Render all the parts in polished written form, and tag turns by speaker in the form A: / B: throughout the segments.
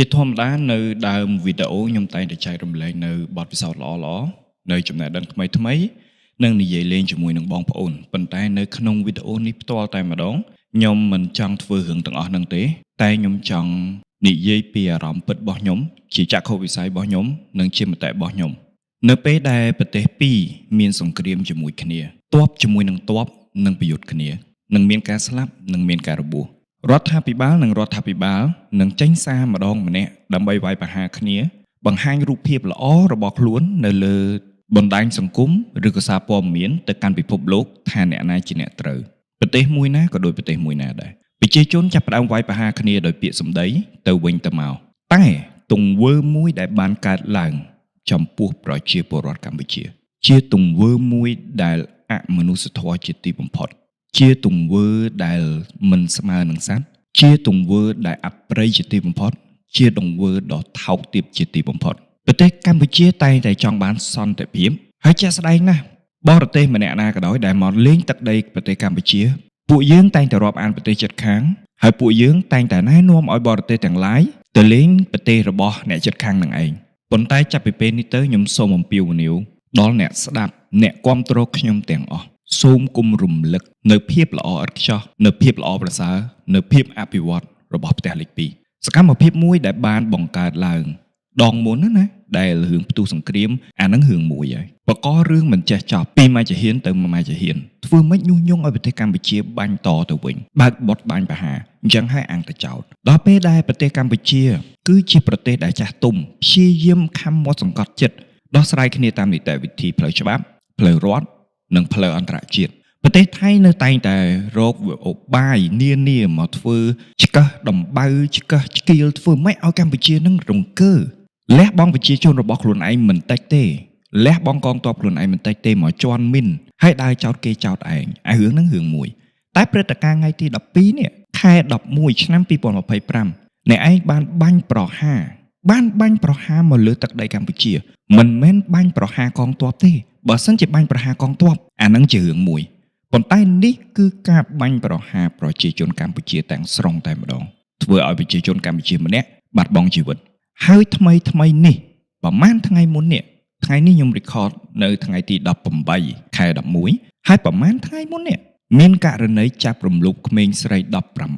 A: ជាធម្មតានៅដើមវីដេអូខ្ញុំតែងតែចែករំលែកនៅបទពិសោធន៍ល្អៗនៅចំណេះដឹងថ្មីៗនិងនិយាយលេងជាមួយនឹងបងប្អូនប៉ុន្តែនៅក្នុងវីដេអូនេះផ្ទាល់តែម្ដងខ្ញុំមិនចង់ធ្វើរឿងទាំងអស់ហ្នឹងទេតែខ្ញុំចង់និយាយពីអារម្មណ៍ពិតរបស់ខ្ញុំជាចក្ខុវិស័យរបស់ខ្ញុំនិងជាមតិរបស់ខ្ញុំនៅពេលដែលប្រទេសពីរមានសង្គ្រាមជាមួយគ្នាទ័ពជាមួយនឹងទ័ពនិងប្រយុទ្ធគ្នានឹងមានការស្លាប់និងមានការរបួសរដ្ឋាភិបាលនឹងចេញសារម្ដងម្នាក់ដើម្បីវាយប្រហារគ្នាបង្ហាញរូបភាពល្អរបស់ខ្លួននៅលើបណ្ដាញសង្គមឬក៏សារព័ត៌មានទៅកាន់ពិភពលោកថាអ្នកណាជាអ្នកត្រូវប្រទេសមួយណាក៏ដូចប្រទេសមួយណាដែរប្រជាជនចាប់ផ្ដើមវាយប្រហារគ្នាដោយពាក្យសម្ដីទៅវិញទៅមកតែទង្វើមួយដែលបានកើតឡើងចំពោះប្រជាពលរដ្ឋកម្ពុជាជាទង្វើមួយដែលអមនុស្សធម៌ជាទីបំផុតជាទង្វើដែលមិនស្មើនឹងសត្វជាទង្វើដែលអប្រិយជាទីបំផុតជាទង្វើដ៏ថោកទាបជាទីបំផុតប្រទេសកម្ពុជាតែងតែចង់បានសន្តិភាពហើយជាក់ស្ដែងណាស់បរទេសម្នាក់ណាក៏ដោយដែលមកលេងទឹកដីប្រទេសកម្ពុជាពួកយើងតែងតែរាប់អានប្រទេសជិតខាងហើយពួកយើងតែងតែណែនាំឲ្យបរទេសទាំងឡាយទៅលេងប្រទេសរបស់អ្នកជិតខាងនឹងឯងប៉ុន្តែចាប់ពីពេលនេះទៅខ្ញុំសូមអំពាវនាវដល់អ្នកស្ដាប់អ្នកគាំទ្រខ្ញុំទាំងអស់សូមគុំរំលឹកនៅភាពល្អឥតខ្ចោះនៅភាពល្អប្រសើរនៅភាពអភិវឌ្ឍរបស់ផ្ទះលេខ2សកម្មភាពមួយដែលបានបង្កើតឡើងដងមុនណាដែលរឿងផ្ទុះសង្គ្រាមអានឹងរឿងមួយហើយបករឿងមិនចេះចប់ពីម៉ាច់ហ៊ានទៅម៉ាច់ហ៊ានធ្វើម៉េចញុះញង់ឲ្យប្រទេសកម្ពុជាបាញ់តទៅវិញបើកបត់បាញ់បហាអញ្ចឹងហើយអង្គទៅចោតដល់ពេលដែលប្រទេសកម្ពុជាគឺជាប្រទេសដែលចាស់ទុំព្យាយាមខំមាត់សង្កត់ចិត្តដោះស្រាយគ្នាតាមនីតិវិធីផ្លូវច្បាប់ផ្លូវរដ្ឋនិងផ្លូវអន្តរជាតិប្រទេសថៃនៅតែងតែរកឧបាយនានាមកធ្វើឆ្កឹះដំបៅឆ្កឹះឆ្កៀលធ្វើម៉េចឲ្យកម្ពុជានឹងរង្គើលះបង់ប្រជាជនរបស់ខ្លួនឯងមិនតិចទេលះបង់កងទ័ពខ្លួនឯងមិនតិចទេមកជន់មីនហើយដើរចោតគេចោតឯងអារឿងហ្នឹងរឿងមួយតែព្រឹត្តិការណ៍ថ្ងៃទី12នេះខែ11ឆ្នាំ2025អ្នកឯងបានបាញ់ប្រហារមកលើទឹកដីកម្ពុជាមិនមែនបាញ់ប្រហារកងទ័ពទេបើសិនជាបាញ់ប្រហារកងទ័ពអាហ្នឹងជារឿងមួយប៉ុន្តែនេះគឺការបាញ់ប្រហារប្រជាជនកម្ពុជាទាំងស្រុងតែម្ដងធ្វើឲ្យប្រជាជនកម្ពុជាម្នាក់បាត់បង់ជីវិតហើយថ្មីនេះប្រហែលថ្ងៃមុននេះថ្ងៃនេះខ្ញុំ record នៅថ្ងៃទី18ខែ11ហើយប្រហែលថ្ងៃមុននេះមានករណីចាប់រំលោភក្មេងស្រី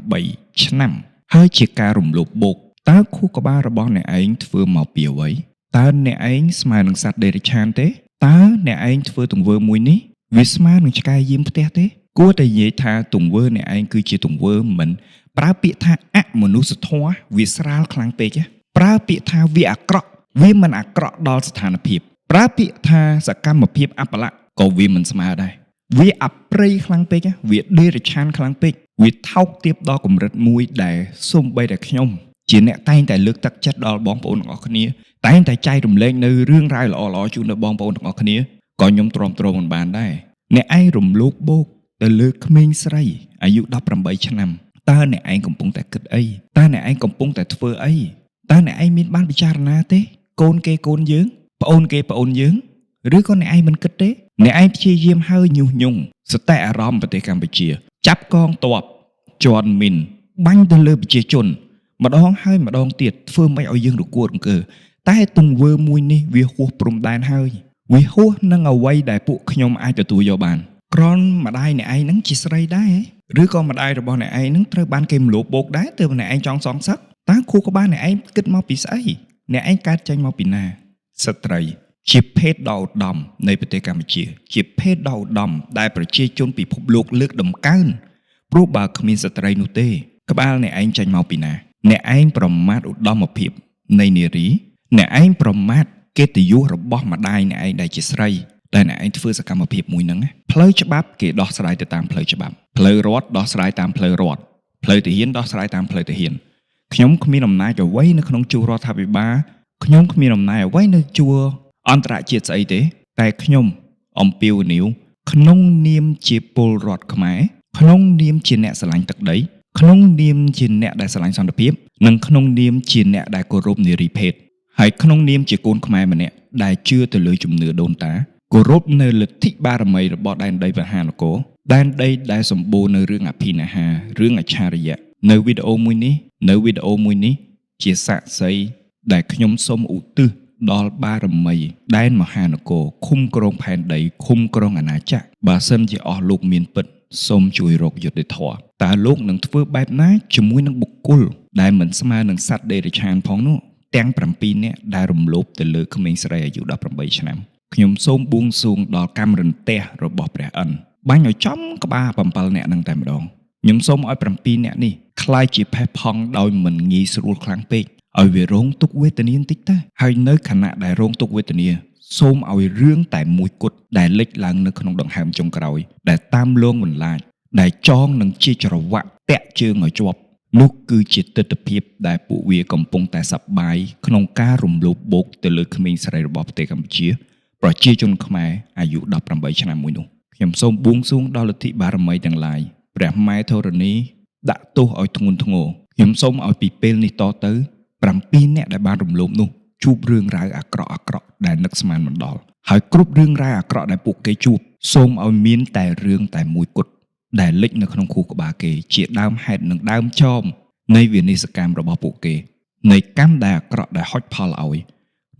A: 18ឆ្នាំហើយជាការរំលោភបោកតើខួរក្បាលរបស់អ្នកឯងធ្វើមកពីអ្វីតើអ្នកឯងស្មើនឹងសត្វដេរឆានទេតើអ្នកឯងធ្វើទង្វើមួយនេះវាស្មើនឹងឆ្កែយាមផ្ទះទេគួរតែនិយាយថាទង្វើអ្នកឯងគឺជាទង្វើមិនប្រើពាក្យថាអមនុស្សធម៌វាស្រាលខ្លាំងពេកប្រើពាក្យថាវាអាក្រក់វាមិនអាក្រក់ដល់ស្ថានភាពប្រើពាក្យថាសកម្មភាពអបល័ក្ខក៏វាមិនស្មើដែរវាអប្រិយខ្លាំងពេកវាដេរឆានខ្លាំងពេកវាថោកទាបដល់កម្រិតមួយដែលសូម្បីតែខ្ញុំជាអ្នកតែងតែលើកទឹកចិត្តដល់បងប្អូនទាំងអស់គ្នាតែងតែចែករំលែកនៅរឿងរ៉ាវល្អៗជូនដល់បងប្អូនទាំងអស់គ្នាក៏ខ្ញុំទ្រាំទ្រមិនបានដែរអ្នកឯងរំលោភបោកទៅលើក្មេងស្រីអាយុ18ឆ្នាំតើអ្នកឯងកំពុងតែគិតអីតើអ្នកឯងកំពុងតែធ្វើអីតើអ្នកឯងមានបានពិចារណាទេកូនគេកូនយើងប្អូនគេប្អូនយើងឬក៏អ្នកឯងមិនគិតទេអ្នកឯងព្យាយាមហើយញុះញង់សតិអារម្មណ៍ប្រទេសកម្ពុជាចាប់កងទ័ពជន់មីនបាញ់ទៅលើប្រជាជនម្ដងហើយម្ដងទៀតធ្វើម៉េចឲ្យយើងរគួតរង្គើតែទង្វើមួយនេះវាហួសព្រំដែនហើយវាហួសនឹងអ្វីដែលពួកខ្ញុំអាចទទួលយកបានក្រនម្ដាយអ្នកឯងហ្នឹងជាស្រីដែរឬក៏ម្ដាយរបស់អ្នកឯងហ្នឹងត្រូវបានគេមលោបបោកដែរទើបអ្នកឯងចង់សងសឹកតើខួរក្បាលអ្នកឯងគិតមកពីស្អីអ្នកឯងកើតចេញមកពីណាស្ត្រីជាភេទដ៏ឧត្តមនៃប្រទេសកម្ពុជាជាភេទដ៏ឧត្តមដែលប្រជាជនពិភពលោកលើកដំកើងព្រោះបើគ្មានស្ត្រីនោះទេក្បាលអ្នកឯងចេញមកពីណាអ្នកឯងប្រមាថឧត្តមភាពនៃនារីអ្នកឯងប្រមាថកិត្តិយសរបស់ម្ដាយអ្នកឯងដែលជាស្រីតែអ្នកឯងធ្វើសកម្មភាពមួយហ្នឹងផ្លូវច្បាប់គេដោះស្រាយទៅតាមផ្លូវច្បាប់ផ្លូវរដ្ឋដោះស្រាយតាមផ្លូវរដ្ឋផ្លូវទាហានដោះស្រាយតាមផ្លូវទាហានខ្ញុំគ្មានអំណាចអ្វីនៅក្នុងជួររដ្ឋាភិបាលខ្ញុំគ្មានអំណាចអ្វីនៅជួរអន្តរជាតិស្អីទេតែខ្ញុំអំពាវនាវក្នុងនាមជាពលរដ្ឋខ្មែរក្នុងនាមជាអ្នកស្រឡាញ់ទឹកដីក្នុងនាមជាអ្នកដែលស្រឡាញ់សន្តិភាពនិងក្នុងនាមជាអ្នកដែលគោរពនារីភេទហើយក្នុងនាមជាកូនខ្មែរម្នាក់ដែលជឿទៅលើជំនឿដូនតាគោរពនៅលទ្ធិបារមីរបស់ដែនដីមហានគរដែនដីដែលសម្បូរនៅរឿងអភិនិហារឿងអច្ឆរិយៈនៅវីដេអូមួយនេះ ជាសាក្សីដែលខ្ញុំសូមឧទ្ទិសដល់បារមីដែនមហានគរឃុំក្រុងផែនដីឃុំក្រុងអាណាចក្របើសិនជាអស់លោកមានពិតសូមជួយរកយុត្តិធម៌តើលោកនឹងធ្វើបែបណាជាមួយនឹងបុគ្គលដែលមិនស្មើនឹងសត្វដេរឆានផងនោះទាំង7នាក់ដែលរំលោភទៅលើក្មេងស្រីអាយុ18ឆ្នាំខ្ញុំសូមបួងសួងដល់កម្មរន្ទះរបស់ព្រះអិនបាញ់ឲ្យចំក្បាល7នាក់នឹងតែម្ដងខ្ញុំសូមឲ្យ7នាក់នេះคล้ายជាផេះផង់ដោយមិនងាយស្រួលខ្លាំងពេកឲ្យវារងទុក្ខវេទនាបន្តិចទៅហើយនៅខណៈដែលរងទុក្ខវេទនាសូមឲ្យរឿងតែមួយគត់ដែលលេចឡើងនៅក្នុងដង្ហើមចុងក្រោយដែលតាមលងបន្លាចដែលចងនឹងជាច្រវាក់តាក់ជើងឲ្យជាប់នោះគឺជាទស្សនវិជ្ជាដែលពួកវាកំពុងតែសប្បាយក្នុងការរំលោភបូកទៅលើក្មេងស្រីរបស់ប្រទេសកម្ពុជាប្រជាជនខ្មែរអាយុ18ឆ្នាំមួយនោះខ្ញុំសូមបួងសួងដល់លទ្ធិបារមីទាំងឡាយព្រះម៉ែធរណីដាក់ទោសឲ្យធ្ងន់ធ្ងរខ្ញុំសូមឲ្យពីពេលនេះតទៅ7នាក់ដែលបានរំលោភនោះជួបរឿងរ៉ាវអាក្រក់ដែលនឹកស្មានមិនដល់ហើយគ្រប់រឿងរ៉ាវអាក្រក់ដែលពួកគេជួបសូមឲ្យមានតែរឿងតែមួយគត់ដែលលេចនៅក្នុងខួរក្បាលគេជាដើមហេតុនិងដើមចមនៃវិនិស្សកម្មរបស់ពួកគេនៃកម្មដែលអាក្រក់ដែលហុចផលឲ្យ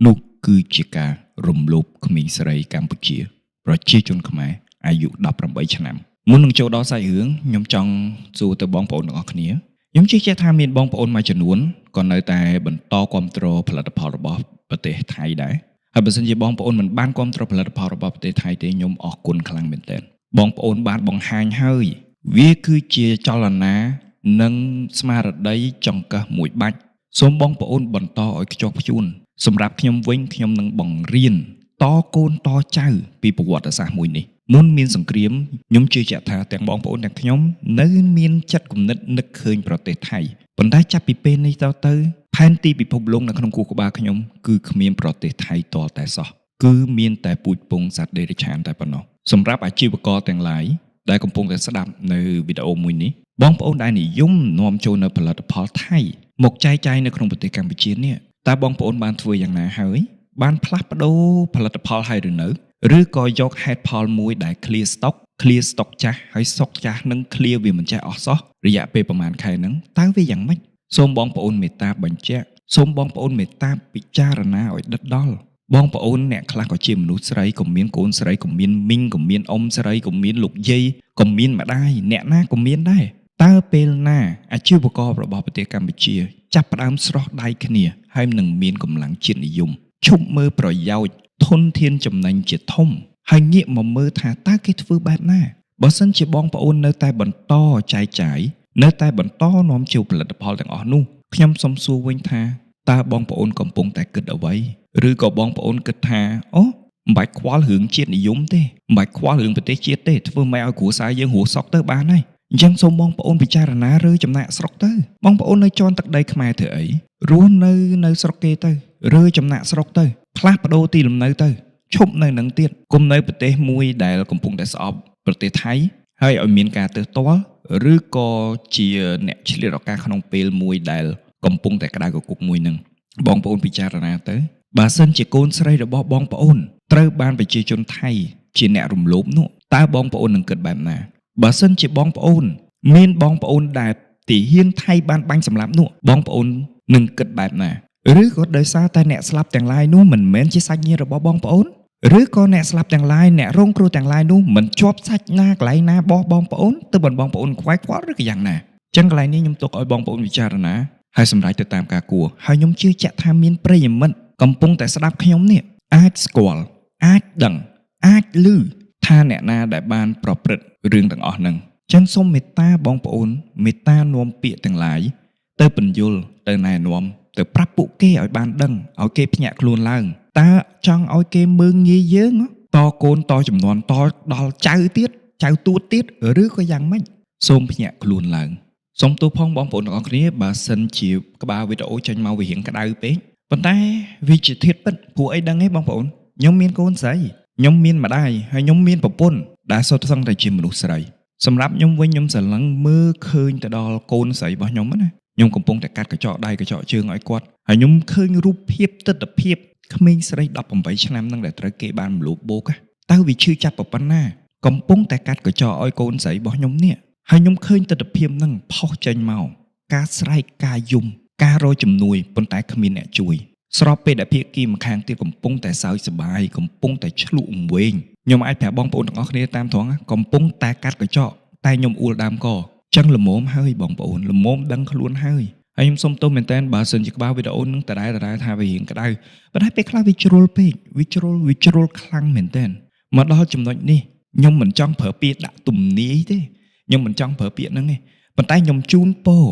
A: នោះគឺជាការរំលោភក្មេងស្រីកម្ពុជាប្រជាជនខ្មែរអាយុ18ឆ្នាំមុននឹងចូលដល់សាច់រឿងខ្ញុំចង់សួរទៅបងប្អូនទាំងអស់គ្នាខ្ញុំជឿជាក់ថាមានបងប្អូនមួយចំនួនក៏នៅតែបន្តគ្រប់គ្រងផលិតផលរបស់ប្រទេសថៃដែរហើយបើសិនជាបងប្អូនមិនបានគ្រប់គ្រងផលិតផលរបស់ប្រទេសថៃទេខ្ញុំអរគុណខ្លាំងមែនទែនបងប្អូនបានបង្ហាញហើយវាគឺជាចលនានិងស្មារតីចង្កឹះមួយបាច់សូមបងប្អូនបន្តឲ្យខ្ជាប់ខ្ជួនសម្រាប់ខ្ញុំវិញខ្ញុំនឹងបង្រៀនតកូនតចៅពីប្រវត្តិសាស្ត្រមួយនេះមុនមានសង្គ្រាមខ្ញុំជឿជាក់ថាទាំងបងប្អូនទាំងខ្ញុំនៅមានចិត្តគំនិតនឹកឃើញប្រទេសថៃប៉ុន្តែចាប់ពីពេលនេះទៅផែនទីពិភពលោកនៅក្នុងខួរក្បាលខ្ញុំគឺគ្មានប្រទេសថៃតតែសោះគឺមានតែពូជពងសត្វដេរឆានតែប៉ុណ្ណោះសម្រាប់អាជីវករទាំងឡាយដែលកំពុងតែស្ដាប់នៅវីដេអូមួយនេះបងប្អូនដែលនិយមនាំចូលនៅផលិតផលថៃមកចែកចាយនៅក្នុងប្រទេសកម្ពុជានេះតើបងប្អូនបានធ្វើយ៉ាងណាហើយបានផ្លាស់ប្ដូរផលិតផលហើយឬនៅឬក៏យកហេតុផលមួយដែល clear stock ចាស់ហើយstockចាស់នឹង clear វាមិនចេះអស់សោះរយៈពេលប្រហែលខែហ្នឹងតើវាយ៉ាងម៉េចសូមបងប្អូនមេត្តាបញ្ជាក់សូមបងប្អូនមេត្តាពិចារណាឲ្យដិតដល់បងប្អូនអ្នកខ្លះក៏ជាមនុស្សស្រីក៏មានកូនស្រីក៏មានមីងក៏មានអ៊ំស្រីក៏មានលោកយាយក៏មានម្ដាយអ្នកណាក៏មានដែរតើពេលណាអាជីវកររបស់ប្រទេសកម្ពុជាចាប់ផ្ដើមស្រោះដៃគ្នាហើយនឹងមានកម្លាំងជាតិនិយមឈប់មើលប្រយោជន៍ធនធានចំណេញជាធំហើយងាកមកមើលថាតើគេធ្វើបែបណាបើសិនជាបងប្អូននៅតែបន្តចែកចាយនៅតែបន្តនាំចូលផលិតផលទាំងអស់នោះខ្ញុំសូមសួរវិញថាតើបងប្អូនកំពុងតែគិតអ្វីឬក៏បងប្អូនគិតថាអូមិនបាច់ខ្វល់រឿងជាតិនិយមទេមិនបាច់ខ្វល់រឿងប្រទេសជាតិទេធ្វើម៉េចឲ្យគ្រួសារយើងរស់សុខទៅបានហើយអញ្ចឹងសូមបងប្អូនពិចារណារើចំណាក់ស្រុកទៅបងប្អូននៅជាន់ទឹកដីខ្មែរធ្វើអីរស់នៅស្រុកគេទៅរើចំណាក់ស្រុកទៅផ្លាស់ប្ដូរទីលំនៅទៅឈប់នៅនឹងទៀតគុំនៅប្រទេសមួយដែលកំពុងតែស្អប់ប្រទេសថៃហើយឲ្យមានការទើសទាល់ឬក៏ជាអ្នកឆ្លៀតឱកាសក្នុងពេលមួយដែលកំពុងតែក្តៅកគុកមួយនឹងបងប្អូនពិចារណាទៅបើសិនជាកូនស្រីរបស់បងប្អូនត្រូវបានប្រជាជនថៃជាអ្នករំលោភនោះតើបងប្អូននឹងគិតបែបណាបើសិនជាបងប្អូនមានបងប្អូនដែលទាហានថៃបានបាញ់សម្លាប់នោះបងប្អូននឹងគិតបែបណាឬក៏ដោយសារតែអ្នកស្លាប់ទាំងឡាយនោះមិនមែនជាសាច់ញាតិរបស់បងប្អូនឬក៏អ្នកស្លាប់ទាំងឡាយអ្នករងគ្រោះទាំងឡាយនោះមិនជាប់សាច់ណាកន្លែងណារបស់បងប្អូនទៅបងប្អូនខ្វាយខ្វល់ឬក៏យ៉ាងណាអញ្ចឹងកន្លែងនេះខ្ញុំទុកឲ្យបងប្អូនពិចារណាហើយសម្រេចទៅតាមការគួរហើយខ្ញុំជឿជាក់ថាមានប្រិយមិត្តកំពុងតែស្ដាប់ខ្ញុំនេះអាចស្គាល់អាចដឹងអាចឮថាអ្នកណាដែលបានប្រព្រឹត្តរឿងទាំងអស់ហ្នឹងអញ្ចឹងសូមមេត្តាបងប្អូនមេត្តានាំពាក្យទាំងឡាយទៅពន្យល់ទៅណែនាំទៅប្រាប់ពួកគេឲ្យបានដឹងឲ្យគេភ្ញាក់ខ្លួនឡើងតើចង់ឲ្យគេមើងងាយយើងតកូនតចំនួនតដល់ចៅទៀតចៅទួតទៀតឬក៏យ៉ាងម៉េចសូមភ្ញាក់ខ្លួនឡើងសូមទោសផងបងប្អូនទាំងអស់គ្នាបើសិនជាក្បាលវីដេអូចេញមកវារៀងក្តៅពេកប៉ុន្តែវាជាធាតុពិតព្រោះអីដឹងទេបងប្អូនខ្ញុំមានកូនស្រីខ្ញុំមានម្ដាយហើយខ្ញុំមានប្រពន្ធដែលសុទ្ធសឹងតែជាមនុស្សស្រីសម្រាប់ខ្ញុំវិញខ្ញុំស្រឡឹងមើលឃើញទៅដល់កូនស្រីរបស់ខ្ញុំណាខ្ញុំកំពុងតែកាត់កញ្ចក់ដៃកញ្ចក់ជើងឲ្យគាត់ហើយខ្ញុំឃើញរូបភាពទស្សនភាពក្មេងស្រី18ឆ្នាំហ្នឹងដែលត្រូវគេបានមលូបបោកតើវាឈឺចាប់ប៉ុណ្ណាកំពុងតែកាត់កញ្ចក់ឲ្យកូនស្រីរបស់ខ្ញុំនេះហើយខ្ញុំឃើញទស្សនភាពហ្នឹងផុសចេញមកការស្រែកការយំ ការរកជំនួយប៉ុន្តែគ្មានអ្នកជួយស្របពេលដែលភាគីម្ខាងទៀតកំពុងតែសើចសប្បាយកំពុងតែឆ្លុះអង្វែងខ្ញុំអាចប្រាប់បងប្អូនទាំងអស់គ្នាតាមត្រង់កំពុងតែកាត់កញ្ចក់តែខ្ញុំអួលដើមកចឹងល្មមហើយបងប្អូនល្មមដឹងខ្លួនហើយហើយខ្ញុំសុំទោសមែនតើបើសិនជាក្បាលវីដេអូនឹងដដែលថាវារៀងក្តៅប៉ុន្តែពេលខ្លះវាជ្រុលពេកវាជ្រុលខ្លាំងមែនតើមកដល់ចំណុចនេះខ្ញុំមិនចង់ប្រើពាក្យដាក់ទំនាយទេខ្ញុំមិនចង់ប្រើពាក្យហ្នឹងទេប៉ុន្តែខ្ញុំជូនពរ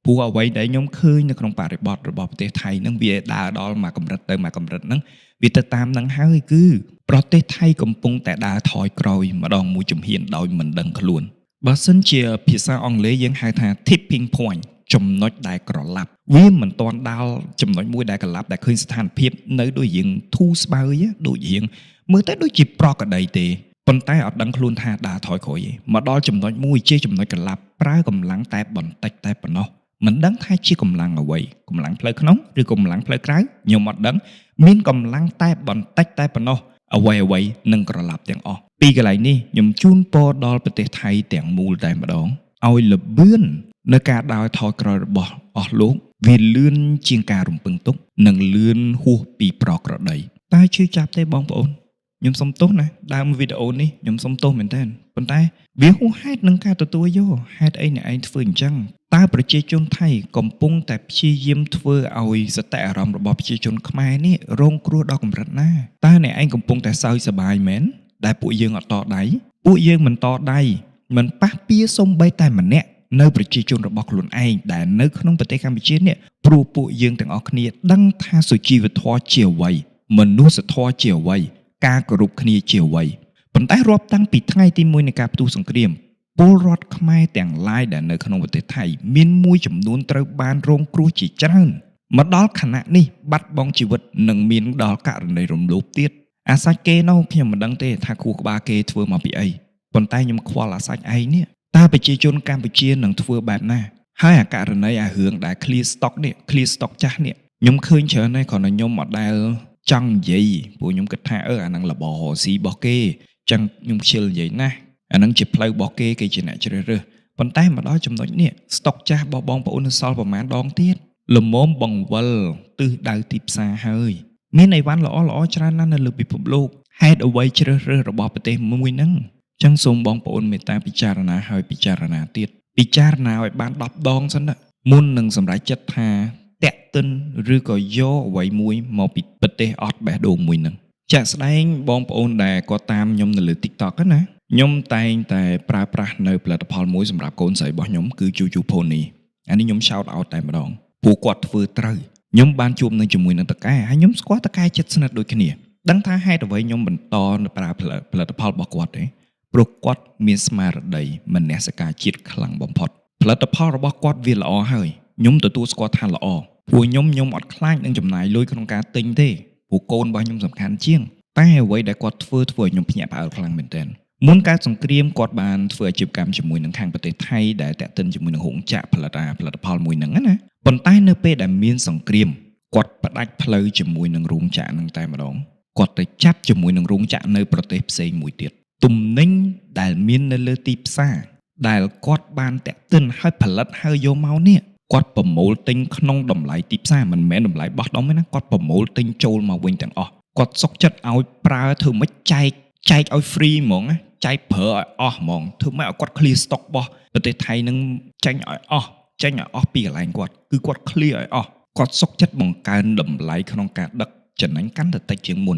A: ព្រោះអ្វីដែលខ្ញុំឃើញនៅក្នុងបរិបទរបស់ប្រទេសថៃហ្នឹងវាដើរដល់មួយកម្រិតទៅមួយកម្រិតហ្នឹងវាទៅតាមហ្នឹងហើយគឺប្រទេសថៃកំពុងតែដើរថយក្រោយម្ដងមួយជំហានដោយមិនដឹងខ្លួនបើសិនជាភាសាអង់គ្លេសយើងហៅថា tipping point ចំណុចដែលក្រឡាប់វាមិនទាន់ដល់ចំណុចមួយដែលក្រឡាប់ដែលឃើញស្ថានភាពនៅដូចរៀងធូរស្បើយដូចរៀងមើលទៅដូចជាប្រក្រតីទេប៉ុន្តែអត់ដឹងខ្លួនថាដើរថយក្រោយទេមកដល់ចំណុចមួយជាចំណុចក្រឡាប់ប្រើកម្លាំងតែបន្តិចតែប៉ុណ្ណោះមិនដឹងថាជាកម្លាំងអ្វីកម្លាំងផ្លូវក្នុងឬកម្លាំងផ្លូវក្រៅខ្ញុំអត់ដឹងមានកម្លាំងតែបន្តិចតែប៉ុណ្ណោះអ្វីនឹងក្រឡាប់ទាំងអស់ពីកន្លែងនេះខ្ញុំជូនពរដល់ប្រទេសថៃទាំងមូលតែម្ដងឲ្យលបឿននៅការដើរថយក្រោយរបស់អស់លោកវាលឿនជាងការរំពឹងទុកនិងលឿនហួសពីប្រក្រតីតើជឿចាប់ទេបងប្អូនខ្ញុំសុំទោសណាដើមវីដេអូនេះខ្ញុំសុំទោសមែនតើប៉ុន្តែវាហួសហេតុនឹងការទទួលយកហេតុអីអ្នកឯងធ្វើអញ្ចឹងតើប្រជាជនថៃកំពុងតែព្យាយាមធ្វើឲ្យសតិអារម្មណ៍របស់ប្រជាជនខ្មែរនេះរងគ្រោះដល់កម្រិតណាតើអ្នកឯងកំពុងតែសើចសប្បាយមែនដែលពួកយើងអត់តដៃពួកយើងមិនតដៃមិនប៉ះពៀសំបីតែម្នាក់នៅប្រជាជនរបស់ខ្លួនឯងដែលនៅក្នុងប្រទេសកម្ពុជានេះព្រោះពួកយើងទាំងអស់គ្នាដឹងថាសុជីវធម៌ជាអ្វីមនុស្សធម៌ជាអ្វីការគោរពគ្នាជាអ្វីប៉ុន្តែរាប់តាំងពីថ្ងៃទី1នៃការផ្ទុះសង្គ្រាមពលរដ្ឋខ្មែរទាំងឡាយដែលនៅក្នុងប្រទេសថៃមានមួយចំនួនត្រូវបានរងគ្រោះជាច្រើនមកដល់ខណៈនេះបាត់បង់ជីវិតនិងមានដល់ករណីរំលោភទៀតអាសាច់គេនោះខ្ញុំមិនដឹងទេថាខួរក្បាលគេធ្វើមកពីអីប៉ុន្តែខ្ញុំខ្វល់អាសាច់ឯងនេះតើប្រជាជនកម្ពុជានឹងធ្វើបែបណាហើយអាករណីអារឿងដែល clear stock នេះ clear stock ចាស់នេះខ្ញុំឃើញច្រើនហើយគ្រាន់តែខ្ញុំអត់ដែលចង់និយាយព្រោះខ្ញុំគិតថាអាហ្នឹងលបរស៊ីរបស់គេចឹងខ្ញុំខ្ជិលនិយាយណាអាហ្នឹងជាផ្លូវរបស់គេជាអ្នកជ្រើសរើសប៉ុន្តែមកដល់ចំណុចនេះស្តុកចាស់របស់បងប្អូននៅសល់ប្រហែលដងទៀតលមមបង្វិលទិសដៅទីផ្សារហើយមានអីវ៉ាន់ល្អច្រើនណាស់នៅលើពិភពលោកហេតុអ្វីជ្រើសរើសរបស់ប្រទេសមួយហ្នឹងចឹងសូមបងប្អូនមេត្តាពិចារណាហើយពិចារណាទៀតពិចារណាឲ្យបាន10ដងសិនណាមុននឹងសម្រេចចិត្តថាតាក់ទិនឬក៏យកអ្វីមួយមកពីប្រទេសអត់បេះដូងមួយហ្នឹងចាក់ស្ដែងបងប្អូនដែលគាត់តាមខ្ញុំនៅលើ TikTok ណាខ្ញុំតែងតែប្រើប្រាស់នៅផលិតផលមួយសម្រាប់កូនស្រីរបស់ខ្ញុំគឺ Juju Pony អានេះខ្ញុំ shout out តែម្ដងព្រោះគាត់ធ្វើត្រូវខ្ញុំបានជួបនឹងជាមួយនឹងតកែហើយខ្ញុំស្គាល់តកែចិត្តស្និទ្ធដូចគ្នាដឹងថាហេតុអ្វីខ្ញុំបន្តប្រើផលិតផលរបស់គាត់ទេព្រោះគាត់មានស្មារតីមនសិការជាតិខ្លាំងបំផុតផលិតផលរបស់គាត់វាល្អហើយខ្ញុំទទួលស្គាល់ថាល្អព្រោះខ្ញុំអត់ខ្លាចនឹងចំណាយលុយក្នុងការទិញទេព្រោះកូនរបស់ខ្ញុំសំខាន់ជាងតែអ្វីដែលគាត់ធ្វើឲ្យខ្ញុំភ្ញាក់ផ្អើលខ្លាំងមែនទែនមុនការសង្គ្រាមគាត់បានធ្វើអាជីវកម្មជាមួយនឹងខាងប្រទេសថៃដែលតាក់ទិនជាមួយនឹងរោងចក្រផលិតផលមួយហ្នឹងណាប៉ុន្តែនៅពេលដែលមានសង្គ្រាមគាត់ផ្ដាច់ផ្លូវជាមួយនឹងរោងចក្រហ្នឹងតែម្ដងគាត់ទៅចាប់ជាមួយនឹងរោងចក្រនៅប្រទេសផ្សេងមួយទៀតទំនិញដែលមាននៅលើទីផ្សារដែលគាត់បានតាក់ទិនហើយផលិតហើយយកមកនេះគាត់ប្រមូលទិញក្នុងតម្លៃទីផ្សារមិនមែនតម្លៃបោះដុំទេណាគាត់ប្រមូលទិញចូលមកវិញទាំងអស់គាត់សុខចិត្តឲ្យប្រើធ្វើម៉េចចែកឲ្យ free ហ្មងណាចែកប្រើឲ្យអស់ហ្មងធ្វើម៉េចឲ្យគាត់ clear stock របស់ប្រទេសថៃនឹងចេញឲ្យអស់ពីកន្លែងគាត់គឺគាត់ clear ឲ្យអស់គាត់សុខចិត្តបង្កើនតម្លៃក្នុងការដឹកចំណេញកាន់តែតិចជាងមុន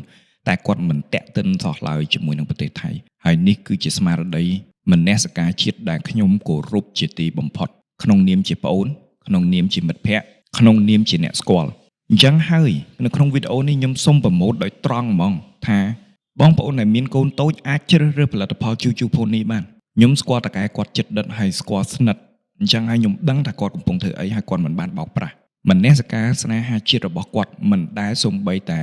A: តែគាត់មិនតាក់ទិនសោះឡើយជាមួយនឹងប្រទេសថៃហើយនេះគឺជាស្មារតីមនសិការជាតិដែលខ្ញុំគោរពជាទីបំផុតក្នុងនាមជាប្អូនក្នុងនាមជាមិត្តភក្តិក្នុងនាមជាអ្នកស្គាល់អញ្ចឹងហើយនៅក្នុងវីដេអូនេះខ្ញុំសូមប្រម៉ូទដោយត្រង់ហ្មងថាបងប្អូនដែលមានកូនតូចអាចជ្រើសរើសផលិតផល Juju Pony បានខ្ញុំស្គាល់តកែគាត់ចិត្តដិតហើយស្គាល់ស្និទ្ធអញ្ចឹងហើយខ្ញុំដឹងថាគាត់កំពុងធ្វើអីហើយគាត់មិនបានបោកប្រាស់មនសិការស្នេហាជាតិរបស់គាត់មិនដែលសូម្បីតែ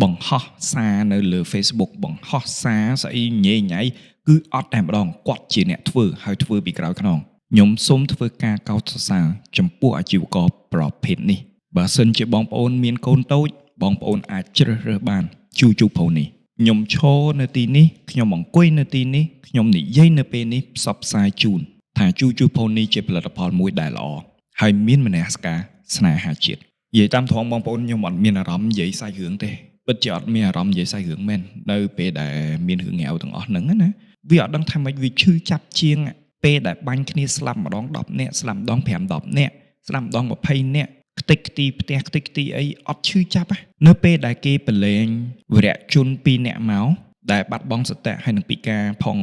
A: បង្ហោះសារនៅលើ Facebook បង្ហោះសារស្អីញ៉េញ៉ៃគឺអត់តែម្ដងគាត់ជាអ្នកធ្វើហើយធ្វើពីក្រោយខ្នងខ្ញុំសូមធ្វើការកោតសរសើរចំពោះអាជីវករប្រភេទនេះបើសិនជាបងប្អូនមានកូនតូចបងប្អូនអាចជ្រើសរើសបាន Juju Pony ខ្ញុំឈរនៅទីនេះខ្ញុំអង្គុយនៅទីនេះខ្ញុំនិយាយនៅពេលនេះផ្សព្វផ្សាយជូនថា Juju Pony ជាផលិតផលមួយដែលល្អហើយមានមនសិការ ស្នេហាជាតិនិយាយតាមត្រង់បងប្អូនខ្ញុំអត់មានអារម្មណ៍និយាយសាច់រឿងទេពិតជាអត់មានអារម្មណ៍និយាយសាច់រឿងមែននៅពេលដែលមានរឿងងាវទាំងអស់ហ្នឹងណាវាអត់ដឹងថាម៉េចវាឈឺចាប់ជាងពេលដែលបាញ់គ្នាស្លាប់ម្ដង10នាក់ស្លាប់ម្ដង5 10នាក់ស្លាប់ម្ដង20នាក់ខ្ទេចខ្ទីផ្ទះខ្ទេចខ្ទីអីអត់ឈឺចាប់នៅពេលដែលគេប្រឡែងវីរៈជន2នាក់មកដែលបាត់បង់សតិហើយនឹងពិការផង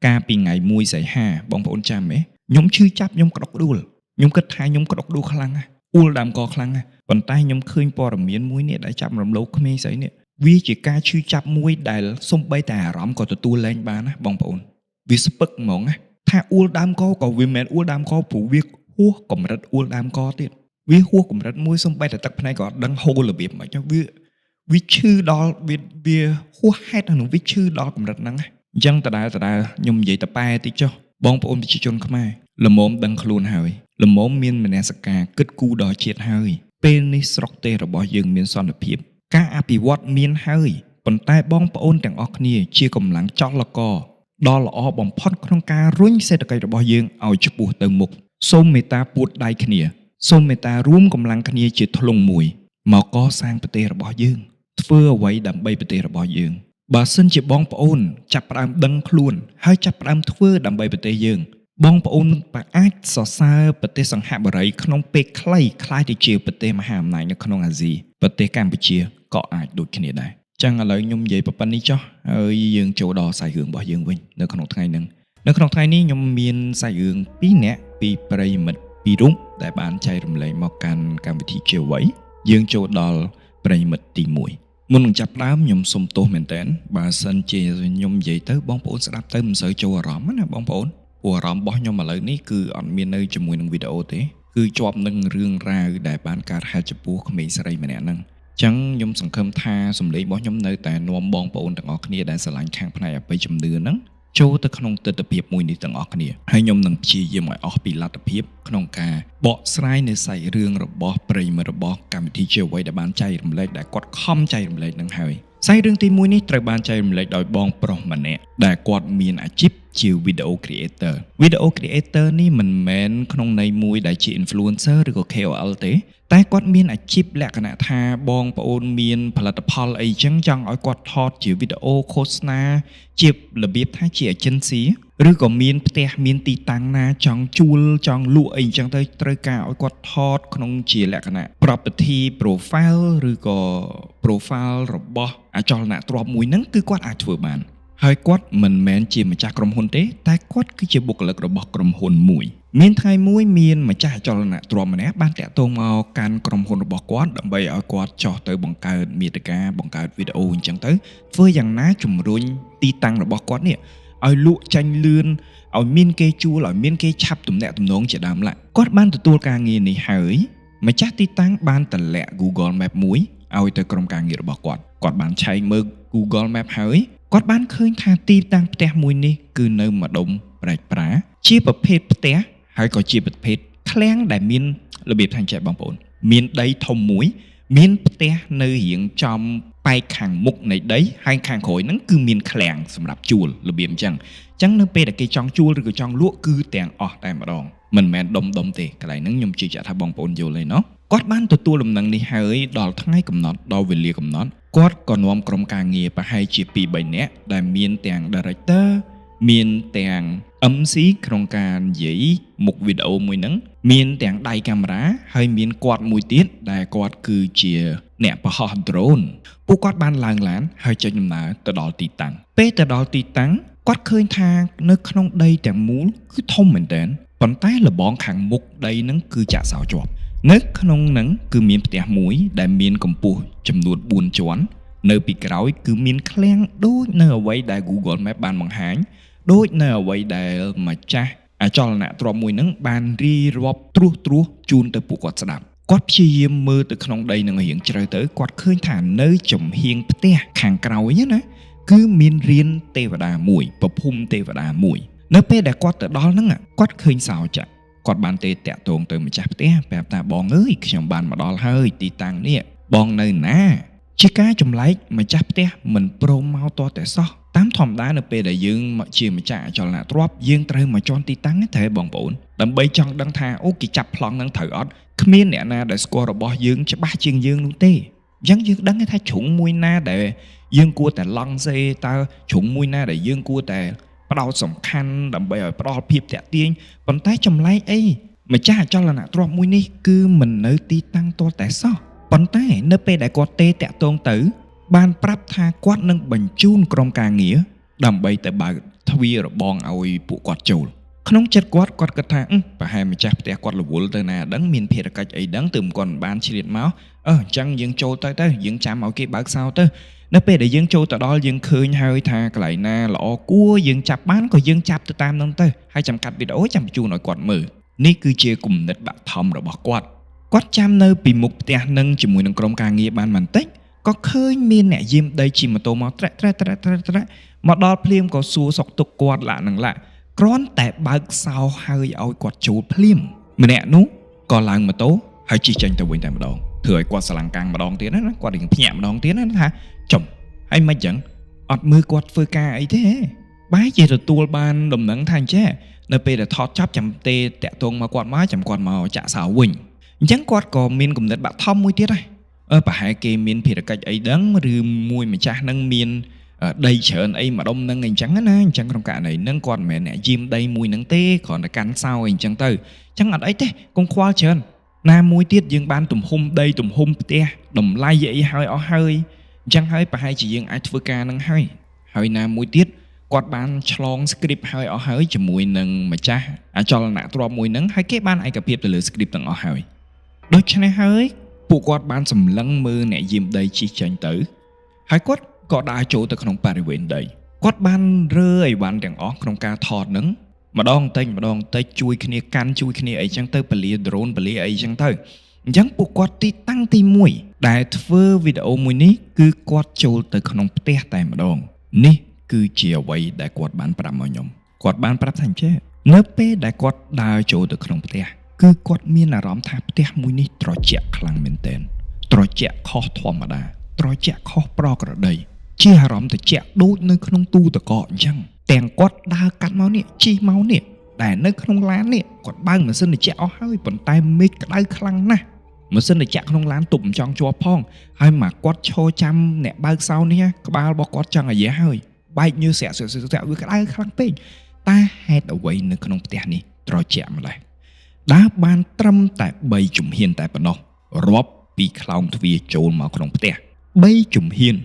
A: កាលពីថ្ងៃ1សីហាបងប្អូនចាំទេខ្ញុំឈឺចាប់ខ្ញុំក្តុកក្តួលខ្ញុំគិតថាខ្ញុំក្តុកក្តួលខ្លាំងណាស់អ៊ូលដើមកខ្លាំងណាស់ប៉ុន្តែខ្ញុំឃើញព័ត៌មានមួយនេះដែលចាប់រំលោភក្មេងស្រីនេះវាជាការឈឺចាប់មួយដែលសំបីតែអារម្មណ៍ក៏ទទួលលែងបានណាបងប្អូនវាស្ពឹកហ្មងណាថាអ៊ូលដើមកក៏វាមិនមែនអ៊ូលដើមកព្រោះវាហួសកម្រិតអ៊ូលដើមកទៀតវាហួសកម្រិតមួយសំបីតែទឹកភ្នែកក៏អត់ដឹងហូររបៀបមិនវាឈឺដល់វាហួសហេតុនឹងវាឈឺដល់កម្រិតហ្នឹងអញ្ចឹងដដែលខ្ញុំនិយាយតប៉ែតិចចុះបងប្អូនប្រជាជនខ្មែរល្មមដឹងខ្លួនហើយល្មមមានមនសិការគិតគូរដល់ជាតិហើយពេលនេះស្រុកទេសរបស់យើងមានសន្តិភាពការអភិវឌ្ឍមានហើយប៉ុន្តែបងប្អូនទាំងអស់គ្នាជាកម្លាំងចលករដ៏ល្អបំផុតក្នុងការរុញសេដ្ឋកិច្ចរបស់យើងឲ្យឆ្ពោះទៅមុខសូមមេត្តាពួតដៃគ្នាសូមមេត្តារួមកម្លាំងគ្នាជាធ្លុងមួយមកកសាងប្រទេសរបស់យើងធ្វើអ្វីដើម្បីប្រទេសរបស់យើងបើសិនជាបងប្អូនចាប់ផ្ដើមដឹងខ្លួនហើយចាប់ផ្ដើមធ្វើដើម្បីប្រទេសយើងបងប្អូនអាចសរសើរប្រទេសសង្ហបុរីក្នុងពេលខ្លីคล้ายទៅជាប្រទេសមហាអំណាចនៅក្នុងអាស៊ីប្រទេសកម្ពុជាក៏អាចដូចគ្នាដែរចឹងឥឡូវខ្ញុំនិយាយប៉ុណ្្នេះចុះហើយយើងចូលដល់សាច់រឿងរបស់យើងវិញនៅក្នុងថ្ងៃនេះខ្ញុំមានសាច់រឿង2នាក់ពីប្រិយមិត្ត2រូបដែលបានចែករំលែកមកកាន់កម្មវិធីជាអ្វីយើងចូលដល់ប្រិយមិត្តទី1មុននឹងចាប់ផ្ដើមខ្ញុំសុំទោសមែនតើបើសិនជាខ្ញុំនិយាយទៅបងប្អូនស្ដាប់ទៅមិនសូវចូលអារម្មណ៍ណាបងប្អូនព្រោះអារម្មណ៍របស់ខ្ញុំឥឡូវនេះគឺអត់មាននៅជាមួយនឹងវីដេអូទេគឺជាប់នឹងរឿងរ៉ាវដែលបានកើតហេតុចំពោះក្មេងស្រីម្នាក់ហ្នឹងអញ្ចឹងខ្ញុំសង្ឃឹមថាសម្លេងរបស់ខ្ញុំនៅតែនាំបងប្អូនទាំងអស់គ្នាដែលស្រឡាញ់ខាងផ្នែកអបិយជំនឿហ្នឹងចូលទៅក្នុងទស្សនវិជ្ជាមួយនេះទាំងអស់គ្នាហើយខ្ញុំនឹងព្យាយាមឲ្យអស់ពីលទ្ធភាពក្នុងការបកស្រាយនៅសាច់រឿងរបស់ប្រិយមិត្តរបស់កម្មវិធីជាអ្វីដែលបានចែករំលែកដែលគាត់ខំចែករំលែកនឹងហើយសាច់រឿងទី1នេះត្រូវបានចែករំលែកដោយបងប្រុសម្នាក់ដែលគាត់មានអាជីពជា video creator នេះមិនមែនក្នុងន័យមួយដែលជា influencer ឬក៏ KOL ទេតែគាត់មានអាជីពលក្ខណៈថាបងប្អូនមានផលិតផលអីចឹងចង់ឲ្យគាត់ថតជាវីដេអូឃោសនាជារបៀបថាជា agency ឬក៏មានផ្ទះមានទីតាំងណាចង់ជួលចង់លក់អីចឹងទៅត្រូវការឲ្យគាត់ថតក្នុងជាលក្ខណៈ property profile ឬក៏ profile របស់អចលនទ្រព្យមួយហ្នឹងគឺគាត់អាចធ្វើបានហើយគាត់មិនមែនជាម្ចាស់ក្រុមហ៊ុនទេតែគាត់គឺជាបុគ្គលិករបស់ក្រុមហ៊ុនមួយមានថ្ងៃមួយមានម្ចាស់អចលនទ្រព្យម្នាក់បានតាក់ទងមកកាន់ក្រុមហ៊ុនរបស់គាត់ដើម្បីឲ្យគាត់ចុះទៅបង្កើតមាតិកាបង្កើតវីដេអូអញ្ចឹងទៅធ្វើយ៉ាងណាជំរុញទីតាំងរបស់គាត់នេះឲ្យលក់ចាញ់លឿនឲ្យមានគេជួលឲ្យមានគេឆាប់ទំនាក់ទំនងជាដើមឡើយគាត់បានទទួលការងារនេះហើយម្ចាស់ទីតាំងបានតម្លាក់ Google Map មួយឲ្យទៅក្រុមការងាររបស់គាត់បានឆែកមើល Google Map ហើយគាត់បានឃើញថាទីតាំងផ្ទះមួយនេះគឺនៅម្ដុំប្រែកប្រាជាប្រភេទផ្ទះហើយក៏ជាប្រភេទឃ្លាំងដែលមានរបៀបថាចេះបងប្អូនមានដីធំមួយមានផ្ទះនៅរៀងចំប៉ែកខាងមុខនៃដីហើយខាងក្រោយហ្នឹងគឺមានឃ្លាំងសម្រាប់ជួលរបៀបអញ្ចឹងនៅពេលដែលគេចង់ជួលឬក៏ចង់លក់គឺទាំងអស់តែម្ដងមិនមែនដុំទេកន្លែងហ្នឹងខ្ញុំជឿជាក់ថាបងប្អូនយល់ទេណោះគាត់បានទទួលដំណឹងនេះហើយដល់ថ្ងៃកំណត់ដល់វេលាកំណត់គាត់ក៏នាំក្រុមការងារប្រហែលជា 2-3 នាក់ដែលមានទាំង director មានទាំង MC ក្នុងការនិយាយមុខវីដេអូមួយហ្នឹងមានទាំងដៃកាមេរ៉ាហើយមានគាត់មួយទៀតដែលគាត់គឺជាអ្នកបង្ហោះ drone ពួកគាត់បានឡើងឡានហើយចេញដំណើរទៅដល់ទីតាំងពេលទៅដល់ទីតាំងគាត់ឃើញថានៅក្នុងដីទាំងមូលគឺធំមែនទែនប៉ុន្តែលបងខាងមុខដីហ្នឹងគឺចាក់សោជាប់នៅក្នុងហ្នឹងគឺមានផ្ទះមួយដែលមានកម្ពស់ចំនួន4ជាន់នៅពីក្រោយគឺមានឃ្លាំងដូចនៅអ្វីដែល Google Map បានបង្ហាញដូចនៅអ្វីដែលម្ចាស់អចលនទ្រព្យមួយហ្នឹងបានរៀបរាប់ត្រួសជូនទៅពួកគាត់ស្ដាប់គាត់ព្យាយាមមើលទៅក្នុងដីនឹងរៀងជ្រៅទៅគាត់ឃើញថានៅចំហៀងផ្ទះខាងក្រោយណាគឺមានរានទេវតាមួយប្រភពទេវតាមួយនៅពេលដែលគាត់ទៅដល់ហ្នឹងគាត់ឃើញសោចាក់គាត់បានតាក់ទងទៅម្ចាស់ផ្ទះប្រាប់ថាបងអើយខ្ញុំបានមកដល់ហើយទីតាំងនេះបងនៅណាជាការចម្លែកម្ចាស់ផ្ទះមិនព្រមមកតតែសោះតាមធម្មតានៅពេលដែលយើងជាម្ចាស់អចលនទ្រព្យយើងត្រូវមកជន់ទីតាំងទេបងប្អូនដើម្បីចង់ដឹងថាអូគេចាប់ប្លង់នឹងត្រូវអត់ គ្មានអ្នកណាដែលស្គាល់របស់យើងច្បាស់ជាងយើងនោះទេអញ្ចឹងយើងដឹងថាជ្រុងមួយណាដែលយើងគួរតែឡង់សេតើជ្រុងមួយណាដែលយើងគួរតែផ្ដោតសំខាន់ដើម្បីឲ្យផ្ដល់ភាពតាក់ទាញប៉ុន្តែចម្លែកអីម្ចាស់អចលនទ្រព្យមួយនេះគឺមិននៅទីតាំងទាល់តែសោះប៉ុន្តែនៅពេលដែលគាត់ទេតាក់ទងទៅបានប្រាប់ថាគាត់នឹងបញ្ជូនក្រុមការងារដើម្បីទៅបើកទ្វាររបងឲ្យពួកគាត់ចូលក្នុងចិត្តគាត់គិតថាប្រហែលម្ចាស់ផ្ទះគាត់រវល់ទៅណាដឹងមានភារកិច្ចអីដឹងទើបគាត់មិនបានឆ្លៀតមកអញ្ចឹងយើងចូលទៅយើងចាំឲ្យគេបើកសោទៅនៅពេលដែលយើងចូលទៅដល់យើងឃើញហើយថាកន្លែងណាល្អគួរយើងចាប់បានក៏យើងចាប់ទៅតាមនោះទៅហើយចាំកាត់វីដេអូចាំបញ្ជូនឲ្យគាត់មើលនេះគឺជាគំនិតបឋមរបស់គាត់ចាំនៅពីមុខផ្ទះនឹងជាមួយនឹងក្រុមការងារបានបន្តិចក៏ឃើញមានអ្នកយាមដីជិះម៉ូតូមកត្រាក់មកដល់ភ្លាមក៏សួរសុខទុក្ខគាត់ឡាគ្រាន់តែបើកសោហើយឲ្យគាត់ចូលភ្លាមម្នាក់នោះក៏ឡើងម៉ូតូហើយជិះចេញទៅវិញតែម្ដងធ្វើឲ្យគាត់ស្រឡាំងកាំងម្ដងទៀតណាគាត់នឹងភ្ញាក់ម្ដងទៀតណាថាចំហើយមិនចឹងអត់មើលគាត់ធ្វើការអីទេបែរជាទទួលបានដំណឹងថាអញ្ចេះនៅពេលដែលថតចាប់ចាំទេតាក់ទងមកគាត់មកចាំគាត់មកចាក់សោវិញអញ្ចឹងគាត់ក៏មានគំនិតបឋមមួយទៀតដែរប្រហែលគេមានភារកិច្ចអីដឹងឬមួយម្ចាស់នឹងមានដីច្រើនអីម្ដុំនឹងអញ្ចឹងណាអញ្ចឹងក្នុងករណីហ្នឹងគាត់មិនមែនអ្នកយាមដីមួយហ្នឹងទេគ្រាន់តែកាន់សោអីអញ្ចឹងទៅអញ្ចឹងអត់អីទេកុំខ្វល់ច្រើនណាមួយទៀតយើងបានទំហំដីទំហំផ្ទះតម្លៃអីហើយអស់ហើយអញ្ចឹងហើយប្រហែលជាយើងអាចធ្វើការនឹងហើយណាមួយទៀតគាត់បានឆ្លង script ហើយអស់ហើយជាមួយនឹងម្ចាស់អចលនទ្រព្យមួយហ្នឹងហើយគេបានឯកភាពទៅលើ script ទាំងអស់ហើយដូច្នេះហើយពួកគាត់បានសម្លឹងមើលអ្នកយាមដីជិះចេញទៅហើយគាត់ក៏ដើរចូលទៅក្នុងបរិវេណដីគាត់បានរើអីវ៉ាន់ទាំងអស់ក្នុងការថតហ្នឹងម្ដងតិចជួយគ្នាកាន់ជួយគ្នាអីចឹងទៅពលា drone ពលាអីចឹងទៅអញ្ចឹងពួកគាត់ទីតាំងទី1ដែលធ្វើវីដេអូមួយនេះគឺគាត់ចូលទៅក្នុងផ្ទះតែម្ដងនេះគឺជាអ្វីដែលគាត់បានប្រាប់មកខ្ញុំគាត់បានប្រាប់ថាអញ្ចឹងនៅពេលដែលគាត់ដើរចូលទៅក្នុងផ្ទះគឺគាត់មានអារម្មណ៍ថាផ្ទះមួយនេះត្រជាក់ខ្លាំងមែនទែនត្រជាក់ខុសធម្មតាត្រជាក់ខុសប្រក្រតីជាអារម្មណ៍ត្រជាក់ដូចនៅក្នុងទូទឹកកកអញ្ចឹងទាំងគាត់ដើរកាត់មកនេះជិះមកនេះដែលនៅក្នុងឡាននេះគាត់បើកម៉ាស៊ីនត្រជាក់អស់ហើយប៉ុន្តែមេឃក្តៅខ្លាំងណាស់ម៉ាស៊ីនត្រជាក់ក្នុងឡានទប់មិនចង់ជាប់ផងហើយមកគាត់ឈរចាំអ្នកបើកសោនេះក្បាលរបស់គាត់ចង់អាយ៉ាហើយបែកញើសវាក្តៅខ្លាំងពេកតែហេតុអ្វីនៅក្នុងផ្ទះនេះត្រជាក់ម្ល៉េះដើរបានត្រឹមតែ3ជំហានតែប៉ុណ្ណោះរាប់ពីខ្លោងទ្វារចូលមកក្នុងផ្ទះ3ជំហាន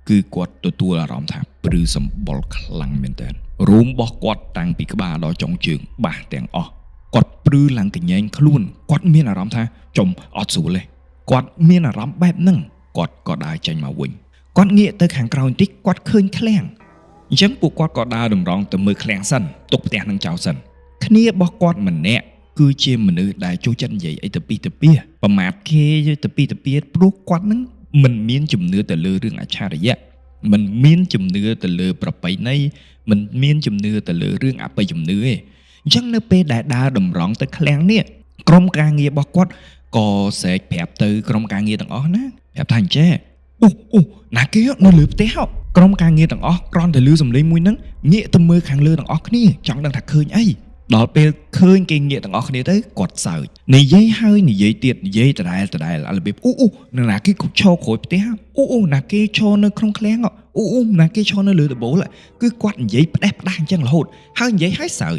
A: គឺគាត់ទទួលអារម្មណ៍ថាព្រឺសម្បុរខ្លាំងមែនទែនរូមរបស់គាត់តាំងពីក្បាលដល់ចុងជើងបាសទាំងអស់គាត់ព្រឺឡើងកញ្ញែងខ្លួនគាត់មានអារម្មណ៍ថាចំអត់ស្រួលទេគាត់មានអារម្មណ៍បែបហ្នឹងគាត់ក៏ដើរចេញមកវិញគាត់ងាកទៅខាងក្រោយបន្តិចគាត់ឃើញឃ្លាំងអញ្ចឹងពួកគាត់ក៏ដើរតម្រង់ទៅមើលឃ្លាំងសិនទុកផ្ទះនឹងចោលសិនគ្នារបស់គាត់ម្នាក់គឺជាមនុស្សដែលចូលចិត្តនិយាយអីទៅពីទៅពីប្រមាថគេទៅពីទៅពីព្រោះគាត់នឹងមិនមានជំនឿទៅលើរឿងអច្ឆរិយៈមិនមានជំនឿទៅលើប្រពៃណីមិនមានជំនឿទៅលើរឿងអបិយជំនឿទេអញ្ចឹងនៅពេលដែលដើរតម្រង់ទៅឃ្លាំងនេះក្រុមការងាររបស់គាត់ក៏ស្រែកប្រាប់ទៅក្រុមការងារទាំងអស់ណាប្រាប់ថាអញ្ចេះអូណាគេនៅលើផ្ទះក្រុមការងារទាំងអស់គ្រាន់តែឮសំឡេងមួយហ្នឹងងាកទៅមើលខាងលើទាំងអស់គ្នាចង់ដឹងថាឃើញអីដល់ពេលឃើញគេងាកទាំងអស់គ្នាទៅគាត់សើចនិយាយហើយនិយាយទៀតនិយាយដដែលអារបៀបនៅណាគេឈរក្រោយផ្ទះណាគេឈរនៅក្នុងឃ្លាំងណាគេឈរនៅលើដបូលគឺគាត់និយាយផ្ដេសផ្ដាស់អញ្ចឹងរហូតហើយនិយាយហើយសើ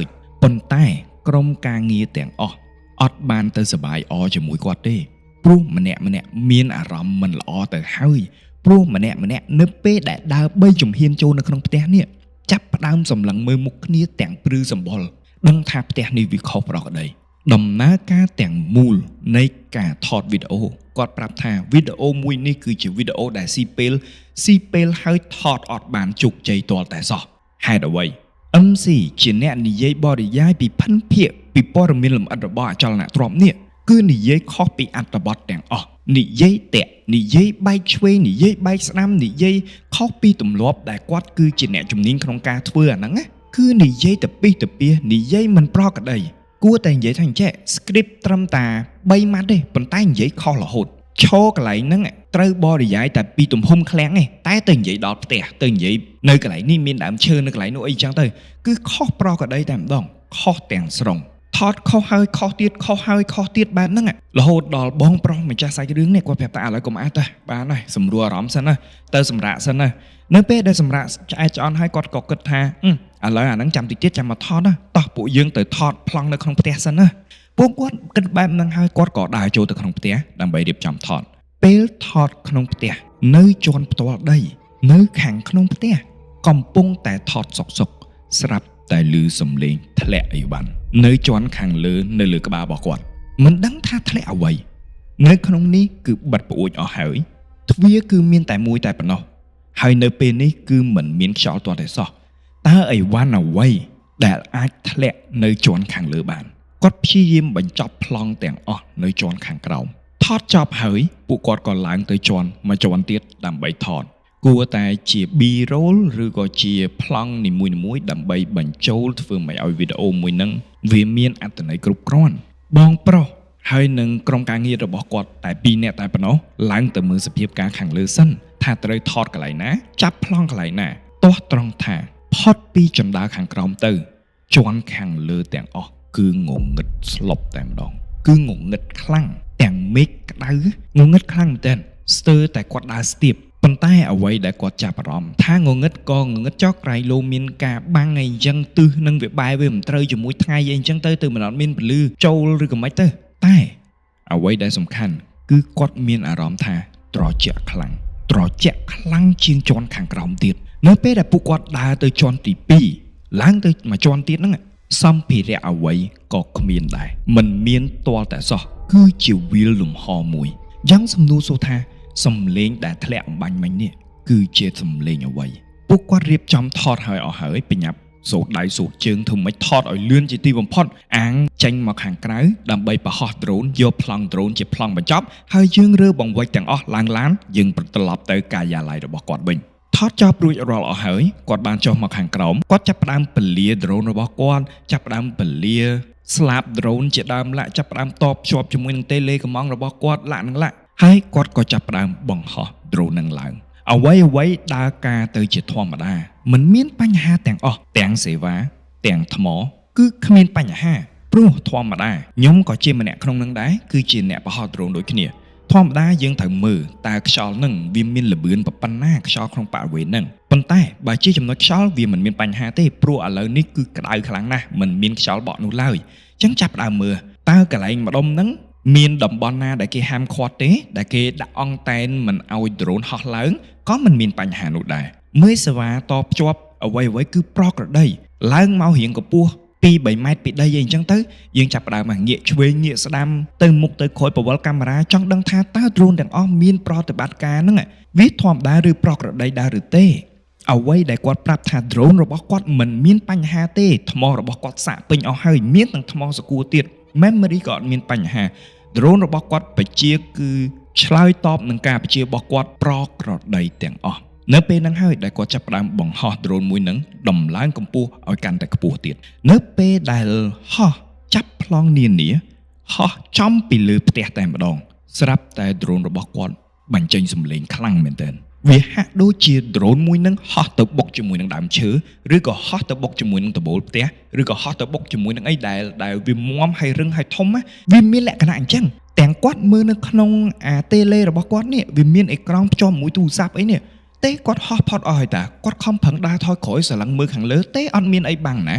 A: ចប៉ុន្តែក្រុមការងារទាំងអស់អត់បានទៅសប្បាយអជាមួយគាត់ទេព្រោះម្នាក់មានអារម្មណ៍មិនល្អទៅហើយព្រោះម្នាក់នៅពេលដែលដើរ3ជំហានចូលនៅក្នុងផ្ទះនេះចាប់ផ្ដើមសម្លឹងមើលមុខគ្នាទាំងព្រឺសម្បុរដឹងថាផ្ទះនេះវាខុសប្រក្រតីដំណើរការទាំងមូលនៃការថតវីដេអូគាត់ប្រាប់ថាវីដេអូមួយនេះគឺជាវីដេអូដែលស៊ីពេលហើយថតអត់បានជោគជ័យទាល់តែសោះហេតុអ្វី MC ជាអ្នកនិយាយបរិយាយពីភិនភាគពីព័ត៌មានលម្អិតរបស់អចលនទ្រព្យនេះគឺនិយាយខុសពីអត្ថបទទាំងអស់និយាយតាក់និយាយបែកឆ្វេងនិយាយបែកស្ដាំនិយាយខុសពីទម្លាប់ដែលគាត់គឺជាអ្នកជំនាញក្នុងការធ្វើអាហ្នឹងណាគឺនិយាយទៅពីទៅពីនិយាយមិនប្រក្រតីគួរតែនិយាយថាអញ្ចេះ script ត្រឹមតែ3ម៉ាត់ទេប៉ុន្តែនិយាយខុសរហូតឈរកន្លែងហ្នឹងត្រូវបរិយាយតែពីទំហំឃ្លាំងទេតែទៅនិយាយដល់ផ្ទះទៅនិយាយនៅកន្លែងនេះមានដើមឈើនៅកន្លែងនោះអីចឹងទៅគឺខុសប្រក្រតីតែម្ដងខុសទាំងស្រុង ថតខុសហើយខុសទៀតខុសហើយខុសទៀតបែបហ្នឹងរហូតដល់បងប្រុសម្ចាស់សាច់រឿងនេះគាត់ប្រាប់ថាឥឡូវកុំអត់ទេបានហើយសម្រួលអារម្មណ៍សិនណាទៅសម្រាកសិនណានៅពេលដែលសម្រាកឆ្អែតឆ្អន់ហើយគាត់ក៏គិតថាឥឡូវអាហ្នឹងចាំតិចទៀតចាំមកថតណាតោះពួកយើងទៅថតប្លង់នៅក្នុងផ្ទះសិនណាពួកគាត់គិតបែបហ្នឹងហើយគាត់ក៏ដើរចូលទៅក្នុងផ្ទះដើម្បីរៀបចំថតពេលថតក្នុងផ្ទះនៅជាន់ផ្ទាល់ដីនៅខាងក្នុងផ្ទះកំពុងតែថតសុកស្រាប់តែឮសំឡេងធ្លាក់អីវ៉ាន់នៅជាន់ខាងលើនៅលើក្បាលរបស់គាត់មិនដឹងថាធ្លាក់អ្វីនៅក្នុងនេះគឺបិទប្អួចអស់ហើយទ្វារគឺមានតែមួយតែប៉ុណ្ណោះហើយនៅពេលនេះគឺមិនមានខ្យល់ទាល់តែសោះតើអីវ៉ាន់អ្វីដែលអាចធ្លាក់នៅជាន់ខាងលើបានគាត់ព្យាយាមបញ្ចប់ប្លង់ទាំងអស់នៅជាន់ខាងក្រោមថតចប់ហើយពួកគាត់ក៏ឡើងទៅជាន់មួយជាន់ទៀតដើម្បីថតគួរតែជា B-roll ឬក៏ជាប្លង់នីមួយៗដើម្បីបញ្ចូលធ្វើឲ្យវីដេអូមួយហ្នឹងវាមានអត្ថន័យគ្រប់គ្រាន់បងប្រុសហើយនឹងក្រុមការងាររបស់គាត់តែ2នាក់តែប៉ុណ្ណោះឡើងទៅមើលសភាពការខាងលើសិនថាត្រូវថតកន្លែងណាចាប់ប្លង់កន្លែងណាទាស់ត្រង់ថាផុតពីចណ្ដាលខាងក្រោមទៅជាន់ខាងលើទាំងអស់គឺងងឹតស្លុបតែម្ដងគឺងងឹតខ្លាំងទាំងមេឃក្តៅងងឹតខ្លាំងមែនទែនស្ទើរតែគាត់ដើរស្ទាបប៉ុន្តែអ្វីដែលគាត់ចាប់អារម្មណ៍ថាងងឹតក៏ងងឹតចោះក្រៃលោមានការបាំងអីអញ្ចឹងទិសនឹងវាបែរវាមិនត្រូវជាមួយថ្ងៃអីអញ្ចឹងទៅមិនអត់មានពលឺចូលឬក៏មិនទៅតែអ្វីដែលសំខាន់គឺគាត់មានអារម្មណ៍ថាត្រជាក់ខ្លាំងជាងជាន់ខាងក្រោមទៀតនៅពេលដែលពួកគាត់ដើរទៅជាន់ទី2ឡើងទៅមួយជាន់ទៀតហ្នឹងសម្ភារៈអ្វីក៏គ្មានដែរមិនមានទាល់តែសោះគឺជាវាលលំហមួយយ៉ាងសំណួរសួរថាសំឡេងដែលធ្លាក់អំបញ្ញមិញនេះគឺជាសំឡេងអ្វីពួកគាត់រៀបចំថតហើយអស់ហើយបញ្ញាប់សូត្រដៃសូត្រជើងធ្វើម៉េចថតឲ្យលឿនជាទីបំផុតអាងចេញមកខាងក្រៅដើម្បីប្រហោះដ្រូនយកប្លង់ដ្រូនជាប្លង់បញ្ចប់ហើយយើងរើបង្វិចទាំងអស់ឡើងឡានយើងត្រឡប់ទៅការិយាល័យរបស់គាត់វិញថតចប់រួចរាល់អស់ហើយគាត់បានចុះមកខាងក្រោមគាត់ចាប់ផ្ដើមពលាដ្រូនរបស់គាត់ចាប់ផ្ដើមពលាស្លាបដ្រូនជាដើមឡាក់ចាប់ផ្ដើមតបជាប់ជាមួយនឹងតេឡេកំងរបស់គាត់ឡាក់នឹងឡាក់ហើយគាត់ក៏ចាប់ផ្ដើមបង្ហោះដ្រូននឹងឡើងអ្វីដើរការទៅជាធម្មតាមិនមានបញ្ហាទាំងអស់ទាំងសេវាទាំងថ្មគឺគ្មានបញ្ហាព្រោះធម្មតាខ្ញុំក៏ជាម្នាក់ក្នុងនឹងដែរគឺជាអ្នកបង្ហោះដ្រូនដូចគ្នាធម្មតាយើងត្រូវមើលតើខ្យល់នឹងវាមានល្បឿនប៉ុណ្ណាខ្យល់ក្នុងបរិវេណហ្នឹងប៉ុន្តែបើជាចំណុចខ្យល់វាមិនមានបញ្ហាទេព្រោះឥឡូវនេះគឺក្តៅខ្លាំងណាស់មិនមានខ្យល់បក់នោះឡើយអញ្ចឹងចាប់ដើមមើលតើកន្លែងម្ដុំហ្នឹងមានតំបន់ណាដែលគេហាមឃាត់ទេដែលគេដាក់អង្តែនមិនឲ្យដ្រូនហោះឡើងក៏មិនមានបញ្ហានោះដែរមើលសេវាតភ្ជាប់អ្វីគឺប្រក្រតីឡើងមករៀងកម្ពស់2-3ម៉ែត្រពីដីអីអញ្ចឹងទៅយើងចាប់ផ្ដើមមកងាកឆ្វេងងាកស្ដាំទៅមុខទៅក្រោយប្រវល់កាមេរ៉ាចង់ដឹងថាតើដ្រូនទាំងអស់មានប្រតិបត្តិការហ្នឹងវាធម្មតាឬប្រក្រតីដែរឬទេអ្វីដែលគាត់ប្រាប់ថាដ្រូនរបស់គាត់មិនមានបញ្ហាទេថ្មរបស់គាត់សាកពេញអស់ហើយមានទាំងថ្មសកួរទៀត memory ក៏អត់មានបញ្ហាdrone របស់គាត់បជាគឺឆ្លើយតបនឹងការបជារបស់គាត់ប្រក្រតីទាំងអស់នៅពេលហ្នឹងហើយដែលគាត់ចាប់ផ្ដើមបង្ហោះ drone មួយហ្នឹងដំឡើងកម្ពស់ឲ្យកាន់តែខ្ពស់ទៀតនៅពេលដែលហោះចាប់ប្លង់នានាហោះចំពីលើផ្ទះតែម្ដងស្រាប់តែ drone របស់គាត់បញ្ចេញសំឡេងខ្លាំងមែនទែនវាហាក់ដូចជា drone មួយហ្នឹងហោះទៅបុកជាមួយនឹងដើមឈើឬក៏ហោះទៅបុកជាមួយនឹងដបូលផ្ទះឬក៏ហោះទៅបុកជាមួយនឹងអីដែលវាមាំហើយរឹងហើយធំវាមានលក្ខណៈអញ្ចឹងទាំងគាត់មើលនៅក្នុងអាតេឡេរបស់គាត់នេះវាមានអេក្រង់ភ្ជាប់មួយទូរស័ព្ទអីនេះទេគាត់ហោះផុតអស់ហើយតាគាត់ខំប្រឹងដើរថយក្រោយស្រឡឹងមើលខាងលើទេអត់មានអីបាំងណា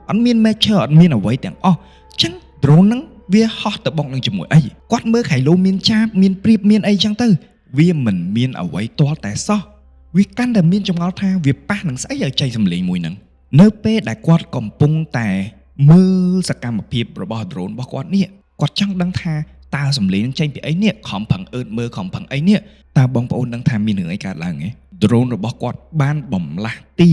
A: អត់មាន matcher អត់មានអ្វីទាំងអស់អញ្ចឹង drone ហ្នឹងវាហោះទៅបុកនឹងជាមួយអីគាត់មើលខៃឡូមានចាបមានព្រៀបមានអីអញ្ចឹងទៅវាមិនមានអ្វីទាល់តែសោះវាកាន់តែមានចម្ងល់ថាវាប៉ះនឹងស្អីឲ្យចៃសំឡេងមួយហ្នឹងនៅពេលដែលគាត់កំពុងតែមើលសកម្មភាពរបស់ drone របស់គាត់នេះគាត់ចង់ដឹងថាតើសំឡេងនឹងចេញពីអីនេះខំប្រឹងអឺតមើលខំប្រឹងអីនេះតើបងប្អូនដឹងថាមានរឿងអីកើតឡើងទេ drone របស់គាត់បានបំលាស់ទី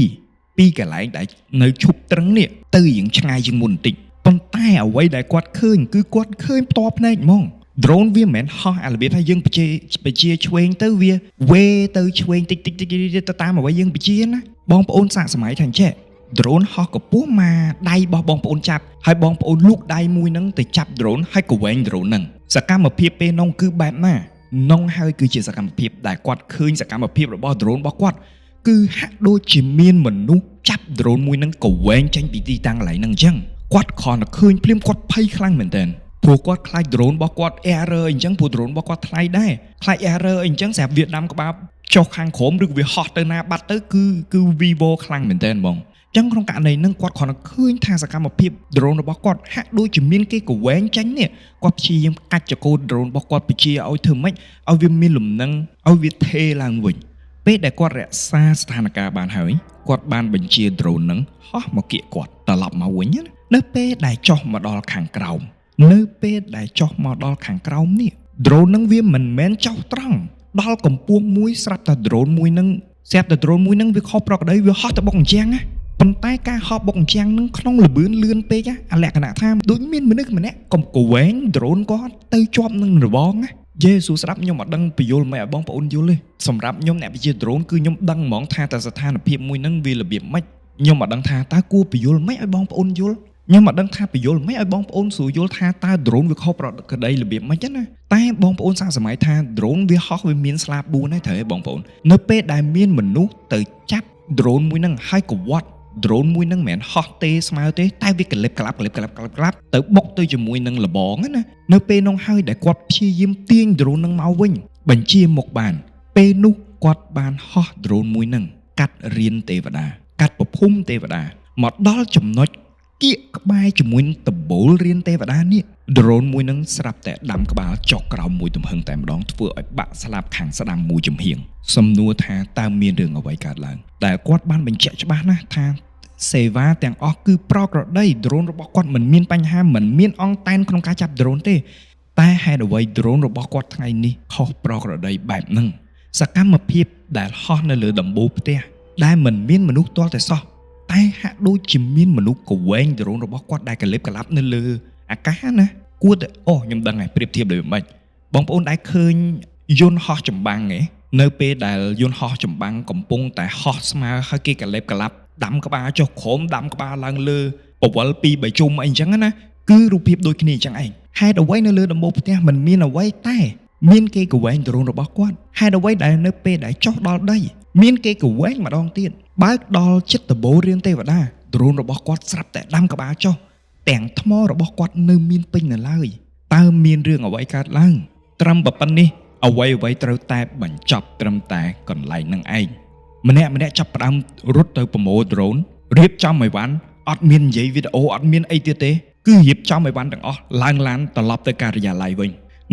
A: ពីកន្លែងដែលនៅឈប់ត្រឹងនេះទៅរៀងឆ្ងាយជាងមុនបន្តិចប៉ុន្តែអ្វីដែលគាត់ឃើញគឺគាត់ឃើញផ្ទាល់ភ្នែកហ្មងdrone វាមិនមែនហោះអារបៀបថាយើងបជាឆ្វេងទៅវាវេទៅឆ្វេងតិចទៅតាមអ្វីយើងបជាណាបងប្អូនសាកសម័យថាអញ្ចេះ drone ហោះកម្ពស់មកដៃរបស់បងប្អូនចាប់ហើយបងប្អូនលូកដៃមួយហ្នឹងទៅចាប់ drone ហើយក៏វែង drone ហ្នឹងសកម្មភាពពេលនោះគឺបែបណានោះហើយគឺជាសកម្មភាពដែលគាត់ឃើញសកម្មភាពរបស់ drone របស់គាត់គឺហាក់ដូចជាមានមនុស្សចាប់ drone មួយហ្នឹងក៏វែងចេញពីទីតាំងកន្លែងហ្នឹងអញ្ចឹង គាត់គ្រាន់តែឃើញភ្លាមគាត់ភ័យខ្លាំងមែនទែនព្រោះគាត់ខ្លាច drone របស់គាត់ error អញ្ចឹងព្រោះ drone របស់គាត់ថ្លៃដែរខ្លាច error អញ្ចឹងស្រាប់វាដាំក្បាលចុះខាងក្រោមឬវាហោះទៅណាបាត់ទៅគឺ Vivo ខ្លាំងមែនទែនបងអញ្ចឹងក្នុងករណីហ្នឹងគាត់គ្រាន់តែឃើញថាសកម្មភាព drone របស់គាត់ហាក់ដូចជាមានគេកវែងចាញ់នេះគាត់ព្យាយាមកាច់ចកោ drone របស់គាត់បញ្ជាឲ្យធ្វើម៉េចឲ្យវាមានលំនឹងឲ្យវាថេឡើងវិញពេលដែលគាត់រក្សាស្ថានភាពបានហើយគាត់បានបញ្ជា drone ហ្នឹងហោះមកគៀកគាត់ត្រឡប់មកវិញណានៅពេលដែលចុះមកដល់ខាងក្រោមនៅពេលដែលចុះមកដល់ខាងក្រោមនេះ drone ហ្នឹងវាមិនមែនចុះត្រង់ដល់កម្ពស់មួយស្រាប់តែ drone មួយហ្នឹងវាខុសប្រក្រតីវាហោះទៅបុកអញ្ចឹងណាប៉ុន្តែការហោះបុកអញ្ចឹងហ្នឹងក្នុងលឿនលឿនពេកអាលក្ខណៈថាដូចមានមនុស្សម្នាក់កំកវែង drone គាត់ទៅជាប់នឹងរបងណាយេស៊ូស្ដាប់ខ្ញុំអត់ដឹងបញ្យល់មិនឲ្យបងប្អូនយល់ទេសម្រាប់ខ្ញុំអ្នកវិទ្យា drone គឺខ្ញុំដឹងហ្មងថាតើស្ថានភាពមួយហ្នឹងវារបៀបម៉េចខ្ញុំអត់ដឹងថាតើគួរបញ្យល់មិនឲ្យបងប្អូនយល់ខ្ញុំអត់ដឹងថាបញ្យល់មិនឲ្យបងប្អូនស្រួលយល់ថាតើ drone វាខុសប្រក្រតីរបៀបម៉េចណាតែបងប្អូនសាកសម័យថា drone វាហោះវាមានស្លាប4ហើយត្រូវទេបងប្អូននៅពេលដែលមានមនុស្សទៅចាប់ drone មួយហ្នឹងហើយកវាត់ drone មួយហ្នឹងមិនមែនហោះទេស្មើទេតែវាក្លិបក្លាប់ទៅបុកទៅជាមួយនឹងលបងណានៅពេលនោះហើយដែលគាត់ព្យាយាមទាញ drone ហ្នឹងមកវិញបញ្ជាមុខបានពេលនោះគាត់បានហោះ drone មួយហ្នឹងកាត់រៀនទេវតាកាត់ប្រភពទេវតាមកដល់ចំណុចគៀកក្បែរជាមួយនឹងដបូលរៀនទេវតានេះ drone មួយហ្នឹងស្រាប់តែដាំក្បាលចុះក្រោមមួយទំហឹងតែម្ដងធ្វើឲ្យបាក់ស្លាប់ខាងស្ដាំមួយចំហៀងសំណួរថាតើមានរឿងអ្វីកើតឡើងដែលគាត់បានបញ្ជាក់ច្បាស់ណាស់ថាសេវាទាំងអស់គឺប្រក្រតី drone របស់គាត់មិនមានបញ្ហាមិនមានអង្តែនក្នុងការចាប់ drone ទេតែហេតុអ្វី drone របស់គាត់ថ្ងៃនេះខុសប្រក្រតីបែបហ្នឹងសកម្មភាពដែលហោះនៅលើដំបូលផ្ទះដែលមិនមានមនុស្សទាល់តែសោះតែហាក់ដូចជាមានមនុស្សកវែង drone របស់គាត់ដែលកលិបកលាប់នៅលើអាកាសណាគួរតែខ្ញុំដឹងហើយប្រៀបធៀបដូចមិនបងប្អូនដែលឃើញយន្តហោះចម្បាំងឯនៅពេលដែលយន្តហោះចម្បាំងកំពុងតែហោះស្មើហើយគេកលិបកលាប់ដាំក្បាលចុះក្រោមដាំក្បាលឡើងលើបវល2 3ជុំអីអញ្ចឹងណាគឺរូបភាពដូចគ្នាអញ្ចឹងឯងហេតុអ្វីនៅលើដំបូលផ្ទះមិនមានអ្វីតែមានគេកវែង drone របស់គាត់ហេតុអ្វីដែលនៅពេលដែលចុះដល់ដីមានគេកវែងម្ដងទៀតបើកដល់ចិត្តដបូលរៀនទេវតា drone របស់គាត់ស្រាប់តែដាំក្បាលចុះទាំងថ្មរបស់គាត់នៅមានពេញនៅឡើយតើមានរឿងអ្វីកើតឡើងត្រឹមប៉ុណ្្នេះអ្វីត្រូវតែបញ្ចប់ត្រឹមតែកន្លែងហ្នឹងឯងម្នាក់ចាប់ផ្ដើមរត់ទៅប្រមូល drone រៀបចំអីវ៉ាន់អត់មាននិយាយវីដេអូអត់មានអីទៀតទេគឺរៀបចំអីវ៉ាន់ទាំងអស់ឡើងឡានត្រឡប់ទៅការិយាល័យវិញ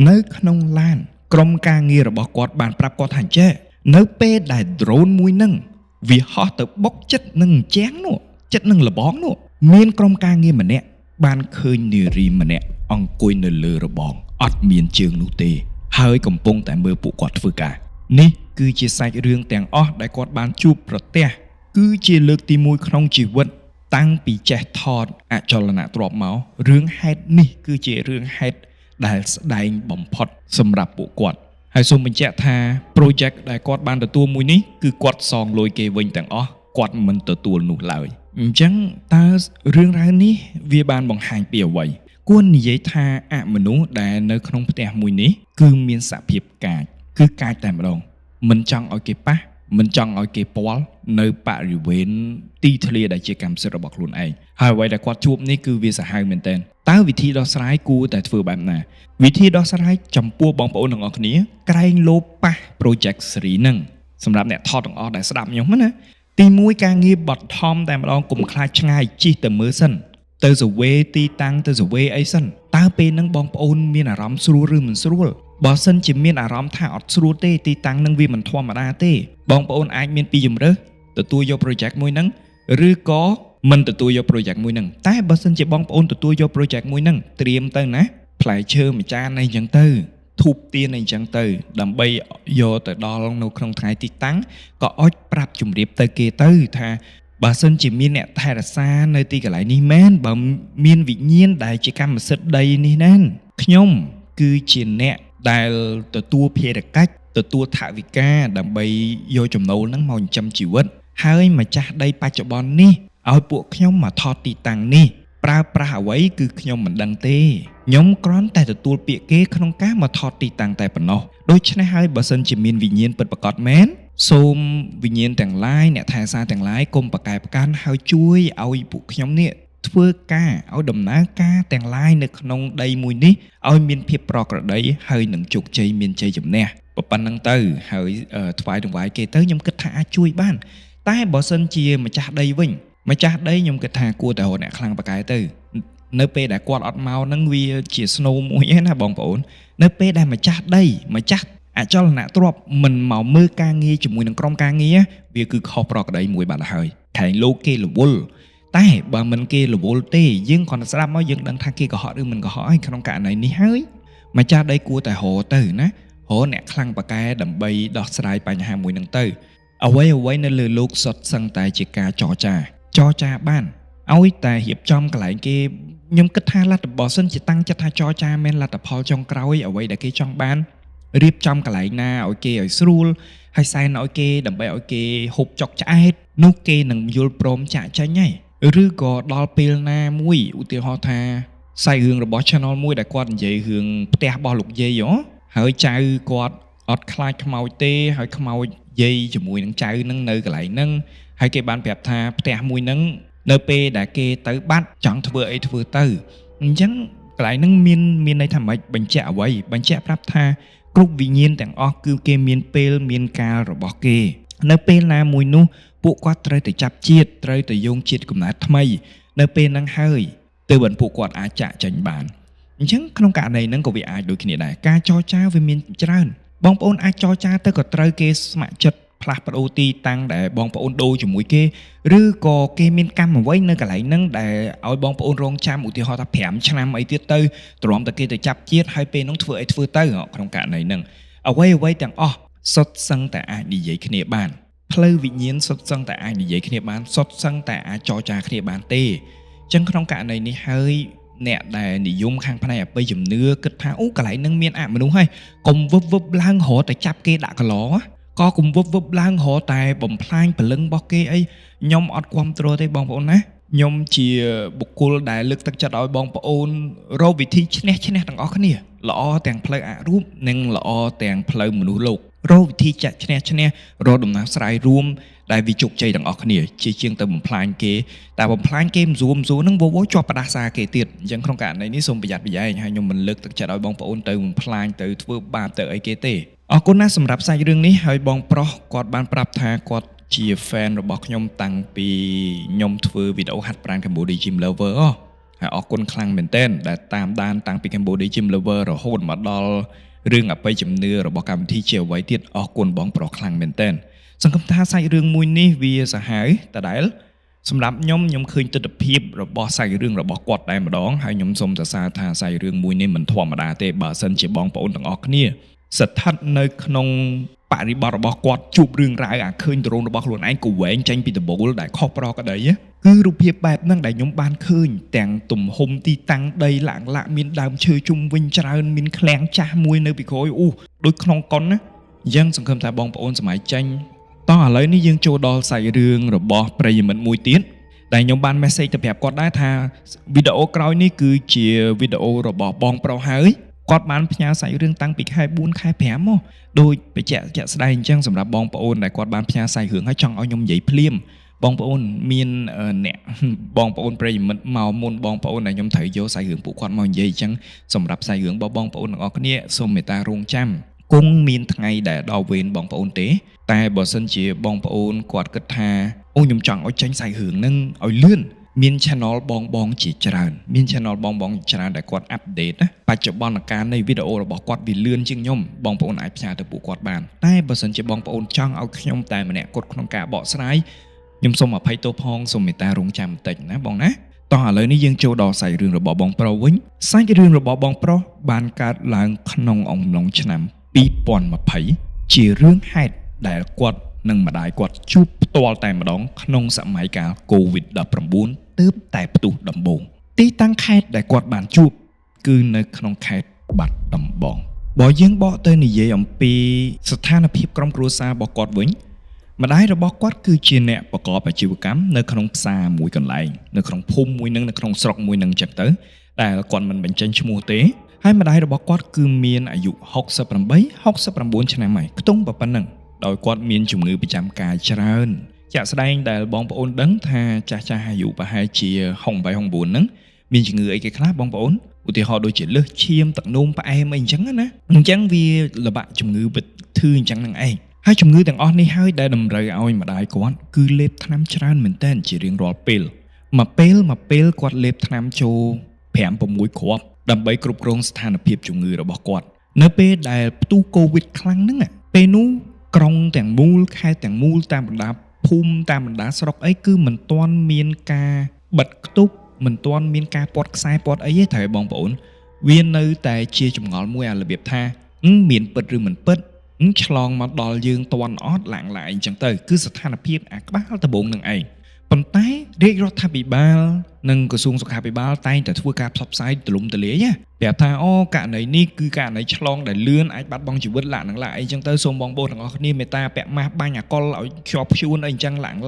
A: នៅក្នុងឡានក្រុមការងាររបស់គាត់បានប្រាប់គាត់ថាចេះនៅពេលដែល drone មួយហ្នឹងវាហោះទៅបុកចិត្តនឹងជាងនោះចិត្តនឹងលបងនោះមានក្រុមការងារម្នាក់បានឃើញនារីម្នាក់អង្គុយនៅលើរបងអត់មានជើងនោះទេហើយកំពុងតែមើលពួកគាត់ធ្វើការនេះគឺជាសាច់រឿងទាំងអស់ដែលគាត់បានជួបប្រទះគឺជាលើកទី1ក្នុងជីវិតតាំងពីចេះថតអចលនទ្រព្យមករឿងហេតុនេះគឺជារឿងហេតុដែលស្ដែងបំផុតសម្រាប់ពួកគាត់ហើយសូមបញ្ជាក់ថា project ដែលគាត់បានទទួលមួយនេះគឺគាត់សងលុយគេវិញទាំងអស់គាត់មិនទទួលនោះឡើយអញ្ចឹងតើរឿងរ៉ាវនេះវាបានបង្ហាញពីអ្វីគួរនិយាយថាអមនុស្សដែលនៅក្នុងផ្ទះមួយនេះគឺមានសភាពកាចគឺកាចតែម្ដងមិនចង់ឲ្យគេប៉ះមិនចង់ឲ្យគេពាល់នៅបរិវេណទីធ្លាដែលជាកម្មសិទ្ធិរបស់ខ្លួនឯងហើយអ្វីដែលគាត់ជួបនេះគឺវាសាហាវមែនទែនតើវិធីដោះស្រាយគួរតែធ្វើបែបណាវិធីដោះស្រាយចំពោះបងប្អូនទាំងអស់គ្នាក្រែងលោប៉ះ project ស៊េរីហ្នឹងសម្រាប់អ្នកថតទាំងអស់ដែលស្ដាប់ខ្ញុំណាទី1ការងារបត់ថំតែម្ដងកុំខ្លាចឆ្ងាយជិះទៅមើលសិនទៅសវេទីតាំងទៅសវេអីសិនតើពេលហ្នឹងបងប្អូនមានអារម្មណ៍ស្រួលឬមិនស្រួលបើសិនជាមានអារម្មណ៍ថាអត់ស្រួលទេទីតាំងហ្នឹងវាមិនធម្មតាទេបងប្អូនអាចមានពីរជំរើសទទួលយក project មួយហ្នឹងឬក៏មិនទទួលយក project មួយហ្នឹងតែបើសិនជាបងប្អូនទទួលយក project មួយហ្នឹងត្រៀមទៅណាផ្លែឈើមួយចានអីចឹងទៅធូបទៀនអីចឹងទៅដើម្បីយកទៅដល់នៅក្នុងថ្ងៃទីតាំងក៏អុចប្រាប់ជម្រាបទៅគេទៅថាបើសិនជាមានអ្នកថែរក្សានៅទីកន្លែងនេះមែនបើមានវិញ្ញាណដែលជាកម្មសិទ្ធិដីនេះណាខ្ញុំគឺជាអ្នកដែលទទួលភារកិច្ចទទួលថវិកាដើម្បីយកចំណូលហ្នឹងមកចិញ្ចឹមជីវិតហើយម្ចាស់ដីបច្ចុប្បន្ននេះឲ្យពួកខ្ញុំមកថតទីតាំងនេះប្រើប្រាស់អ្វីគឺខ្ញុំមិនដឹងទេខ្ញុំគ្រាន់តែទទួលពាក្យគេក្នុងការមកថតទីតាំងតែប៉ុណ្ណោះដូច្នេះហើយបើសិនជាមានវិញ្ញាណពិតប្រាកដមែនសូមវិញ្ញាណទាំងឡាយអ្នកថែសារទាំងឡាយកុំប្រកែកប្រកាន់ហើយជួយឲ្យពួកខ្ញុំនេះ ធ្វើការឲ្យដំណើរការទាំងឡាយនៅក្នុងដីមួយនេះឲ្យមានភាពប្រក្រតីហើយនឹងជោគជ័យមានជ័យជំនះប៉ុណ្ណឹងទៅហើយថ្វាយដង្វាយគេទៅខ្ញុំគិតថាអាចជួយបានតែបើសិនជាម្ចាស់ដីវិញម្ចាស់ដីខ្ញុំគិតថាគួរតែរកអ្នកខ្លាំងប៉ាកែទៅនៅពេលដែលគាត់អត់មកហ្នឹងវាជាស្នូមួយឯណាបងប្អូននៅពេលដែលម្ចាស់ដីម្ចាស់អចលនទ្រព្យមិនមកមើលការងារជាមួយនឹងក្រុមការងារវាគឺខុសប្រក្រតីមួយបាត់ហើយខែងលោកគេរវល់តែបើមិនគេរវល់ទេយើងគ្រាន់តែស្ដាប់មកយើងដឹងថាគេកុហកឬមិនកុហកហើយក្នុងករណីនេះហើយម្ចាស់ដីគួរតែរកទៅណារកអ្នកខ្លាំងប៉ាកែដើម្បីដោះស្រាយបញ្ហាមួយហ្នឹងទៅអ្វីនៅលើលោកសុទ្ធសឹងតែជាការចរចាបានឲ្យតែរៀបចំកន្លែងគេខ្ញុំគិតថាលទ្ធផលសិនជាតាំងចិត្តថាចរចាមែនលទ្ធផលចុងក្រោយអ្វីដែលគេចង់បានរៀបចំកន្លែងណាឲ្យគេឲ្យស្រួលហើយសែនឲ្យគេដើម្បីឲ្យគេហូបចុកឆ្អែតនោះគេនឹងយល់ព្រមចាក់ចេញហើយឬក៏ដល់ពេលណាមួយឧទាហរណ៍ថាសាច់រឿងរបស់ channel មួយដែលគាត់និយាយរឿងផ្ទះរបស់លោកយាយហើយចៅគាត់អត់ខ្លាចខ្មោចទេហើយខ្មោចយាយជាមួយនឹងចៅនឹងនៅកន្លែងហ្នឹងហើយគេបានប្រាប់ថាផ្ទះមួយហ្នឹងនៅពេលដែលគេទៅបាត់ចង់ធ្វើអីធ្វើទៅអញ្ចឹងកន្លែងហ្នឹងមានន័យថាម៉េចបញ្ជាក់អ្វីបញ្ជាក់ប្រាប់ថាគ្រប់វិញ្ញាណទាំងអស់គឺគេមានពេលមានកាលរបស់គេនៅពេលណាមួយនោះពួកគាត់ត្រូវតែចាប់ជាតិត្រូវតែយោងជាតិកំណើតថ្មីនៅពេលហ្នឹងហើយទើបពួកគាត់អាចចាក់ចេញបានអញ្ចឹងក្នុងករណីហ្នឹងក៏វាអាចដូចគ្នាដែរការចរចាវាមានច្រើនបងប្អូនអាចចរចាទៅក៏ត្រូវគេស្ម័គ្រចិត្តផ្លាស់ប្ដូរទីតាំងដែលបងប្អូនដូរជាមួយគេឬក៏គេមានកម្មអ្វីនៅកន្លែងហ្នឹងដែលឲ្យបងប្អូនរងចាំឧទាហរណ៍ថា5ឆ្នាំអីទៀតទៅទ្រាំតែគេទៅចាប់ជាតិហើយពេលហ្នឹងធ្វើអីធ្វើទៅក្នុងករណីហ្នឹងអ្វីទាំងអស់សុទ្ធសឹងតែអាចនិយាយគ្នាបានផ្លូវវិញ្ញាណសុទ្ធសឹងតែអាចនិយាយគ្នាបានសុទ្ធសឹងតែអាចចរចាគ្នាបានទេអញ្ចឹងក្នុងករណីនេះហើយអ្នកដែលនិយមខាងផ្នែកអបិយជំនឿគិតថាអូកន្លែងហ្នឹងមានអមនុស្សហើយកុំវឹបឡើងរហតែចាប់គេដាក់កន្លងក៏កុំវឹបឡើងរហតែបំផ្លាញព្រលឹងរបស់គេអីខ្ញុំអត់គ្រប់គ្រងទេបងប្អូនណាខ្ញុំជាបុគ្គលដែលលើកទឹកចិត្តឲ្យបងប្អូនរកវិធីឈ្នះទាំងអស់គ្នាល្អទាំងផ្លូវអរូបនិងល្អទាំងផ្លូវមនុស្សលោករកវិធីចាក់ឈ្នះរកដំណោះស្រាយរួមដែលវាជោគជ័យទាំងអស់គ្នាជាជាងទៅបំផ្លាញគេតែបំផ្លាញគេមិនស្រួលហ្នឹងវវជាប់ផ្ដាសាគេទៀតអញ្ចឹងក្នុងករណីនេះសូមប្រយ័ត្នប្រយែងហើយខ្ញុំមិនលើកទឹកចិត្តឲ្យបងប្អូនទៅបំផ្លាញទៅធ្វើបាបទៅអីគេទេអរគុណណាស់សម្រាប់សាច់រឿងនេះហើយបងប្រុសគាត់បានប្រាប់ថាគាត់ជា fan របស់ខ្ញុំតាំងពីខ្ញុំធ្វើវីដេអូហាត់ប្រាណ Cambodia Gym Lover ហើយអរគុណខ្លាំងមែនទែនដែលតាមដានតាំងពី Cambodia Gym Lover រហូតមកដល់រឿងអបិយជំនឿរបស់កម្មវិធីជាអ្វីទៀតអរគុណបងប្រុសខ្លាំងមែនទែនសង្ឃឹមថាសាច់រឿងមួយនេះវាសាហាវដដែលសម្រាប់ខ្ញុំឃើញទស្សនវិជ្ជារបស់សាច់រឿងរបស់គាត់តែម្ដងហើយខ្ញុំសូមសរសើរថាសាច់រឿងមួយនេះមិនធម្មតាទេបើសិនជាបងប្អូនទាំងអស់គ្នាស្ថិតនៅក្នុងបរិបទរបស់គាត់ជួបរឿងរ៉ាវឃើញដ្រូនរបស់ខ្លួនឯងក៏វែងចេញពីដបូលដែលខុសប្រក្រតីគឺរូបភាពបែបហ្នឹងដែលខ្ញុំបានឃើញទាំងទំហំទីតាំងដីលាក់មានដើមឈើជុំវិញច្រើនមានឃ្លាំងចាស់មួយនៅពីក្រោយដូចក្នុងកុនណាអញ្ចឹងសង្ឃឹមថាបងប្អូនសម័យចេញតោះឥឡូវនេះយើងចូលដល់សាច់រឿងរបស់ប្រិយមិត្តមួយទៀតដែលខ្ញុំបាន message ទៅប្រាប់គាត់ដែរថាវីដេអូក្រោយនេះគឺជាវីដេអូរបស់បងប្រុសហើយគាត់បានផ្ញើសាច់រឿងតាំងពីខែ4ខែ5មកដោយបញ្ជាក់ជាក់ស្ដែងអញ្ចឹងសម្រាប់បងប្អូនដែលគាត់បានផ្ញើសាច់រឿងហើយចង់ឲ្យខ្ញុំនិយាយភ្លាមបងប្អូនមានអ្នកបងប្អូនប្រិយមិត្តមកមុនបងប្អូនដែលខ្ញុំត្រូវយកសាច់រឿងពួកគាត់មកនិយាយអញ្ចឹងសម្រាប់សាច់រឿងរបស់បងប្អូនទាំងអស់គ្នាសូមមេត្តារងចាំគង់មានថ្ងៃដែលដល់វេនបងប្អូនទេតែបើសិនជាបងប្អូនគាត់គិតថាអូខ្ញុំចង់ឲ្យចេញសាច់រឿងហ្នឹងឲ្យលឿនមាន channel បងជាច្រើនមាន channel បងជាច្រើនដែលគាត់ update ណាបច្ចុប្បន្នកាលនៃវីដេអូរបស់គាត់វាលឿនជាងខ្ញុំបងប្អូនអាចផ្ញើទៅពួកគាត់បានតែបើសិនជាបងប្អូនចង់ឲ្យខ្ញុំតែម្នាក់គត់ក្នុងការបកស្រាយខ្ញុំសូមអភ័យទោសផងសូមមេត្តារងចាំបន្តិចណាបងណាតោះឥឡូវនេះយើងចូលដល់សាច់រឿងរបស់បងប្រុសវិញសាច់រឿងរបស់បងប្រុសបានកើតឡើងក្នុងអំឡុងឆ្នាំ2020ជារឿងហេតុដែលគាត់និងម្ដាយគាត់ជួបផ្ទាល់តែម្ដងក្នុងសម័យកាល COVID-19 ទើបតែផ្ទុះដំបូងទីតាំងខេត្តដែលគាត់បានជួបគឺនៅក្នុងខេត្តបាត់ដំបងបើយើងបកទៅនិយាយអំពីស្ថានភាពក្រុមគ្រួសាររបស់គាត់វិញម្ដាយរបស់គាត់គឺជាអ្នកប្រកបអាជីវកម្មនៅក្នុងផ្សារមួយកន្លែងនៅក្នុងភូមិមួយនឹងនៅក្នុងស្រុកមួយនឹងចឹងទៅតែគាត់មិនបញ្ចេញឈ្មោះទេហើយម្ដាយរបស់គាត់គឺមានអាយុ68 69ឆ្នាំហើយខ្ទង់ប៉ុណ្ណឹងដោយគាត់មានជំងឺប្រចាំកាយច្រើន ចាក់ស្ដែងដែលបងប្អូនដឹងថាចាស់អាយុប្រហែលជា68 69ហ្នឹងមានជំងឺអីគេខ្លះបងប្អូនឧទាហរណ៍ដូចជាលើសឈាមទឹកនោមផ្អែមអីអញ្ចឹងណាអញ្ចឹងវាល្បាក់ជំងឺធឺអញ្ចឹងហ្នឹងឯងហើយជំងឺទាំងអស់នេះហើយដែលតម្រូវឲ្យម្ដាយគាត់គឺលេបថ្នាំច្រើនមែនតើជារៀងរាល់ពេលមួយពេលគាត់លេបថ្នាំចូល5 6គ្រាប់ដើម្បីគ្រប់គ្រងស្ថានភាពជំងឺរបស់គាត់នៅពេលដែលផ្ទុះកូវីដខ្លាំងហ្នឹងពេលនោះក្រុងទាំងមូលខេត្តទាំងមូលតាមបណ្ដាភូមិតាមបណ្ដាស្រុកអីគឺមិនទាន់មានការបិទគប់មិនទាន់មានការពាត់ខ្សែពាត់អីទេត្រូវបងប្អូនវានៅតែជាចម្ងល់មួយអារបៀបថាមានពិតឬមិនពិតឆ្លងមកដល់យើងតន់អត់ឡាក់ឡាយអញ្ចឹងទៅគឺស្ថានភាពអាក្បាលដំបូងនឹងឯងប៉ុន្តែរាជរដ្ឋាភិបាលនិងក្រសួងសុខាភិបាលតែងតែធ្វើការផ្សព្វផ្សាយទូលំទូលាយប្រាប់ថាករណីនេះគឺករណីឆ្លងដែលលឿនអាចបាត់បង់ជីវិតឡាក់នឹងឡាក់អីចឹងទៅសូមបងប្អូនទាំងអស់គ្នាមេត្តាពាក់ម៉ាស់បាញ់អាកុលឲ្យខ្ជាប់ខ្ជួនអីចឹងឡាក់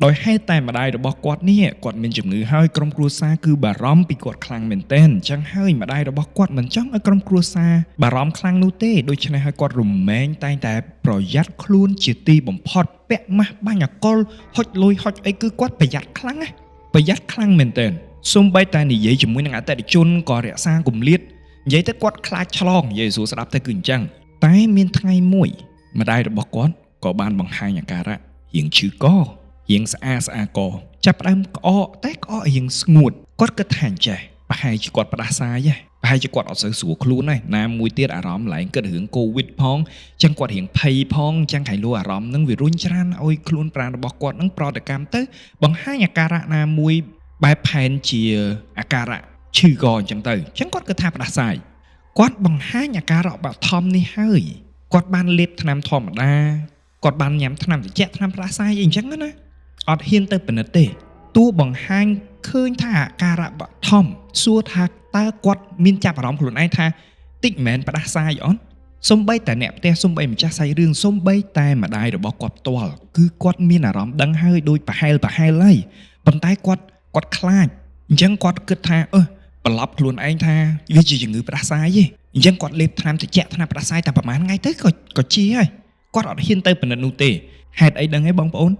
A: ដោយហេតុតែម្ដាយរបស់គាត់នេះគាត់មានជំងឺហើយក្រុមគ្រួសារគឺបារម្ភពីគាត់ខ្លាំងមែនទែនអញ្ចឹងហើយម្ដាយរបស់គាត់មិនចង់ឲ្យក្រុមគ្រួសារបារម្ភខ្លាំងនោះទេដូច្នេះហើយគាត់រមែងតែងតែប្រយ័ត្នខ្លួនជាទីបំផុតពាក់ម៉ាស់បាញ់អាកុលហុចលុយហុចអីគឺគាត់ប្រយ័ត្នខ្លាំងណាប្រយ័ត្នខ្លាំងមែនទែនសូម្បីតែនិយាយជាមួយនឹងអតិថិជនក៏រក្សាគម្លាតនិយាយទៅគាត់ខ្លាចឆ្លងនិយាយសួរស្ដាប់ទៅគឺអញ្ចឹងតែមានថ្ងៃមួយម្ដាយរបស់គាត់ក៏បានបង្ហាញអាការៈរៀងឈឺករៀងស្អាកចាប់ផ្ដើមក្អកតែក្អករៀងស្ងួតគាត់គិតថាអញ្ចេះប្រហែលជាគាត់ផ្ដាសាយប្រហែលជាគាត់អត់សូវស្រួលខ្លួនទេណាមួយទៀតអារម្មណ៍ឡើងគិតរឿងកូវីដផងអញ្ចឹងគាត់រៀងភ័យផងអញ្ចឹងខៃលោអារម្មណ៍នឹងវារុញច្រានឲ្យខ្លួនប្រាណរបស់គាត់នឹងប្រតិកម្មទៅបង្ហាញអាការៈណាមួយបែបផែនជាអាការៈឈឺកអញ្ចឹងទៅអញ្ចឹងគាត់គិតថាផ្ដាសាយគាត់បង្ហាញអាការៈបឋមនេះហើយគាត់បានលេបថ្នាំធម្មតាគាត់បានញ៉ាំថ្នាំត្រជាក់ថ្នាំផ្ដាសាយអីអញ្ចឹងណាអត់ហ៊ានទៅពិនិត្យទេទោះបង្ហាញឃើញថាអាការៈបឋមសួរថាតើគាត់មានចាប់អារម្មណ៍ខ្លួនឯងថាតិចមែនផ្ដាសាយអត់សំបីតែអ្នកផ្ទះសំបីម្ចាស់សាច់រឿងសំបីតែម្ដាយរបស់គាត់ផ្ទាល់គឺគាត់មានអារម្មណ៍ដឹងហើយដូចប្រហែលហើយប៉ុន្តែគាត់ខ្លាចអញ្ចឹងគាត់គិតថាប្រឡប់ខ្លួនឯងថាវាជាជំងឺផ្ដាសាយទេអញ្ចឹងគាត់លេបថ្នាំត្រជាក់ថ្នាំផ្ដាសាយតែប្រហែលថ្ងៃទៅក៏ជាហើយគាត់អត់ហ៊ានទៅពិនិត្យនោះទេហេតុអីដឹងទេបងប្អូន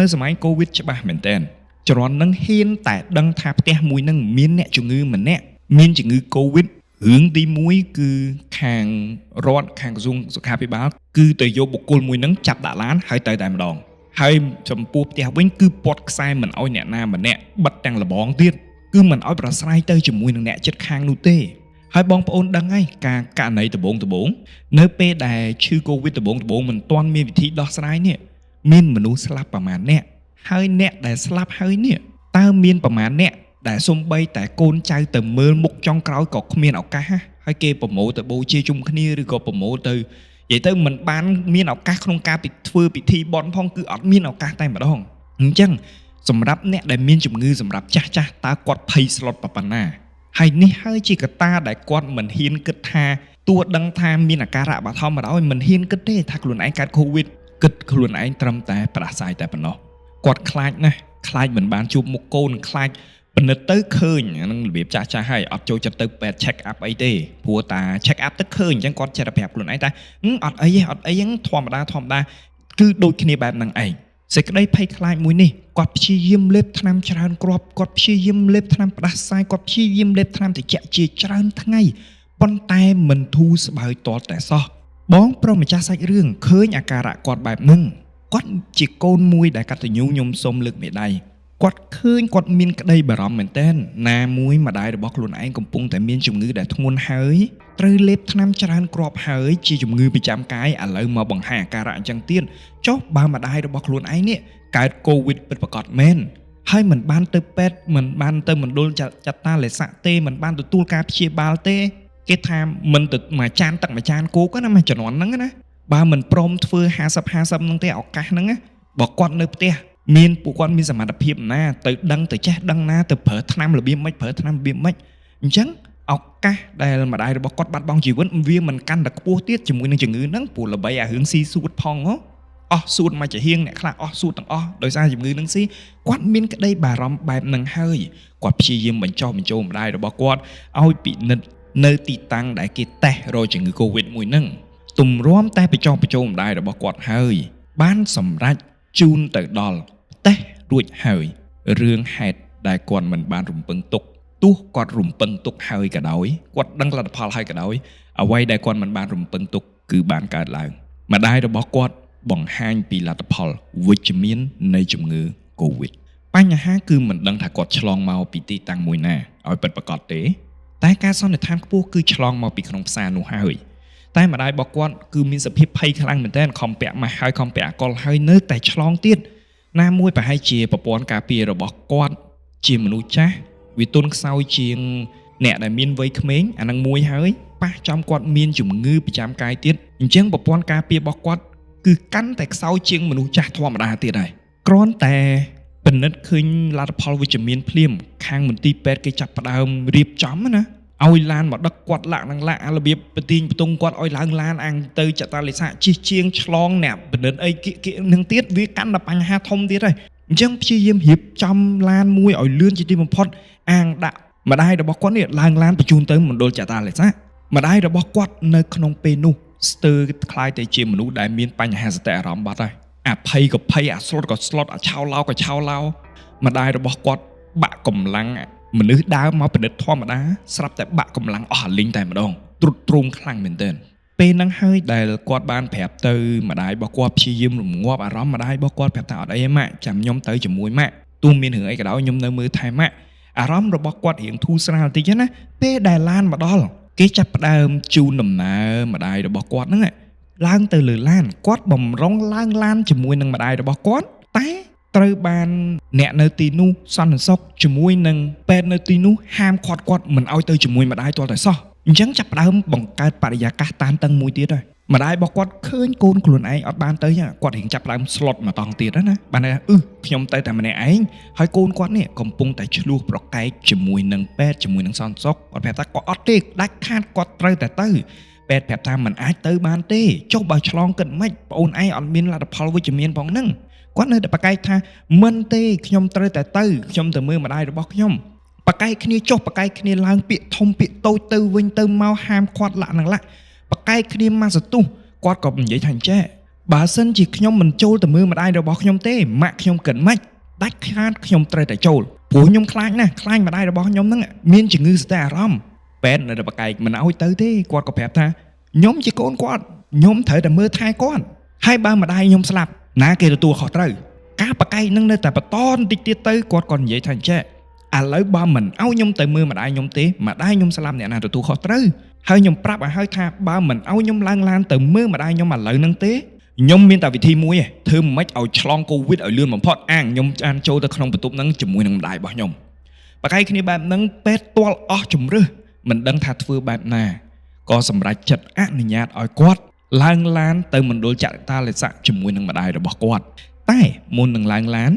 A: នៅសម័យកូវីដច្បាស់មែនតើជំនាន់នឹងហ៊ានតែដឹងថាផ្ទះមួយនឹងមានអ្នកជំងឺម្នាក់មានជំងឺកូវីដរឿងទី1គឺខាងរដ្ឋខាងក្រសួងសុខាភិបាលគឺទៅយកបុគ្គលមួយនឹងចាប់ដាក់ឡានហើយទៅតែម្ដងហើយចំពោះផ្ទះវិញគឺពាត់ខ្សែមិនអោយអ្នកណាម្នាក់បិទទាំងលបងទៀតគឺមិនអោយប្រស្រ័យទៅជាមួយនឹងអ្នកជិតខាងនោះទេហើយបងប្អូនដឹងហើយការករណីដំបូងនៅពេលដែលឈឺកូវីដដំបូងមិនទាន់មានវិធីដោះស្រាយនេះមានមនុស្សស្លាប់ប្រមាណអ្នកហើយអ្នកដែលស្លាប់ហើយនេះតើមានប្រមាណអ្នកដែលសំបីតែកូនចៅទៅមើលមុខចុងក្រោយក៏គ្មានឱកាសហើយគេប្រមូលទៅបូជាជុំគ្នាឬក៏ប្រមូលទៅនិយាយទៅមិនបានមានឱកាសក្នុងការធ្វើពិធីបន់ផងគឺអត់មានឱកាសតែម្ដងអញ្ចឹងសម្រាប់អ្នកដែលមានជំងឺសម្រាប់ចាស់តើគាត់ភ័យស្លុតប៉ុណ្ណាហើយនេះហើយជាកត្តាដែលគាត់មិនហ៊ានគិតថាទោះដឹងថាមានអាការៈបឋមមកហើយមិនហ៊ានគិតទេថាខ្លួនឯងកើតកូវីដគិតខ្លួនឯងត្រឹមតែផ្ដាសាយតែប៉ុណ្ណោះគាត់ខ្លាចណាស់ខ្លាចមិនបានជួបមុខកូនខ្លាចពិនិត្យទៅឃើញហ្នឹងរបៀបចាស់ហើយអត់ចូលចិត្តទៅពេទ្យ check up អីទេព្រោះតា check up ទៅឃើញអញ្ចឹងគាត់ចេះតែប្រាប់ខ្លួនឯងថាអត់អីហ្នឹងធម្មតាគឺដូចគ្នាបែបហ្នឹងឯងសេចក្តីភ័យខ្លាចមួយនេះគាត់ព្យាយាមលេបថ្នាំច្រើនគ្រាប់គាត់ព្យាយាមលេបថ្នាំផ្ដាសាយគាត់ព្យាយាមលេបថ្នាំត្រជាក់ជាច្រើនថ្ងៃប៉ុន្តែមិនធូរស្បើយទាល់តែសោះបងប្រុសម្ចាស់សាច់រឿងឃើញអាការៈគាត់បែបហ្នឹងគាត់ជាកូនមួយដែលកតញ្ញូខ្ញុំសូមលើកមេដៃគាត់ឃើញគាត់មានក្តីបារម្ភមែនទែនណាមួយម្ដាយរបស់ខ្លួនឯងកំពុងតែមានជំងឺដែលធ្ងន់ហើយត្រូវលេបថ្នាំច្រើនគ្រាប់ហើយជាជំងឺប្រចាំកាយឥឡូវមកបង្ហាញអាការៈអញ្ចឹងទៀតចុះបើម្ដាយរបស់ខ្លួនឯងនេះកើតកូវីដពិតប្រាកដមែនហើយមិនបានទៅពេទ្យមិនបានទៅមណ្ឌលចាត់តាលេស័កទេមិនបានទទួលការព្យាបាលទេគេថាមិនទៅមួយចានទឹកមួយចានគោកណាមួយចំនួនហ្នឹងណាបើមិនព្រមធ្វើ50ហ្នឹងទេឱកាសហ្នឹងបើគាត់នៅផ្ទះមានពួកគាត់មានសមត្ថភាពណាទៅដឹងទៅចេះដឹងណាទៅប្រើថ្នាំរបៀបម៉េចប្រើថ្នាំរបៀបម៉េចអញ្ចឹងឱកាសដែលម្ដាយរបស់គាត់បាត់បង់ជីវិតវាមិនកាន់តែខ្ពស់ទៀតជាមួយនឹងជំងឺហ្នឹងព្រោះល្បីអារឿងស៊ីសួតផងអស់សួតមកចាហៀងអ្នកខ្លះអស់សួតទាំងអស់ដោយសារជំងឺហ្នឹងស៊ីគាត់មានក្តីបារម្ភបែបហ្នឹងហើយគាត់ព្យាយាមបញ្ចុះបញ្ចូលម្ដាយរបស់គាត់ឲ្យពិនិត្យនៅទីតាំងដែលគេតេស្តរកជំងឺកូវីដមួយហ្នឹងទម្រាំតែបញ្ចុះបញ្ចូលម្ដាយរបស់គាត់ហើយបានសម្រេច ជូនទៅដល់តេះរួចហើយរឿងហេតុដែលគាត់មិនបានរំពឹងទុកទោះគាត់រំពឹងទុកហើយក៏ដោយគាត់ដឹងលទ្ធផលហើយក៏ដោយអ្វីដែលគាត់មិនបានរំពឹងទុកគឺបានកើតឡើងម្ដាយរបស់គាត់បង្ហាញពីលទ្ធផលវិជ្ជមាននៃជំងឺ COVID បញ្ហាគឺមិនដឹងថាគាត់ឆ្លងមកពីទីតាំងមួយណាឲ្យពិតប្រាកដទេតែការសន្និដ្ឋានខ្ពស់គឺឆ្លងមកពីក្នុងផ្សារនោះហើយតែម្ដាយរបស់គាត់គឺមានសភាពភ័យខ្លាំងមែនទែនខំពាក់ម៉ាស់ហើយខំពាក់អាល់កុលហើយនៅតែឆ្លងទៀតណាមួយប្រហែលជាប្រព័ន្ធការពាររបស់គាត់ជាមនុស្សចាស់វាទន់ខ្សោយជាងអ្នកដែលមានវ័យក្មេងអានឹងមួយហើយប៉ះចំគាត់មានជំងឺប្រចាំកាយទៀតអញ្ចឹងប្រព័ន្ធការពាររបស់គាត់គឺកាន់តែខ្សោយជាងមនុស្សចាស់ធម្មតាទៀតហើយគ្រាន់តែពិនិត្យឃើញលទ្ធផលវិជ្ជមានភ្លាមខាងមន្ទីរពេទ្យគេចាប់ផ្ដើមរៀបចំណាឲ្យឡានមកដឹកគាត់លាក់នឹងលាក់របៀបបទាញបន្ទង់គាត់ឲ្យឡើងឡានអាំងទៅចតាលិស័កជិះជាងឆ្លងអ្នកពិនិត្យអីគៀកនឹងទៀតវាកាន់តែបញ្ហាធំទៀតហើយអញ្ចឹងព្យាយាមរៀបចំឡានមួយឲ្យលឿនជាទីបំផុតអាងដាក់ម្ដាយរបស់គាត់នេះឡើងឡានបញ្ជូនទៅមណ្ឌលចតាលិស័កម្ដាយរបស់គាត់នៅក្នុងពេលនោះស្ទើរខ្លាយទៅជាមនុស្សដែលមានបញ្ហាសតិអារម្មណ៍បាត់ហើយអាភ័យក៏ភ័យអាស្លុតក៏ស្លុតអាឆោឡោក៏ឆោឡោម្ដាយរបស់គាត់បាក់កម្លាំងមនុស្សដើមមកពិនិត្យធម្មតាស្រាប់តែបាក់កម្លាំងអស់អាលីងតែម្ដងទ្រុឌទ្រោមខ្លាំងមែនទែនពេលហ្នឹងហើយដែលគាត់បានប្រាប់ទៅម្ដាយរបស់គាត់ព្យាយាមរងាប់អារម្មណ៍ម្ដាយរបស់គាត់ប្រាប់ថាអត់អីទេម៉ាក់ចាំខ្ញុំទៅជាមួយម៉ាក់ទោះមានរឿងអីក៏ដោយខ្ញុំនៅមើលថែម៉ាក់អារម្មណ៍របស់គាត់រៀងធូរស្រាលតិចណាពេលដែលឡានមកដល់គេចាប់ផ្ដើមជូនដំណើរម្ដាយរបស់គាត់ហ្នឹងឡើងទៅលើឡានគាត់បំរុងឡើងឡានជាមួយនឹងម្ដាយរបស់គាត់តែត្រូវបានអ្នកនៅទីនោះសន្តិសុខជាមួយនឹងពេទ្យនៅទីនោះហាមគាត់មិនឲ្យទៅជាមួយម្ដាយទាល់តែសោះអញ្ចឹងចាប់ផ្ដើមបង្កើតបរិយាកាសតានតឹងមួយទៀតហើយម្ដាយរបស់គាត់ឃើញកូនខ្លួនឯងអត់បានទៅគាត់រៀងចាប់ផ្ដើមស្លុតមកតង់ទៀតណាបានថាខ្ញុំទៅតែម្នាក់ឯងហើយកូនគាត់នេះកំពុងតែឆ្លោះប្រកែកជាមួយនឹងពេទ្យជាមួយនឹងសន្តិសុខគាត់ប្រាប់ថាគាត់អត់ទេដាច់ខាតគាត់ត្រូវតែទៅពេទ្យប្រាប់ថាមិនអាចទៅបានទេចុះបើឆ្លងគិតមិនប្អូនឯងអត់មានលទ្ធផលវិជ្ជមានផងហ្នឹងគាត់នៅតែប្រកែកថាមិនទេខ្ញុំត្រូវតែទៅខ្ញុំទៅមើលម្ដាយរបស់ខ្ញុំប្រកែកគ្នាចុះប្រកែកគ្នាឡើងពាក្យធំពាក្យតូចទៅវិញទៅមកហាមគាត់លាក់នឹងលាក់ប្រកែកគ្នាមកសទុះគាត់ក៏និយាយថាអញ្ចេះបើសិនជាខ្ញុំមិនចូលទៅមើលម្ដាយរបស់ខ្ញុំទេម៉ាក់ខ្ញុំគិតមិនដាច់ខាតខ្ញុំត្រូវតែចូលព្រោះខ្ញុំខ្លាចណាស់ខ្លាចម្ដាយរបស់ខ្ញុំហ្នឹងមានជំងឺសតិអារម្មណ៍ពេទ្យនៅតែប្រកែកមិនឲ្យទៅទេគាត់ក៏ប្រាប់ថាខ្ញុំជាកូនគាត់ខ្ញុំត្រូវតែមើលថែគាត់ហើយបើម្ដាយខ្ញុំស្លាប់ណាគេទទួលខុសត្រូវការប្រកែកនឹងនៅតែបន្តបន្តិចទៀតទៅគាត់ក៏និយាយថាអញ្ចេះឥឡូវបើមិនឲ្យខ្ញុំទៅមើលម្ដាយខ្ញុំទេម្ដាយខ្ញុំស្លាប់អ្នកណាទទួលខុសត្រូវហើយខ្ញុំប្រាប់ឲ្យហើយថាបើមិនឲ្យខ្ញុំឡើងឡានទៅមើលម្ដាយខ្ញុំឥឡូវហ្នឹងទេខ្ញុំមានតែវិធីមួយទេធ្វើមិនឲ្យឆ្លងកូវីដឲ្យលឿនបំផុតខ្ញុំអានចូលទៅក្នុងបន្ទប់ហ្នឹងជាមួយនឹងម្ដាយរបស់ខ្ញុំប្រកែកគ្នាបែបហ្នឹងពេទ្យទាល់អស់ជំរឿសមិនដឹងថាធ្វើបែបណាក៏សម្រេចចិត្តអនុញ្ញាតឲ្យគាត់ឡើងឡានទៅមណ្ឌលចតាលិស័កជាមួយនឹងម្ដាយរបស់គាត់តែមុននឹងឡើងឡាន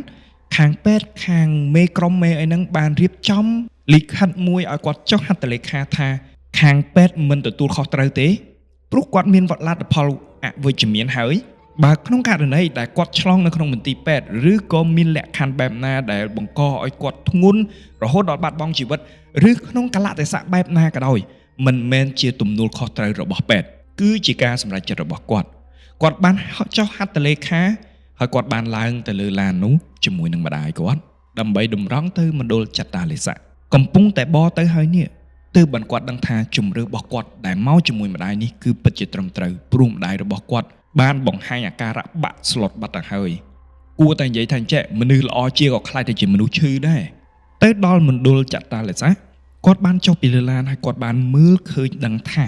A: ខាងពេទ្យខាងមេក្រុមមេអីហ្នឹងបានរៀបចំលិខិតមួយឲ្យគាត់ចុះហត្ថលេខាថាខាងពេទ្យមិនទទួលខុសត្រូវទេព្រោះគាត់មានវត្តលទ្ធផលអវិជ្ជមានហើយបើក្នុងករណីដែលគាត់ឆ្លងនៅក្នុងមន្ទីរពេទ្យឬក៏មានលក្ខខណ្ឌបែបណាដែលបង្កឲ្យគាត់ធ្ងន់រហូតដល់បាត់បង់ជីវិតឬក្នុងកលៈទេសៈបែបណាក៏ដោយមិនមែនជាទំនួលខុសត្រូវរបស់ពេទ្យគឺជាការសម្រេចចិត្តរបស់គាត់បានចុះហត្ថលេខាហើយគាត់បានឡើងទៅលើឡាននោះជាមួយនឹងម្ដាយគាត់ដើម្បីតម្រង់ទៅមណ្ឌលចតាលិស័កកំពុងតែបទៅហើយនេះទើបបានគាត់ដឹងថាជំរឿរបស់គាត់ដែលមកជាមួយម្ដាយនេះគឺពិតជាត្រឹមត្រូវព្រោះម្ដាយរបស់គាត់បានបង្ហាញអាការៈបាក់ស្លុតបាត់ទៅហើយគួរតែនិយាយថាអញ្ចឹងមនុស្សល្អជាក៏ខ្លាចទៅជាមនុស្សឈឺដែរទៅដល់មណ្ឌលចតាលិស័កគាត់បានចុះពីលើឡានហើយគាត់បានមើលឃើញដឹងថា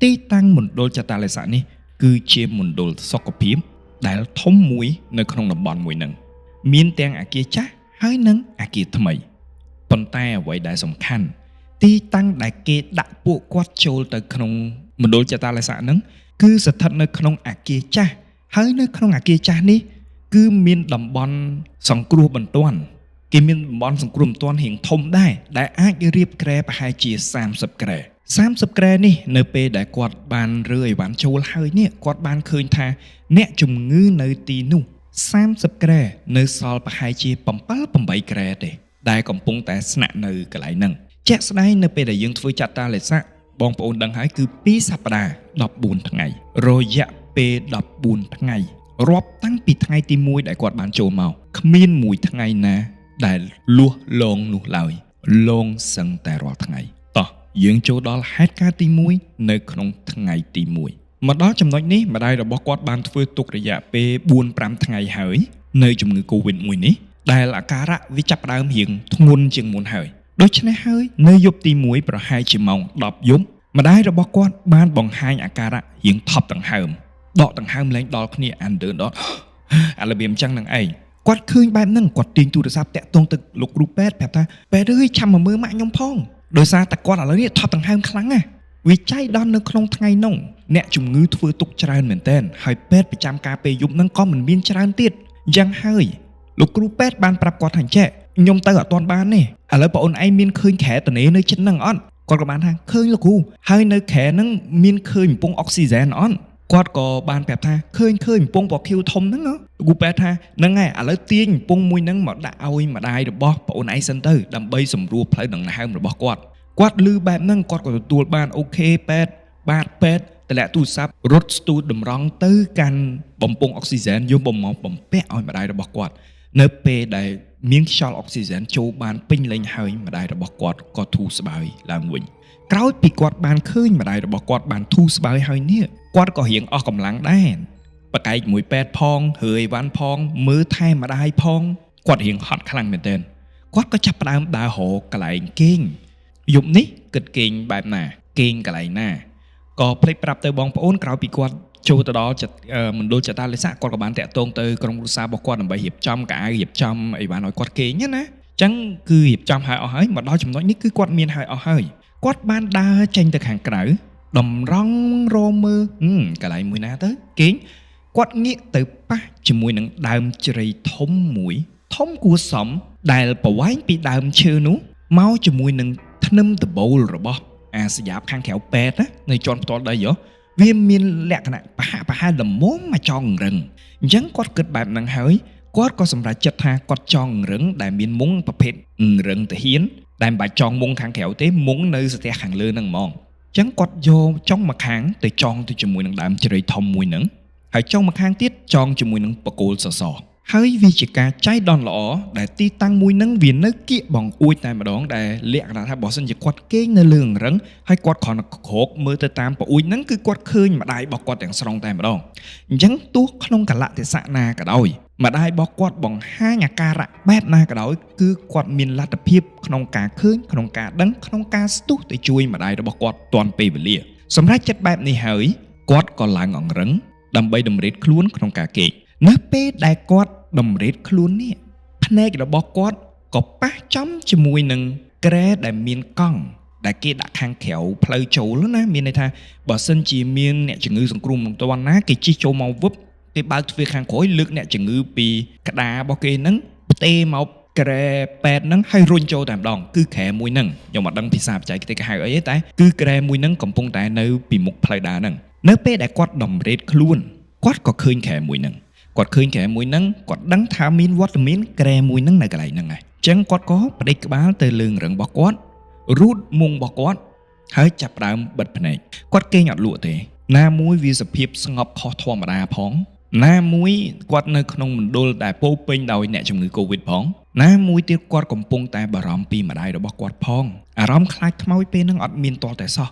A: ទីតាំងមណ្ឌលចតាលិស័កនេះគឺជាមណ្ឌលសុខភាពដែលធំមួយនៅក្នុងតំបន់មួយហ្នឹងមានទាំងអគារចាស់ហើយនិងអគារថ្មីប៉ុន្តែអ្វីដែលសំខាន់ទីតាំងដែលគេដាក់ពួកគាត់ចូលទៅក្នុងមណ្ឌលចតាលិស័កហ្នឹងគឺស្ថិតនៅក្នុងអគារចាស់ហើយនៅក្នុងអគារចាស់នេះគឺមានតំបន់សង្គ្រោះបន្ទាន់គេមានតំបន់សង្គ្រោះបន្ទាន់រៀងធំដែរដែលអាចរៀបក្រែប្រហែលជា30ក្រែ30ក្រែនេះនៅពេលដែលគាត់បានរើអីវ៉ាន់ចូលហើយនេះគាត់បានឃើញថាអ្នកជំងឺនៅទីនោះ30ក្រែនៅសល់ប្រហែលជា7-8ក្រែទេដែលកំពុងតែស្នាក់នៅកន្លែងហ្នឹងជាក់ស្ដែងនៅពេលដែលយើងធ្វើចតាលិស័កបងប្អូនដឹងហើយគឺ2សប្តាហ៍14ថ្ងៃរយៈពេល14ថ្ងៃ រាប់តាំងពីថ្ងៃទី1ដែលគាត់បានចូលមកគ្មានមួយថ្ងៃណាដែលលួសលងនោះឡើយលងសឹងតែរាល់ថ្ងៃតោះយើងចូលដល់ហេតុការណ៍ទី1នៅក្នុងថ្ងៃទី1មកដល់ចំណុចនេះម្ដាយរបស់គាត់បានធ្វើទុករយៈពេល 4-5 ថ្ងៃហើយនៅជំងឺ Covid មួយនេះដែលអាការៈវាចាប់ផ្ដើមរៀងធ្ងន់ជាងមុនហើយដូច្នេះហើយនៅយប់ទី1ប្រហែលជាម៉ោង 10 យប់ម្ដាយរបស់គាត់បានបង្ហាញអាការៈរៀងថប់ដង្ហើមដកដង្ហើមឡើងដល់គ្នាអានដកអារបៀបអញ្ចឹងនឹងឯងគាត់ឃើញបែបហ្នឹងគាត់ទាញទូរស័ព្ទតាក់ទងទៅលោកគ្រូពេទ្យប្រាប់ថាពេទ្យអើយឆាប់មកមើលម៉ាក់ខ្ញុំផងដោយសារតែគាត់ឥឡូវនេះថប់ដង្ហើមខ្លាំងណាស់វាចៃដន្យនៅក្នុងថ្ងៃនោះអ្នកជំងឺធ្វើទុកច្រើនមែនទែនហើយពេទ្យប្រចាំការពេលយប់ហ្នឹងក៏មិនមានច្រើនទៀតអញ្ចឹងហើយលោកគ្រូពេទ្យបានប្រាប់គាត់ថាចេះខ្ញុំទៅអត់ទាន់បានទេឥឡូវបងអូនឯងមានឃើញខែតនេនៅចិត្តហ្នឹងអត់គាត់ក៏បានថាឃើញលោកគ្រូហើយនៅខែហ្នឹងមានឃើញកំពុងអុកស៊ីហ្សែនអត់គាត់ក៏បានប្រាប់ថាឃើញកំពុងពណ៌ខៀវធំហ្នឹងលោកគ្រូពេទ្យថាហ្នឹងហើយឥឡូវទាញកំពុងមួយហ្នឹងមកដាក់ឲ្យម្ដាយរបស់បងអូនឯងសិនទៅដើម្បីសម្រួលផ្លូវដង្ហើមរបស់គាត់ឮបែបហ្នឹងគាត់ក៏ទទួលបានអូខេពេទ្យបាទពេទ្យតម្លាក់ទូរស័ព្ទរត់ស្ទូចតម្រង់ទៅកាន់បំពង់អុកស៊ីហ្សែនយកមកបំពាក់ឲ្យម្ដាយរបស់គាត់នៅពេលដែលមានខ្យល់អុកស៊ីហ្សែនចូលបានពេញលេញហើយម្ដាយរបស់គាត់ក៏ធូរស្បើយឡើងវិញក្រោយពីគាត់បានឃើញម្ដាយរបស់គាត់បានធូរស្បើយហើយនេះគាត់ក៏រៀងអស់កម្លាំងដែរបកែកមួយពេទ្យផងរើអីវ៉ាន់ផងមើលថែម្ដាយផងគាត់រៀងហត់ខ្លាំងមែនទែនគាត់ក៏ចាប់ផ្ដើមដើររកកន្លែងគេងយប់នេះគិតគេងបែបណាគេងកន្លែងណាក៏ភ្លេចប្រាប់ទៅបងប្អូនក្រោយពីគាត់ចូលទៅដល់មណ្ឌលចតាលិស័កគាត់ក៏បានតាក់ទងទៅក្រុមគ្រួសាររបស់គាត់ដើម្បីរៀបចំកៅអៅរៀបចំអីវ៉ាន់ឲ្យគាត់គេងណាអញ្ចឹងគឺរៀបចំឲ្យអស់ហើយមកដល់ចំណុចនេះគឺគាត់មានឲ្យអស់ហើយគាត់បានដើរចេញទៅខាងក្រៅតម្រង់រមើលកន្លែងមួយណាទៅគេងគាត់ងាកទៅប៉ះជាមួយនឹងដើមជ្រៃធំមួយធំគួរសមដែលប្រវែងពីដើមឈើនោះមកជាមួយនឹងធ្នឹមដបូលរបស់អាសយ៉ាបខាងក្រៅពេទ្យណានៅជាន់ផ្ទាល់ដីវាមានលក្ខណៈប្រហែលល្មមមកចង់រឹងអញ្ចឹងគាត់គិតបែបហ្នឹងហើយគាត់ក៏សម្រេចចិត្តថាគាត់ចង់រឹងដែលមានមុងប្រភេទរឹងទាហានដែលមិនបាច់ចងមុងខាងក្រៅទេមុងនៅស្ទះខាងលើហ្នឹងហ្មងអញ្ចឹងគាត់យកចុងមកខាងទៅចងទៅជាមួយនឹងដើមជ្រៃធំមួយហ្នឹងហើយចុងមកខាងទៀតចងជាមួយនឹងបកគោលសសរហើយវាជាការចៃដន្យល្អដែលទីតាំងមួយហ្នឹងវានៅគៀកបងអួយតែម្ដងដែលលក្ខណៈថាបើសិនជាគាត់គេងនៅលើរឹងហើយគាត់គ្រាន់តែក្រោកមើលទៅតាមប្អួយហ្នឹងគឺគាត់ឃើញម្ដាយរបស់គាត់ទាំងស្រុងតែម្ដងអញ្ចឹងទោះក្នុងកលៈទេសៈណាក៏ដោយម្ដាយរបស់គាត់បង្ហាញអាការៈបែបណាក៏ដោយគឺគាត់មានលទ្ធភាពក្នុងការឃើញក្នុងការដឹងក្នុងការស្ទុះទៅជួយម្ដាយរបស់គាត់ទាន់ពេលវេលាសម្រាប់ចិត្តបែបនេះហើយគាត់ក៏ឡើងអង្រឹងដើម្បីតម្រេតខ្លួនក្នុងការគេងនៅពេលដែលគាត់តម្រេតខ្លួននេះភ្នែករបស់គាត់ក៏ប៉ះចំជាមួយនឹងក្រែដែលមានកង់ដែលគេដាក់ខាងក្រៅផ្លូវចូលណាមានន័យថាបើសិនជាមានអ្នកជំងឺសង្គ្រោះបន្ទាន់ណាគេជិះចូលមកវឹបគេបើកទ្វារខាងក្រោយលើកអ្នកជំងឺពីក្តាររបស់គេហ្នឹងផ្ទេមកក្រែពេទ្យហ្នឹងហើយរុញចូលតែម្ដងគឺក្រែមួយហ្នឹងខ្ញុំអត់ដឹងភាសាបច្ចេកទេសគេហៅអីទេតែគឺក្រែមួយហ្នឹងកំពុងតែនៅពីមុខផ្លូវដើរហ្នឹងនៅពេលដែលគាត់តម្រេតខ្លួនគាត់ក៏ឃើញក្រែមួយហ្នឹងគាត់ឃើញក្រែមួយហ្នឹងគាត់ដឹងថាមានវត្តមានក្រែមួយហ្នឹងនៅកន្លែងហ្នឹងហើយអញ្ចឹងគាត់ក៏បដិក្បាលទៅលើរឹងរបស់គាត់រូតមុងរបស់គាត់ហើយចាប់ផ្ដើមបិទភ្នែកគាត់គេងអត់លក់ទេណាមួយវាសភាពស្ងប់ខុសធម្មតាផងណាមួយគាត់នៅក្នុងមណ្ឌលដែលពោពេញដោយអ្នកជំងឺ Covid ផងណាមួយទៀតគាត់កំពុងតែបារម្ភពីម្ដាយរបស់គាត់ផងអារម្មណ៍ខ្លាចខ្មោចពេលហ្នឹងអត់មានតតែសោះ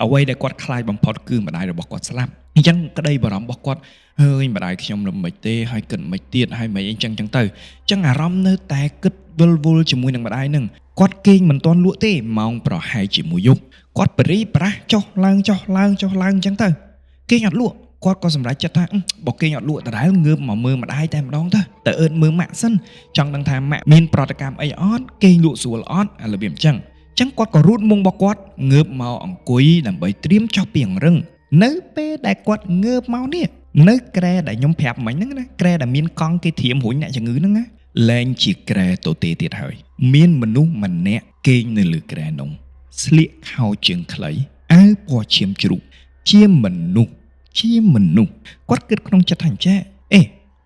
A: អ្វីដែលគាត់ខ្លាចបំផុតគឺម្ដាយរបស់គាត់ស្លាប់អញ្ចឹងក្តីបារម្ភរបស់គាត់ហើយម្ដាយខ្ញុំល្មិចទេហើយគិតមិនទៀតហើយមិនអីចឹងទៅអញ្ចឹងអារម្មណ៍នៅតែគិតវិលវល់ជាមួយនឹងម្ដាយហ្នឹងគាត់គេងមិនទាន់លក់ទេម៉ោងប្រហែលជាមួយយប់គាត់បរិប្រាស់ចុះឡើងអញ្ចឹងទៅគេងអត់លក់គាត់ក៏សម្រេចចិត្តថាបើគេងអត់លក់ដដែលងើបមកមើលម្ដាយតែម្ដងទៅអឺតមើលម៉ាក់សិនចង់ដឹងថាម៉ាក់មានប្រតិកម្មអីអត់គេងលក់ស្រួលអត់អារបៀបអញ្ចឹងគាត់ក៏រូតមុងរបស់គាត់ងើបមកអង្គុយដើម្បីត្រៀមចុះពីអង្រឹងនៅពេលដែលគាត់ងើបមកនេះនៅក្រែដែលខ្ញុំប្រាប់មិញហ្នឹងណាក្រែដែលមានកង់គេធៀមរុញអ្នកជំងឺហ្នឹងណាលែងជាក្រែទទេទៀតហើយមានមនុស្សម្នាក់គេងនៅលើក្រែនោះស្លៀកខោជើងខ្លីអាវពណ៌ឈាមជ្រូកជាមនុស្សគាត់គិតក្នុងចិត្តថាអញ្ចេះ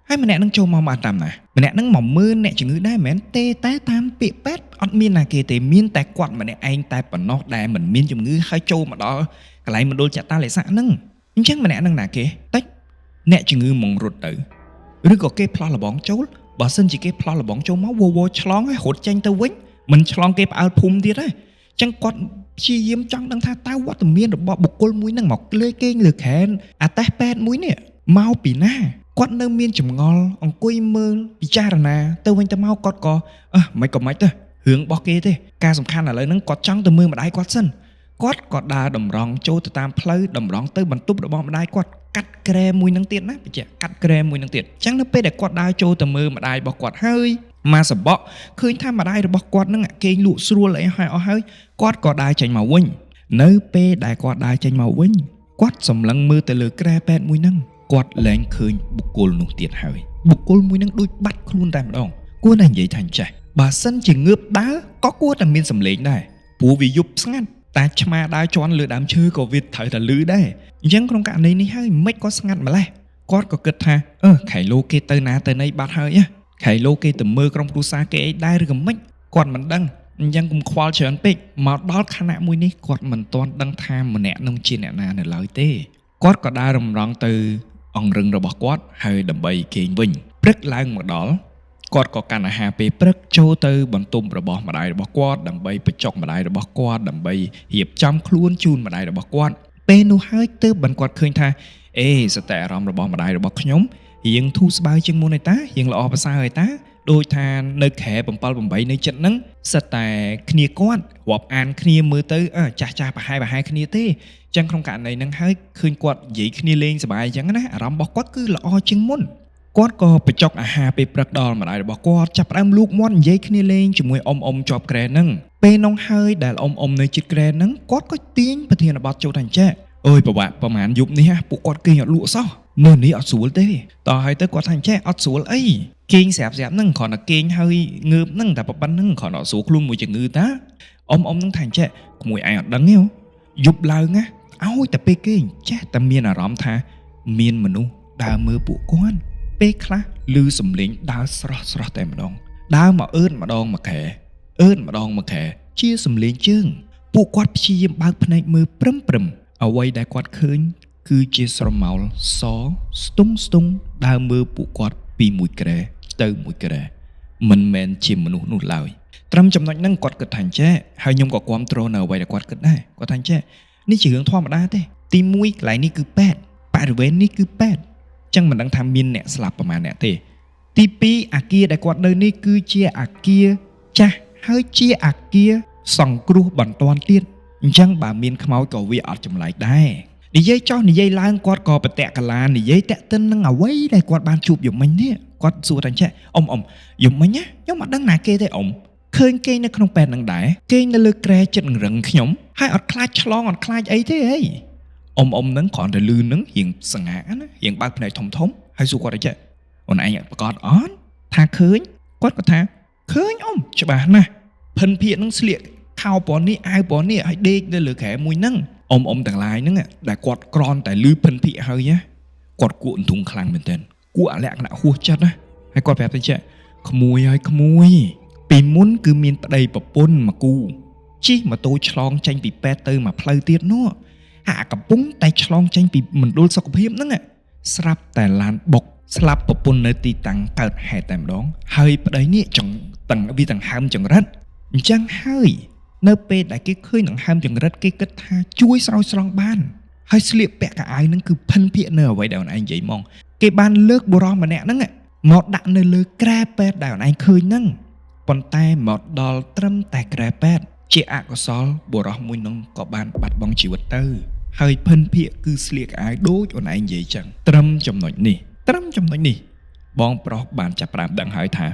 A: ហើយម្នាក់នឹងចូលមកបានតាមណាម្នាក់នឹងមកមើលអ្នកជំងឺដែរមែនទេតែតាមពាក្យពេទ្យអត់មានណាគេទេមានតែគាត់ម្នាក់ឯងតែប៉ុណ្ណោះដែលមិនមានជំងឺហើយចូលមកដល់កន្លែងមណ្ឌលចតាលិស័កហ្នឹងអញ្ចឹងម្នាក់នឹងណាគេតិចអ្នកជំងឺមករត់ទៅ ឬក៏គេផ្លោះលបងចូលបើសិនជាគេផ្លោះលបងចូលមកវឆ្លងហើយរត់ចេញទៅវិញមិនឆ្លងគេផ្អើលភូមិទៀតទេអញ្ចឹងគាត់ព្យាយាមចង់ដឹងថាតើវត្តមានរបស់បុគ្គលមួយហ្នឹងមកលេគេងលើខែនអាតេះពេទ្យមួយនេះមកពីណាគាត់នៅមានចម្ងល់អង្គុយមើលពិចារណាទៅវិញទៅមកគាត់ក៏មិនក៏មិនទៅរឿងរបស់គេទេការសំខាន់ឥឡូវហ្នឹងគាត់ចង់ទៅមើលម្ដាយគាត់សិនគាត់ក៏ដើរតម្រង់ចូលទៅតាមផ្លូវតម្រង់ទៅបន្ទប់របស់ម្ដាយគាត់កាត់ក្រែមួយនឹងទៀតណាបញ្ជាក់កាត់ក្រែមួយនឹងទៀតអញ្ចឹងនៅពេលដែលគាត់ដើរចូលទៅមើលម្ដាយរបស់គាត់ហើយមកសបកឃើញថាម្ដាយរបស់គាត់នឹងគេងលក់ស្រួលអីហើយអស់ហើយគាត់ក៏ដើរចេញមកវិញនៅពេលដែលគាត់ដើរចេញមកវិញគាត់សម្លឹងមើលទៅលើក្រែពេទ្យមួយនឹងគាត់លែងឃើញបុគ្គលនោះទៀតហើយបុគ្គលមួយនឹងដូចបាត់ខ្លួនតែម្ដងគួរតែនិយាយថាចេះបើសិនជាងើបដើរក៏គួរតែមានសម្លេងដែរព្រោះវាយប់ស្ងាត់តែឆ្មាដើរជន់លើដើមឈើក៏វាត្រូវតែលឺដែរអញ្ចឹងក្នុងករណីនេះហើយមិនក៏ស្ងាត់ម្លេះគាត់ក៏គិតថាខៃឡូគេទៅណាទៅណីបាត់ហើយខៃឡូគេទៅមើលក្រុមគ្រួសារគេអីដែរឬក៏មិនគាត់មិនដឹងអញ្ចឹងកុំខ្វល់ច្រើនពេកមកដល់ខណៈមួយនេះគាត់មិនទាន់ដឹងថាម្នាក់នឹងជាអ្នកណានៅឡើយទេគាត់ក៏ដើររំរងទៅអង្រឹងរបស់គាត់ហើយដើម្បីគេងវិញព្រឹកឡើងមកដល់គាត់ក៏កាន់អាហារពេលព្រឹកចូលទៅបន្ទប់របស់ម្ដាយរបស់គាត់ដើម្បីបញ្ចុកម្ដាយរបស់គាត់ដើម្បីរៀបចំខ្លួនជូនម្ដាយរបស់គាត់ពេលនោះហើយទើបបានគាត់ឃើញថាសតិអារម្មណ៍របស់ម្ដាយរបស់ខ្ញុំរៀងធូរស្បើយជាងមុនឯតារៀងល្អប្រសើរឯតាដូចថានៅខែ7 8នៅចិត្តហ្នឹងសិតតែគ្នាគាត់រាប់អានគ្នាមើលទៅចាស់ប្រហែលគ្នាទេអញ្ចឹងក្នុងករណីហ្នឹងហើយឃើញគាត់និយាយគ្នាលេងសប្បាយអញ្ចឹងណាអារម្មណ៍របស់គាត់គឺល្អជាងមុនគាត់ក៏បញ្ចុកអាហារពេលព្រឹកដល់ម្ដាយរបស់គាត់ចាប់ផ្ដើមលូកមាត់និយាយគ្នាលេងជាមួយអ៊ំជាប់ក្រែហ្នឹងពេលនោះហើយដែលអ៊ំនៅជិតក្រែហ្នឹងគាត់ក៏ទាញប្រធានបទចូលថាចេះអើយប្រវត្តិប្រហែលយប់នេះពួកគាត់គេងអត់លក់សោះមើលនេះអត់ស្រួលទេតោះហើយទៅគាត់ថាចេះអត់ស្រួលអីគេងស្រាប់ហ្នឹងគ្រាន់តែគេងហើយងើបហ្នឹងតែប៉ុណ្្នឹងគ្រាន់តែស្រួលខ្លួនមួយជំងឺតាអ៊ំហ្នឹងថាចេះក្មួយឯងអត់ដឹងទេយប់ឡើងណាឲ្យតែពេលគេងចេះតែមានអារម្មណ៍ថាមានមនុស្សដើរមើលពួកគាត់ពេលខ្លះឮសំឡេងដើរស្រស់តែម្ដងដើរមកអឺតម្ដងមកខែជាសំឡេងជើងពួកគាត់ព្យាយាមបើកភ្នែកមើលព្រឹមអ្វីដែលគាត់ឃើញគឺជាស្រមោលសស្ទង់ដើរមើលពួកគាត់ពីមួយក្រែទៅមួយក្រែមិនមែនជាមនុស្សនោះឡើយត្រឹមចំណុចហ្នឹងគាត់គិតថាចេះហើយខ្ញុំក៏គ្រប់គ្រងនៅអ្វីដែលគាត់គិតដែរគាត់ថាចេះនេះជារឿងធម្មតាទេទី1កន្លែងនេះគឺពេទ្យបរិវេណនេះគឺពេទ្យចឹងមិនដឹងថាមានអ្នកស្លាប់ប្រមាណអ្នកទេទី2អាគារដែលគាត់នៅនេះគឺជាអាគារចាស់ហើយជាអាគារសង្គ្រោះបន្ទាន់ទៀតអញ្ចឹងបើមានខ្មោចក៏វាអត់ចម្លែកដែរនិយាយចោះនិយាយឡើងគាត់ក៏ប្រតាក់កាឡានិយាយតាក់ទិននឹងអ្វីដែលគាត់បានជួបយំមិញនេះគាត់សួរថាចេះអ៊ំយំមិញខ្ញុំអត់ដឹងណាគេទេអ៊ំឃើញគេនៅក្នុងពេទ្យនឹងដែរគេនៅលើក្រែចិត្តរឹងខ្ញុំហើយអត់ខ្លាចឆ្លងអត់ខ្លាចអីទេហីអ៊ំនឹងគ្រាន់តែលឺនឹងរៀងសង្ហាណារៀងបើកភ្នែកធំហើយសួរគាត់ថាចេះអូនឯងប្រកាសអត់ថាឃើញគាត់ក៏ថាឃើញអ៊ំច្បាស់ណាស់ភិនភាកនឹងស្លៀកខោពណ៌នេះអាវពណ៌នេះហើយដេកនៅលើក្រែមួយហ្នឹងអ៊ំទាំងឡាយហ្នឹងដែលគាត់ក្រន់តែលឺភិនភាកហើយគាត់គួរអន្ទង់ខ្លាំងមែនទែនគួរអាលក្ខណៈហួសចិត្តណាហើយគាត់ប្រាប់ទៅចេះក្មួយពីមុនគឺមានប្តីប្រពន្ធមកគូជិះម៉ូតូឆ្លងចេញពីពេទ្យទៅមកផ្លូវទៀតនោះហាក់កំពុងតែឆ្លងចេញពីមណ្ឌលសុខភាពហ្នឹងស្រាប់តែឡានបុកស្លាប់ប្រពន្ធនៅទីតាំងកើតហេតុតែម្ដងហើយប្តីនេះចង់វាទាំងហើមចង្រិតអញ្ចឹងហើយនៅពេលដែលគេឃើញដង្ហើមចង្រិតគេគិតថាជួយស្រោចស្រង់បានហើយស្លៀកពាក់កៅអៅហ្នឹងគឺភិនភាកនៅអ្វីដែលអូនឯងនិយាយមកគេបានលើកបុរសម្នាក់ហ្នឹងមកដាក់នៅលើក្រែពេទ្យដែលអូនឯងឃើញហ្នឹងប៉ុន្តែមកដល់ត្រឹមតែក្រែពេទ្យជាអកុសលបុរសមួយនោះក៏បានបាត់បង់ជីវិតទៅហើយភិនភាកគឺស្លៀកអាវដូចអូនឯងនិយាយចឹងត្រឹមចំណុចនេះបងប្រុសបានចាប់ផ្ដើមដឹងហើយថា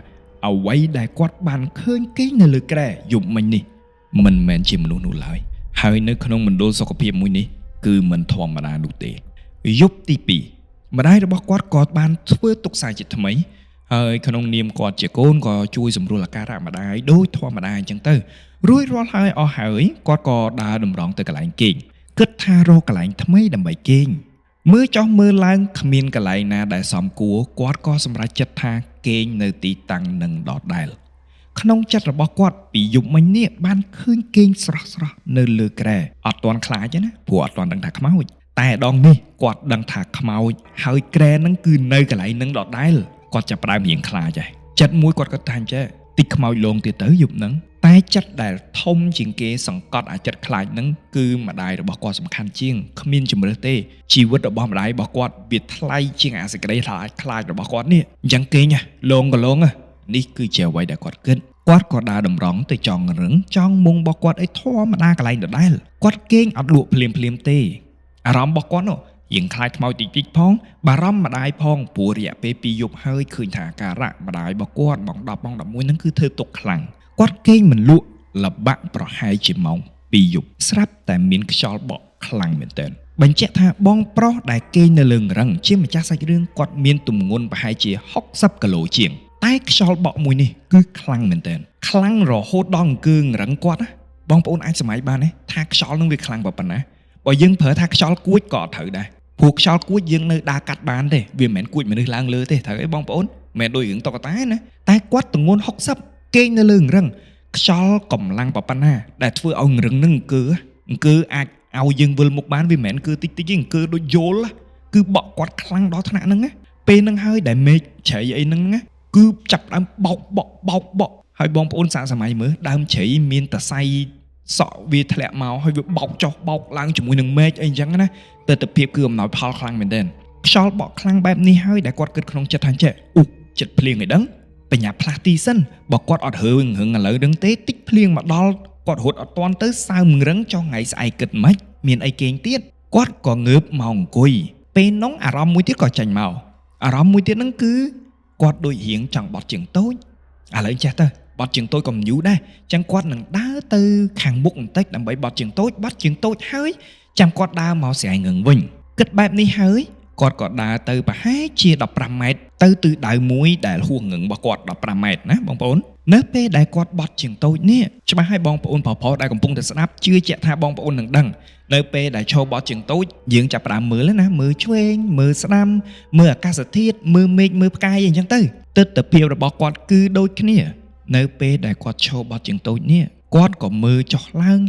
A: អ្វីដែលគាត់បានឃើញគេនៅលើក្រែយប់មិញនេះមិនមែនជាមនុស្សនោះឡើយហើយនៅក្នុងមណ្ឌលសុខភាពមួយនេះគឺមិនធម្មតានោះទេយប់ទី2ម្ដាយរបស់គាត់ក៏បានធ្វើទុកសារជាថ្មីហើយក្នុងនាមគាត់ជាកូនក៏ជួយសម្រួលអាការៈម្ដាយដូចធម្មតាអញ្ចឹងទៅរួចរាល់ហើយអស់ហើយគាត់ក៏ដើរតម្រង់ទៅកន្លែងគេងគិតថារកកន្លែងថ្មីដើម្បីគេងមើលចោះមើលឡើងគ្មានកន្លែងណាដែលសមគួរគាត់ក៏សម្រេចចិត្តថាគេងនៅទីតាំងនឹងដដែលក្នុងចិត្តរបស់គាត់ពីយប់មិញនេះបានឃើញគេងស្រស់នៅលើក្រែអត់ទាន់ខ្លាចទេណាព្រោះអត់ទាន់ដឹងថាខ្មោច តែដងនេះគាត់ដឹងថាខ្មោចហើយក្រែហ្នឹងគឺនៅកន្លែងហ្នឹងដដែលគាត់ចាប់ផ្ដើមរៀងខ្លាចហើយចិត្តមួយគាត់ក៏ថាអញ្ចឹងតិចខ្មោចលងទៀតទៅយប់ហ្នឹងតែចិត្តដែលធំជាងគេសង្កត់អាចិត្តខ្លាចហ្នឹងគឺម្ដាយរបស់គាត់សំខាន់ជាងគ្មានជំរឿសទេជីវិតរបស់ម្ដាយរបស់គាត់វាថ្លៃជាងអាសេចក្តីខ្លាចរបស់គាត់នេះអញ្ចឹងគេងលងក៏លងនេះគឺជាអ្វីដែលគាត់គិតគាត់ក៏ដើរតម្រង់ទៅចង់រឹងចង់មុងរបស់គាត់ឲ្យធម្មតាកន្លែងដដែលគាត់គេងអត់លក់ភ្លាមទេអារម្មណ៍របស់គាត់នោះយើងខ្លាចខ្មោចតិចផងបារម្ភម្ដាយផងព្រោះរយៈពេល2យប់ហើយឃើញថាការៈម្ដាយរបស់គាត់ម៉ោង10ម៉ោង11ហ្នឹងគឺធ្វើទុកខ្លាំងគាត់គេងមិនលក់លបាក់ប្រហែលជាម៉ោង2យប់ស្រាប់តែមានខ្យល់បក់ខ្លាំងមែនទែនបញ្ជាក់ថាបងប្រុសដែលគេងនៅលើរឹងជាម្ចាស់សាច់រឿងគាត់មានទម្ងន់ប្រហែលជា60គីឡូជាងតែខ្យល់បក់មួយនេះគឺខ្លាំងមែនទែនខ្លាំងរហូតដល់អង្គើងរឹងគាត់ណាបងប្អូនអាចសម័យបានទេថាខ្យល់នឹងវាខ្លាំងប៉ុណ្ណាបើយើងប្រើថាខ្យល់គួចក៏អត់ត្រូវដែរព្រោះខ្យល់គួចយើងនៅដើរកាត់បានទេវាមិនមែនគួចមនុស្សឡើងលើទេត្រូវទេបងប្អូនមិនមែនដូចរឿងតុក្កតាណាតែគាត់ទម្ងន់60គេងនៅលើរឹងខ្យល់កម្លាំងប៉ុណ្ណាដែលធ្វើឲ្យរឹងនឹងអង្គើអាចឲ្យយើងវិលមុខបានវាមិនមែនគឺតិចទេអង្គើដូចយល់គឺបក់គាត់ខ្លាំងដល់ថ្នាក់ហ្នឹងណាពេលហ្នឹងហើយដែលមេឃជ្រៃអីហ្នឹងណាគឺចាប់ដើមបោកហើយបងប្អូនសាកសម័យមើលដើមជ្រៃមានតសៃសក់វាធ្លាក់មកហើយវាបោកចុះបោកឡើងជាមួយនឹងមេឃអីចឹងណាទិដ្ឋភាពគឺអំណោយផលខ្លាំងមែនទែនខ្យល់បក់ខ្លាំងបែបនេះហើយដែលគាត់គិតក្នុងចិត្តថាចេះចិត្តភ្លៀងអីដឹងបញ្ញាផ្លាស់ទីសិនបើគាត់អត់រឹងឥឡូវដឹងទេតិចភ្លៀងមកដល់គាត់រត់អត់ទាន់ទៅសើមរឹងចុះថ្ងៃស្អែកគិតមិនមានអីគេងទៀតគាត់ក៏ងើបមកអង្គុយពេលនោះអារម្មណ៍មួយទៀតក៏ចេញមកអារម្មណ៍មួយទៀតហ្នឹងគឺគាត់ដូចរៀងចង់បត់ជើងតូចឥឡូវចេះទៅបត់ជើងតូចក៏មិនយូរដែរចឹងគាត់នឹងដើរទៅខាងមុខបន្តិចដើម្បីបត់ជើងតូចហើយចាំគាត់ដើរមកស្រែងងវិញគិតបែបនេះហើយគាត់ក៏ដើរទៅប្រហែលជា15ម៉ែត្រទៅទិសដៅមួយដែលហួសងឹងរបស់គាត់15ម៉ែត្រណាបងប្អូននៅពេលដែលគាត់បត់ជើងតូចនេះច្បាស់ឲ្យបងប្អូនប្រុសៗដែលកំពុងតែស្ដាប់ជឿជាក់ថាបងប្អូននឹងដឹងនៅពេលដែលឈរបត់ជើងតូចយើងចាប់ផ្ដើមមើលណាមើលឆ្វេងមើលស្ដាំមើលអាកាសធាតុមើលមេឃមើលផ្កាយអីចឹងទៅទិដ្ឋភាពរបស់គាត់គឺដូចគ្នានៅពេលដែលគាត់ឈរបត់ជើងតូចនេះគាត់ក៏មើលចុះឡើង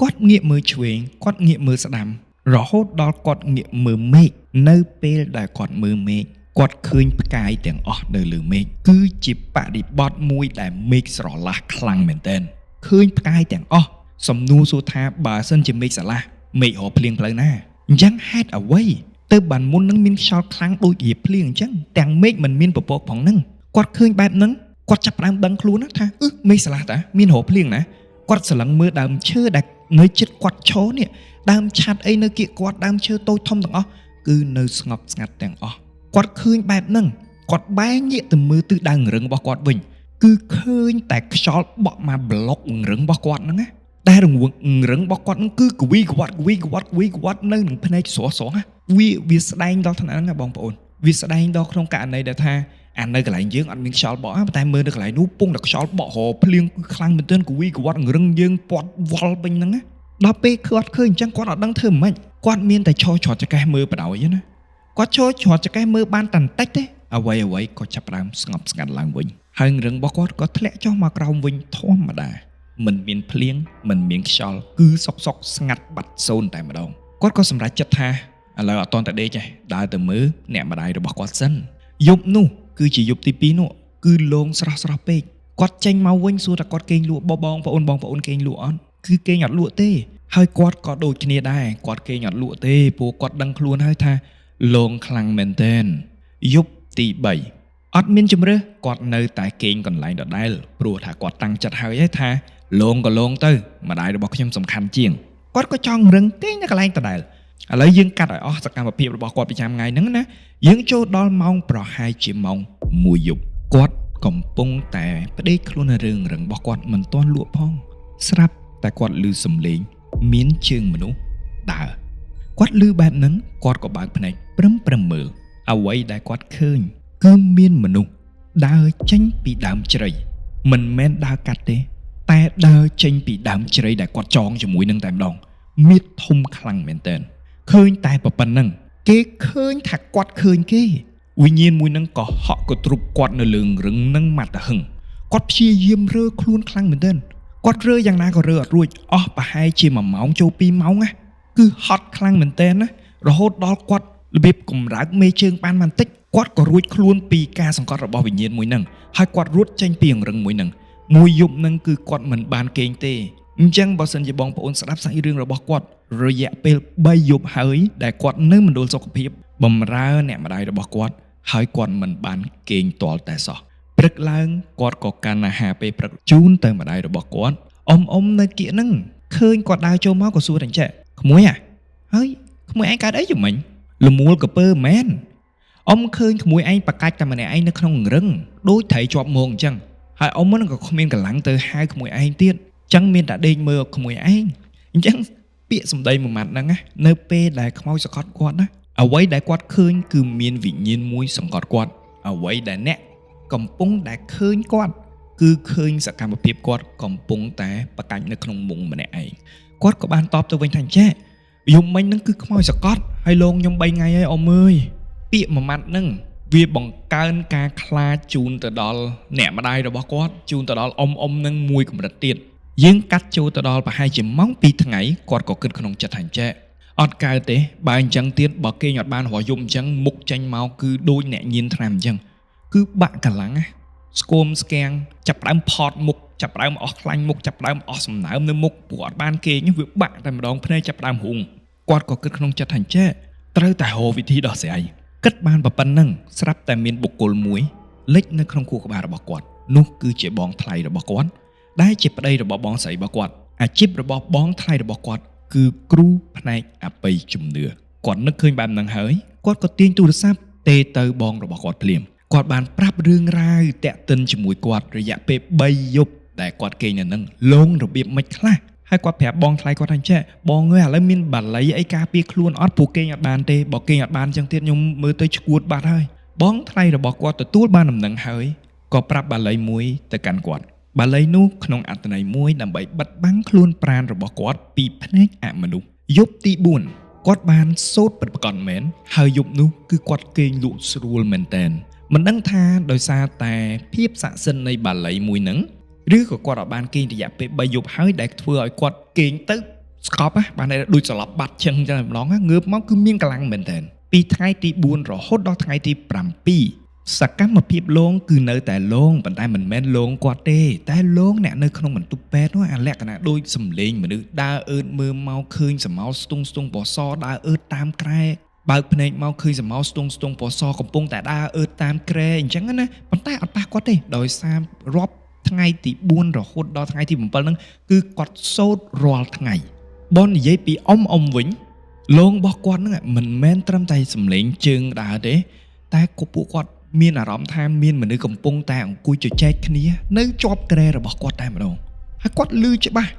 A: គាត់ងាកមើលឆ្វេងគាត់ងាកមើលស្ដាំរហូតដល់គាត់ងាកមើលមេឃនៅពេលដែលគាត់មើលមេឃគាត់ឃើញផ្កាយទាំងអស់នៅលើមេឃគឺជាបរិបទមួយដែលមេឃស្រឡះខ្លាំងមែនទែនឃើញផ្កាយទាំងអស់សំណួរសួរថាបើសិនជាមេឃស្រឡះមេឃរកភ្លៀងផ្លូវណាអញ្ចឹងហេតុអ្វីទៅបានមុននឹងមានខ្យល់ខ្លាំងដូចជាភ្លៀងអញ្ចឹងទាំងមេឃមិនមានពពកផងហ្នឹងគាត់ឃើញបែបហ្នឹងគាត់ចាប់ផ្ដើមដឹងខ្លួនថាមេឃស្រឡះតាមានរកភ្លៀងណាគាត់ស្រឡឹងមើលដើមឈើដែលនៅជិតគាត់ឈរនេះដើមឆាត់អីនៅគៀកគាត់ដើមឈើតូចធំទាំងអស់គឺនៅស្ងប់ស្ងាត់ទាំងអស់គាត់ឃើញបែបហ្នឹងគាត់បែរងាកទៅមើលទិសដៅរឹងរបស់គាត់វិញគឺឃើញតែខ្យល់បក់មកប្លុករឹងរបស់គាត់ហ្នឹងណាតែរង្វង់រឹងរបស់គាត់ហ្នឹងគឺកវីក្វាត់នៅនឹងភ្នែកស្រស់វាស្ដែងដល់ថ្នាក់ហ្នឹងណាបងប្អូនវាស្ដែងដល់ក្នុងករណីដែលថាអានៅកន្លែងយើងអត់មានខ្យល់បក់តែមើលនៅកន្លែងនោះពងតែខ្យល់បក់រភ្លៀងគឺខ្លាំងមែនទែនកវីក្វាត់រឹងយើងពាត់វល់ពេញហ្នឹងណាដល់ពេលគាត់ឃើញអញ្ចឹងគាត់អត់ដឹងធ្វើម៉េចគាត់មានតែឈរច្រត់ចកេះមើលបដ ாய் ណាគាត់ឈរច្រត់ចកេះមើលបានតែបន្តិចទេអ្វីក៏ចាប់ផ្ដើមស្ងប់ស្ងាត់ឡើងវិញហើយរឹងរបស់គាត់ក៏ធ្លាក់ចុះមកក្រោមវិញធម្មតាមិនមានភ្លៀងមិនមានខ្យល់គឺសុកស្ងាត់បាត់សូន្យតែម្ដងគាត់ក៏សម្រេចចិត្តថាឥឡូវអត់តន់តែដេកទេដើរទៅមើលអ្នកម្ដាយរបស់គាត់សិនយប់នោះគឺជាយប់ទី2នោះគឺលងស្រស់ពេកគាត់ចេញមកវិញសួរថាគាត់គេងលក់បងប្អូនគេងលក់អត់គឺគេងអត់លក់ទេហើយគាត់ក៏ដូចគ្នាដែរគាត់គេងអត់លក់ទេព្រោះគាត់ដឹងខ្លួនហើយថាលងខ្លាំងមែនទែនយប់ទី3អត់មានជំរឿគាត់នៅតែគេងកន្លែងដដែលព្រោះថាគាត់តាំងចិត្តហើយថាលងក៏លងទៅម្ដាយរបស់ខ្ញុំសំខាន់ជាងគាត់ក៏ចង់រឹងគេងនៅកន្លែងដដែលឥឡូវយើងកាត់ឲ្យអស់សកម្មភាពរបស់គាត់ប្រចាំថ្ងៃហ្នឹងណាយើងចូលដល់ម៉ោងប្រហែលជាម៉ោង1យប់គាត់កំពុងតែផ្ដេកខ្លួនរឿងរឹងរបស់គាត់មិនទាន់លក់ផងស្រាប់តែគាត់ឮសំឡេងមានជើងមនុស្សដើរគាត់ឮបែបហ្នឹងគាត់ក៏បើកភ្នែកព្រឹមមើលអ្វីដែលគាត់ឃើញគឺមានមនុស្សដើរចេញពីដើមជ្រៃមិនមែនដើរកាត់ទេតែដើរចេញពីដើមជ្រៃដែលគាត់ចងជាមួយនឹងតែម្ដងមៀតធំខ្លាំងមែនទែនឃើញតែប៉ុណ្្នឹងគេឃើញថាគាត់ឃើញគេវិញ្ញាណមួយនឹងក៏ហក់ក៏ទ្រុបគាត់នៅលើរឹងនឹងមកទៅហឹងគាត់ព្យាយាមរើខ្លួនខ្លាំងមែនទែនគាត់រើយ៉ាងណាក៏រើអត់រួចអស់ប្រហែលជា1ម៉ោងចូល2ម៉ោងណា គឺហត់ខ្លាំងមែនទែនណារហូតដល់គាត់របៀបកំរើកមេជើងបានបន្តិចគាត់ក៏រួចខ្លួនពីការសង្កត់របស់វិញ្ញាណមួយហ្នឹងហើយគាត់រត់ចេញពីអង្រឹងមួយហ្នឹងមួយយប់ហ្នឹងគឺគាត់មិនបានគេងទេអញ្ចឹងបើសិនជាបងប្អូនស្ដាប់សាច់រឿងរបស់គាត់រយៈពេល3យប់ហើយដែលគាត់នៅមណ្ឌលសុខភាពបំរើអ្នកម្ដាយរបស់គាត់ហើយគាត់មិនបានគេងទាល់តែសោះព្រឹកឡើងគាត់ក៏កាន់អាហារពេលព្រឹកជូនទៅម្ដាយរបស់គាត់អ៊ំនៅគៀកហ្នឹងឃើញគាត់ដើរចូលមកក៏សួរតែចេះក្មួយហើយក្មួយឯងកើតអីជំមិញលមូលកពើមែនអ៊ំឃើញក្មួយឯងបកាច់តែម្នាក់ឯងនៅក្នុងរឹងដូចត្រីជាប់មងអញ្ចឹងហើយអ៊ំហ្នឹងក៏គ្មានកម្លាំងទៅហៅក្មួយឯងទៀតអញ្ចឹងមានតែដេកមើលក្មួយឯងអញ្ចឹងពាក្យសម្ដីមួយម៉ាត់ហ្នឹងនៅពេលដែលខ្មោចសង្កត់គាត់ណាអ្វីដែលគាត់ឃើញគឺមានវិញ្ញាណមួយសង្កត់គាត់អ្វីដែលអ្នកកំពុងតែឃើញគាត់គឺឃើញសកម្មភាពគាត់កំពុងតែបកាច់នៅក្នុងមុងម្នាក់ឯងគាត់ក៏បានតបទៅវិញថាចេះយំមិញហ្នឹងគឺខ្មោចសង្កត់ហើយលោកខ្ញុំ3ថ្ងៃហើយអ៊ំអើយពាក្យមួយម៉ាត់ហ្នឹងវាបង្កើនការខ្លាចជូនទៅដល់អ្នកម្ដាយរបស់គាត់ជូនទៅដល់អ៊ំនឹងមួយកម្រិតទៀតយើងកាត់ចូលទៅដល់ប្រហែលជាម៉ោង2ថ្ងៃគាត់ក៏គិតក្នុងចិត្តថាចេះអត់កើតទេបើអញ្ចឹងទៀតបើគេអត់បានរយយំអញ្ចឹងមុខចេញមកគឺដូចអ្នកញៀនថ្នាំអញ្ចឹងគឺបាក់កម្លាំងណាស្គមស្គាំងចាប់ដើមផត់មុខចាប់ដើមអស់ខ្លាញ់មុខចាប់ដើមអស់សំណើមនៅមុខព្រោះអត់បានគេវាបាក់តែម្ដងភ្នែកចាប់ដើមរុងគាត់ក៏គិតក្នុងចិត្តថាចេះត្រូវតែរកវិធីដោះស្រាយគិតបានប៉ុណ្ណឹងស្រាប់តែមានបុគ្គលមួយលេចនៅក្នុងខួរក្បាលរបស់គាត់នោះគឺជាបងថ្លៃរបស់គាត់ដែលជាប្តីរបស់បងស្រីរបស់គាត់អាជីពរបស់បងថ្លៃរបស់គាត់គឺគ្រូផ្នែកអបិយជំនឿគាត់នឹកឃើញបែបហ្នឹងហើយគាត់ក៏ទាញទូរស័ព្ទទេទៅបងរបស់គាត់ភ្លាមគាត់បានប្រាប់រឿងរ៉ាវតាក់ទិនជាមួយគាត់រយៈពេល3យប់ដែលគាត់គេងនៅហ្នឹងលងរបៀបមិនខ្លះហើយគាត់ប្រាប់បងថ្លៃគាត់ថាចេះបងអើយឥឡូវមានបាលីអីការពារខ្លួនអត់ព្រោះគេងអត់បានទេបើគេងអត់បានចឹងទៀតខ្ញុំមើលទៅឈួតបាត់ហើយបងថ្លៃរបស់គាត់ទទួលបានដំណឹងហើយក៏ប្រាប់បាលីមួយទៅកាន់គាត់បាលីនោះក្នុងអត្ថន័យមួយដើម្បីបិទបាំងខ្លួនប្រាណរបស់គាត់ពីភ្នែកអមនុស្សយប់ទី4គាត់បានសូត្រពិតប្រាកដមែនហើយយប់នោះគឺគាត់គេងលក់ស្រួលមែនតែនមិនដឹងថាដោយសារតែភាពស័ក្តិសិទ្ធិនៃបាលីមួយហ្នឹងឬក៏គាត់អត់បានគេងរយៈពេល3យប់ហើយដែលធ្វើឲ្យគាត់គេងទៅស្កប់បានតែដូចស្លាប់បាត់ចឹងម្ដងងើបមកគឺមានកម្លាំងមែនតើពីថ្ងៃទី4រហូតដល់ថ្ងៃទី7សកម្មភាពលងគឺនៅតែលងប៉ុន្តែមិនមែនលងគាត់ទេតែលងអ្នកនៅក្នុងបន្ទប់ពេទ្យនោះអាលក្ខណៈដូចសំលេងមនុស្សដើរអឺតមើលមកឃើញសមោលស្ទង់ពណ៌សដើរអឺតតាមក្រែបើកភ្នែកមកឃើញសមោលស្ទង់ពណ៌សកំពុងតែដើរអឺតតាមក្រែអញ្ចឹងណាប៉ុន្តែអត់ប៉ះគាត់ទេដោយសាររាប់ថ្ងៃទី4រហូតដល់ថ្ងៃទី7ហ្នឹងគឺគាត់សូត្ររាល់ថ្ងៃបងនិយាយពីអ៊ំវិញលងរបស់គាត់ហ្នឹងមិនមែនត្រឹមតែសំលេងជើងដើរទេតែពួកគាត់មានអារម្មណ៍ថាមានមនុស្សកំពុងតែអង្គុយជជែកគ្នានៅជាប់ក្រែរបស់គាត់តែម្ដងហើយគាត់ឮច្បាស់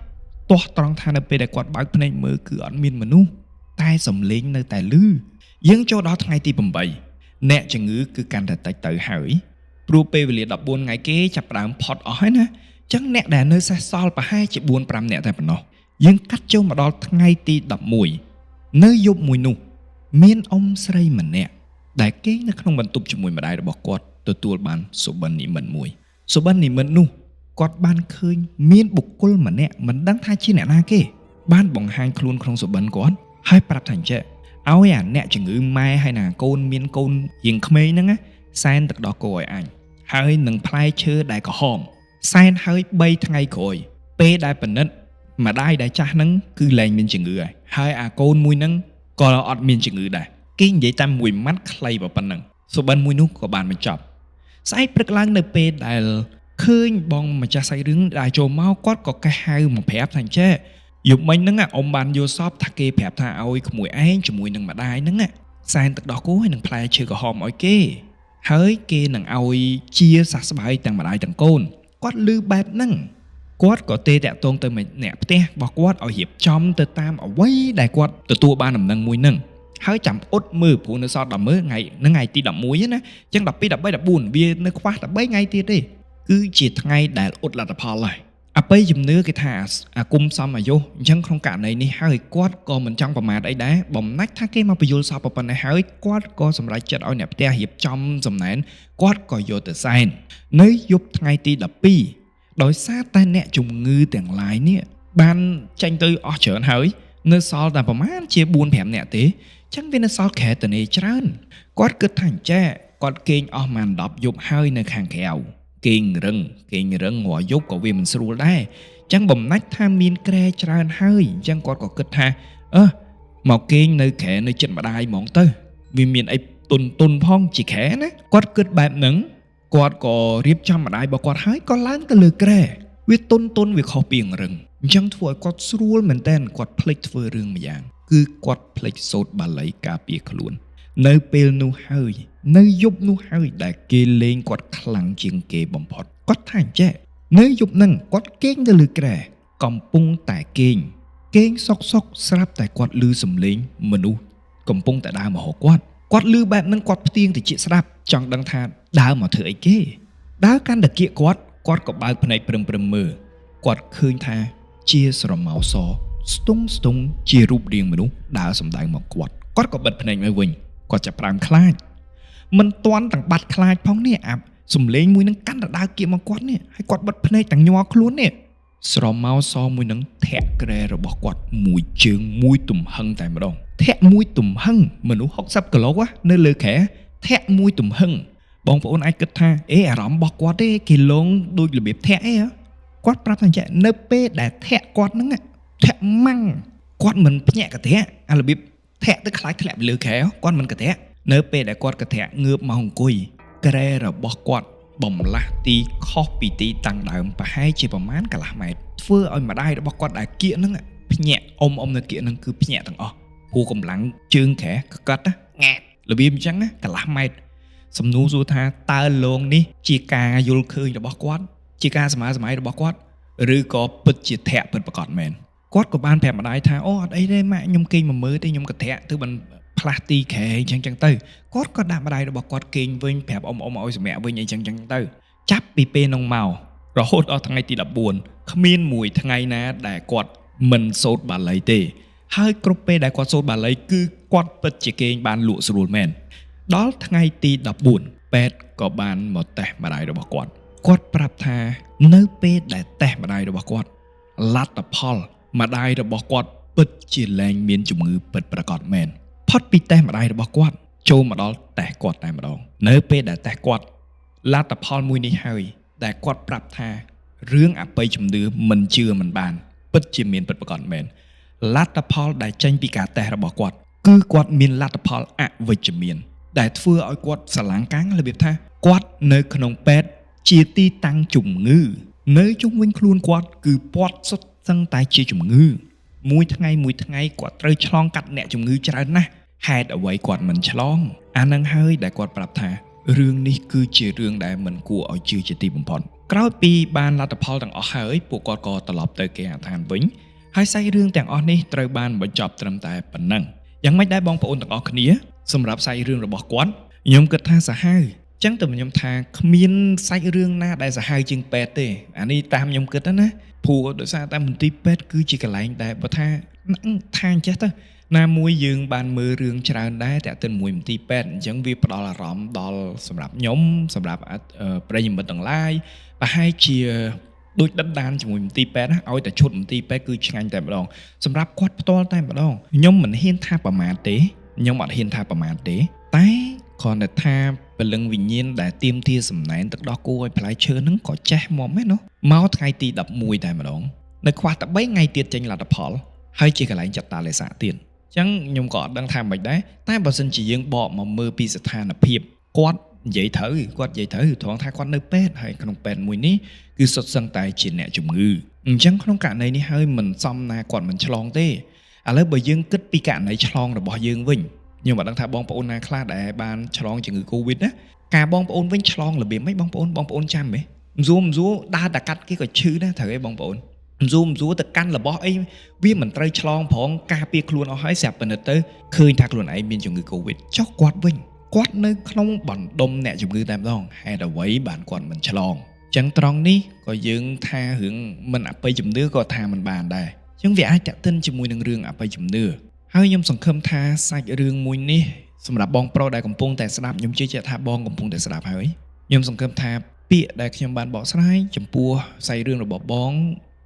A: ទាស់ត្រង់ថានៅពេលដែលគាត់បើកភ្នែកមើលគឺអត់មានមនុស្សតែសំលេងនៅតែឮយើងចូលដល់ថ្ងៃទី8អ្នកជំងឺគឺកាន់តែតិចទៅហើយព្រោះពេលវេលា14ថ្ងៃគេចាប់ផ្ដើមផុតអស់ហើយណាអញ្ចឹងអ្នកដែលនៅសេសសល់ប្រហែលជា 4-5 អ្នកតែប៉ុណ្ណោះយើងកាត់ចូលមកដល់ថ្ងៃទី11នៅយប់មួយនោះមានអ៊ំស្រីម្នាក់ដែលគេនៅក្នុងបន្ទប់ជាមួយម្ដាយរបស់គាត់ទទួលបានសុបិននិមិត្តមួយសុបិននិមិត្តនោះគាត់បានឃើញមានបុគ្គលម្នាក់មិនដឹងថាជាអ្នកណាគេបានបង្ហាញខ្លួនក្នុងសុបិនគាត់ហើយប្រាប់ថាអញ្ចឹងឲ្យអាអ្នកជំងឺម៉ែហើយណាកូនមានកូនរៀងក្មេងហ្នឹងសែនទឹកដោះគោឲ្យអញហើយនឹងផ្លែឈើដែលក្រហមសែនហើយ3ថ្ងៃក្រោយពេលដែលប៉និតម្ដាយដែលចាស់ហ្នឹងគឺលែងមានជំងឺហើយអាកូនមួយហ្នឹងក៏អត់មានជំងឺដែរគេនិយាយតាមមួយម៉ាត់ខ្លីប៉ុណ្ណឹងសុបិនមួយនោះក៏បានបញ្ចប់ស្អែកព្រឹកឡើងនៅពេលដែលឃើញបងម្ចាស់សាច់រឿងដែលចូលមកគាត់ក៏កេះហៅមកប្រាប់ថាចេះយប់មិញហ្នឹងអ៊ំបានយល់សពថាគេប្រាប់ថាឲ្យក្មួយឯងជាមួយនឹងម្ដាយហ្នឹងសែនទឹកដោះគោហើយនឹងផ្លែឈើក្រហមឲ្យគេហើយគេនឹងឲ្យជាសះស្បើយទាំងម្ដាយទាំងកូនគាត់ឮបែបហ្នឹងគាត់ក៏ទេតាក់ទងទៅអ្នកផ្ទះរបស់គាត់ឲ្យរៀបចំទៅតាមអ្វីដែលគាត់ទទួលបានដំណឹងមួយហ្នឹងហើយចាំអ៊ុតមើលព្រោះនៅសល់10មើលថ្ងៃទី11ណាអញ្ចឹង12 13 14វានៅខ្វះ13ថ្ងៃទៀតទេគឺជាថ្ងៃដែលអ៊ុតលទ្ធផលហើយអបិយជំនឿគេថាអាគុំសំអាយុអញ្ចឹងក្នុងករណីនេះហើយគាត់ក៏មិនចង់ប្រមាថអីដែរបំណាច់ថាគេមកបញ្យល់សពប៉ុណ្ណេះហើយគាត់ក៏សម្រេចចិត្តឲ្យអ្នកផ្ទះរៀបចំសំណែនគាត់ក៏យកទៅសែននៅយប់ថ្ងៃទី12ដោយសារតែអ្នកជំងឺទាំងឡាយនេះបានចេញទៅអស់ច្រើនហើយ នៅសល់តែប្រហែលជា4-5នាក់ទេចឹងវានៅសល់ខែតនេច្រើនគាត់គិតថាអញ្ចេះគាត់គេងអស់ម៉ាន10យប់ហើយនៅខាងក្រៅគេងរឹងរាល់យប់ក៏វាមិនស្រួលដែរចឹងបំណាច់ថាមានក្រែច្រើនហើយចឹងគាត់ក៏គិតថាមកគេងនៅក្រែនៅចិត្តម្ដាយហ្មងទៅវាមានអីទុនផងជាក្រែណាគាត់គិតបែបហ្នឹងគាត់ក៏រៀបចំម្ដាយរបស់គាត់ហើយក៏ឡើងទៅលើក្រែវាទុនវាខុសពីរឹងអញ្ចឹងធ្វើឲ្យគាត់ស្រួលមែនតើគាត់ភ្លេចធ្វើរឿងម្យ៉ាងគឺគាត់ភ្លេចសូត្របាលីការពារខ្លួននៅពេលនោះហើយនៅយប់នោះហើយដែលគេលេងគាត់ខ្លាំងជាងគេបំផុតគាត់ថាអញ្ចេះនៅយប់ហ្នឹងគាត់គេងទៅលើក្រែកំពុងតែគេងសុកស្រាប់តែគាត់ឮសំឡេងមនុស្សកំពុងតែដើរមកហៅគាត់ឮបែបហ្នឹងគាត់ផ្ទៀងតិចស្ដាប់ចង់ដឹងថាដើរមកធ្វើអីគេដើរកាន់តែគៀកគាត់ក៏បើកភ្នែកព្រឹមមើលគាត់ឃើញថាជាស្រមោលសស្ទង់ជារូបរាងមនុស្សដើរសម្ដៅមកគាត់ក៏បិទភ្នែកមកវិញគាត់ចាប់ផ្ដើមខ្លាចមិនទាន់ទាំងបាត់ខ្លាចផងនេះអាប់សំលេងមួយនឹងកាន់តែដើរគៀកមកគាត់នេះហើយគាត់បិទភ្នែកទាំងញ័រខ្លួននេះស្រមោលសមួយនឹងធាក់ក្រែរបស់គាត់មួយជើងមួយទំហឹងតែម្ដងធាក់មួយទំហឹងមនុស្ស60គីឡូនៅលើក្រែធាក់មួយទំហឹងបងប្អូនអាចគិតថាអារម្មណ៍របស់គាត់ទេគេលងដូចរបៀបធាក់គាត់ប្រាប់ថាចេះនៅពេលដែលធាក់គាត់ហ្នឹងធាក់ម៉ាំងគាត់មិនភ្ញាក់កធាក់អារបៀបធាក់ទៅខ្លាចធ្លាក់ពីលើក្រែគាត់មិនកធាក់នៅពេលដែលគាត់កធាក់ងើបមកអង្គុយក្រែរបស់គាត់បំលាស់ទីខុសពីទីតាំងដើមប្រហែលជាប្រមាណកន្លះម៉ែត្រធ្វើឲ្យម្ដាយរបស់គាត់ដែលគៀកហ្នឹងភ្ញាក់អ៊ំនៅគៀកហ្នឹងគឺភ្ញាក់ទាំងអស់ព្រោះកម្លាំងជើងក្រែកាត់ង៉ែរបៀបអញ្ចឹងណាកន្លះម៉ែត្រសំណួរសួរថាតើលងនេះជាការយល់ឃើញរបស់គាត់ជាការសម័យរបស់គាត់ឬក៏ពិតជាធាក់ពិតប្រាកដមែនគាត់ក៏បានប្រាប់ម្ដាយថាអត់អីទេម៉ាក់ខ្ញុំគេងមកមើលទេខ្ញុំក៏ធាក់ទៅបានផ្លាស់ទីក្រែអញ្ចឹងទៅគាត់ក៏ដាក់ម្ដាយរបស់គាត់គេងវិញប្រាប់អ៊ំឲ្យសម្រាកវិញអីចឹងទៅចាប់ពីពេលនោះមករហូតដល់ថ្ងៃទី14គ្មានមួយថ្ងៃណាដែលគាត់មិនសូត្របាលីទេហើយគ្រប់ពេលដែលគាត់សូត្របាលីគឺគាត់ពិតជាគេងបានលក់ស្រួលមែនដល់ថ្ងៃទី14ពេទ្យក៏បានមកតេស្តម្ដាយរបស់គាត់ប្រាប់ថានៅពេលដែលតេស្តម្ដាយរបស់គាត់លទ្ធផលម្ដាយរបស់គាត់ពិតជាលែងមានជំងឺពិតប្រាកដមែនផុតពីតេស្តម្ដាយរបស់គាត់ចូលមកដល់តេស្តគាត់តែម្ដងនៅពេលដែលតេស្តគាត់លទ្ធផលមួយនេះហើយដែលគាត់ប្រាប់ថារឿងអបិយជំនឿមិនជឿមិនបានពិតជាមានពិតប្រាកដមែនលទ្ធផលដែលចេញពីការតេស្តរបស់គាត់គឺគាត់មានលទ្ធផលអវិជ្ជមានដែលធ្វើឲ្យគាត់ស្រឡាំងកាំងរបៀបថាគាត់នៅក្នុងពេទ្យជាទីតាំងជំងឺនៅជុំវិញខ្លួនគាត់គឺពាត់សុទ្ធសឹងតែជាជំងឺមួយថ្ងៃគាត់ត្រូវឆ្លងកាត់អ្នកជំងឺច្រើនណាស់ហេតុអ្វីគាត់មិនឆ្លងអានឹងហើយដែលគាត់ប្រាប់ថារឿងនេះគឺជារឿងដែលមិនគួរឲ្យជឿជាទីបំផុតក្រោយពីបានលទ្ធផលទាំងអស់ហើយពួកគាត់ក៏ត្រឡប់ទៅគេហដ្ឋានវិញហើយសាច់រឿងទាំងអស់នេះត្រូវបានបញ្ចប់ត្រឹមតែប៉ុណ្ណឹងយ៉ាងម៉េចដែរបងប្អូនទាំងអស់គ្នាសម្រាប់សាច់រឿងរបស់គាត់ខ្ញុំគិតថាសាហាវចឹងតែខ្ញុំថាគ្មានសាច់រឿងណាដែលសាហាវជាងពេទ្យទេអានេះតាមខ្ញុំគិតណាព្រោះដោយសារតែមន្ទីរពេទ្យគឺជាកន្លែងដែលបើថាអញ្ចេះទៅណាមួយយើងបានមើលរឿងច្រើនដែរតែទៅមួយមន្ទីរពេទ្យអញ្ចឹងវាផ្ដល់អារម្មណ៍ដល់សម្រាប់ខ្ញុំសម្រាប់ប្រិយមិត្តទាំងឡាយប្រហែលជាដូចដិតដានជាមួយមន្ទីរពេទ្យណាឲ្យតែឈុតមន្ទីរពេទ្យគឺឆ្ងាញ់តែម្ដងសម្រាប់គាត់ផ្ទាល់តែម្ដងខ្ញុំមិនហ៊ានថាប្រមាថទេខ្ញុំអត់ហ៊ានថាប្រមាថទេតែគ្រាន់តែថាពលឹងវិញ្ញាណដែលទៀមទាសំណែនទឹកដោះគោឲ្យផ្លែឈើហ្នឹងក៏ចេះមកមែនមកថ្ងៃទី11តែម្ដងនៅខ្វះតែ3ថ្ងៃទៀតចេញលទ្ធផលហើយជាកន្លែងចាត់តាលេសាទៀតអញ្ចឹងខ្ញុំក៏អត់ដឹងថាមិនដែរតែបើសិនជាយើងបកមកមើលពីស្ថានភាពគាត់និយាយត្រូវត្រង់ថាគាត់នៅពេទ្យហើយក្នុងពេទ្យមួយនេះគឺសុទ្ធសឹងតែជាអ្នកជំងឺអញ្ចឹងក្នុងករណីនេះហើយមិនសមណាគាត់មិនឆ្លងទេឥឡូវបើយើងគិតពីករណីឆ្លងរបស់យើងវិញខ្ញុំអត់ដឹងថាបងប្អូនណាខ្លះដែលបានឆ្លងជំងឺ Covid ណាការបងប្អូនវិញឆ្លងរបៀបម៉េចបងប្អូនចាំហ៎មសួរដើរតែកាត់គេក៏ឈឺដែរត្រូវហ៎បងប្អូនមសួរទៅកាន់របស់អីវាមិនត្រូវឆ្លងប្រងការពារខ្លួនអស់ហើយស្រាប់តែនៅទៅឃើញថាខ្លួនឯងមានជំងឺ Covid ចុះគាត់វិញគាត់នៅក្នុងបណ្ដុំអ្នកជំងឺតែម្ដងហេតុអ្វីបានគាត់មិនឆ្លងអញ្ចឹងត្រង់នេះក៏យើងថារឿងមិនអបិយជំនឿក៏ថាមិនបានដែរអញ្ចឹងវាអាចតាក់ទិនជាមួយនឹងរឿងអបិយជំនឿហើយខ្ញុំសង្ឃឹមថាសាច់រឿងមួយនេះសម្រាប់បងប្រុសដែលកំពុងតែស្ដាប់ខ្ញុំជឿជាក់ថាបងកំពុងតែស្ដាប់ហើយខ្ញុំសង្ឃឹមថាពាក្យដែលខ្ញុំបានបកស្រាយចំពោះសាច់រឿងរបស់បង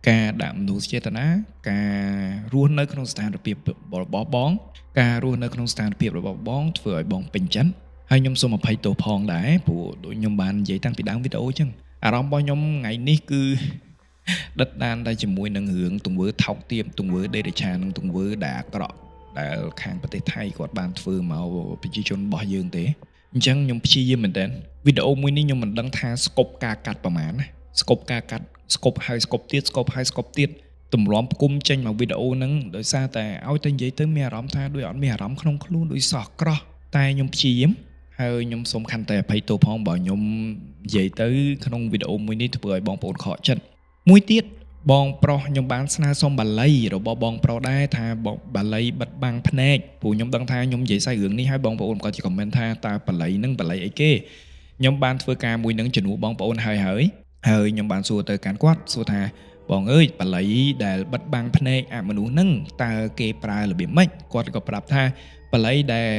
A: ការដាក់មនុស្សចេតនាការរស់នៅក្នុងស្ថានភាពរបស់បងការរស់នៅក្នុងស្ថានភាពរបស់បងធ្វើឲ្យបងពេញចិត្តហើយខ្ញុំសូមអភ័យទោសផងដែរព្រោះដូចខ្ញុំបាននិយាយតាំងពីដើមវីដេអូអញ្ចឹងអារម្មណ៍របស់ខ្ញុំថ្ងៃនេះគឺដិតដានតែជាមួយនឹងរឿងទង្វើថោកទាបទង្វើដេរឆានិងទង្វើដែលអាក្រក់ដែលខាងប្រទេសថៃគាត់បានធ្វើមកប្រជាជនរបស់យើងទេអញ្ចឹងខ្ញុំព្យាយាមមែនតើវីដេអូមួយនេះខ្ញុំមិនដឹងថាស្កប់ការកាត់ប្រហែលណាស្កប់ការកាត់ស្កប់ហើយស្កប់ទៀតស្កប់ហើយស្កប់ទៀតទម្រាំផ្គុំចេញមកវីដេអូហ្នឹងដោយសារតែឲ្យតែនិយាយទៅមានអារម្មណ៍ថាដូចអត់មានអារម្មណ៍ក្នុងខ្លួនដូចសោះក្រោះតែខ្ញុំព្យាយាមហើយខ្ញុំសូមខន្តីអភ័យទោសផងបើខ្ញុំនិយាយទៅក្នុងវីដេអូមួយនេះធ្វើឲ្យបងប្អូនខកចិត្តមួយទៀតបងប្រុសខ្ញុំបានស្នើសុំបាលីរបស់បងប្រុសដែរថាបាលីបិទបាំងភ្នែកព្រោះខ្ញុំដឹងថាខ្ញុំនិយាយស្អីរឿងនេះហើយបងប្អូនក៏ជាខមមិនថាតើបាលីនឹងបាលីអីគេខ្ញុំបានធ្វើការមួយនឹងជំនួសបងប្អូនហើយខ្ញុំបានសួរទៅកាន់គាត់សួរថាបងអើយបាលីដែលបិទបាំងភ្នែកអមនុស្សនឹងតើគេប្រើរបៀបម៉េចគាត់ក៏ប្រាប់ថាបាលីដែល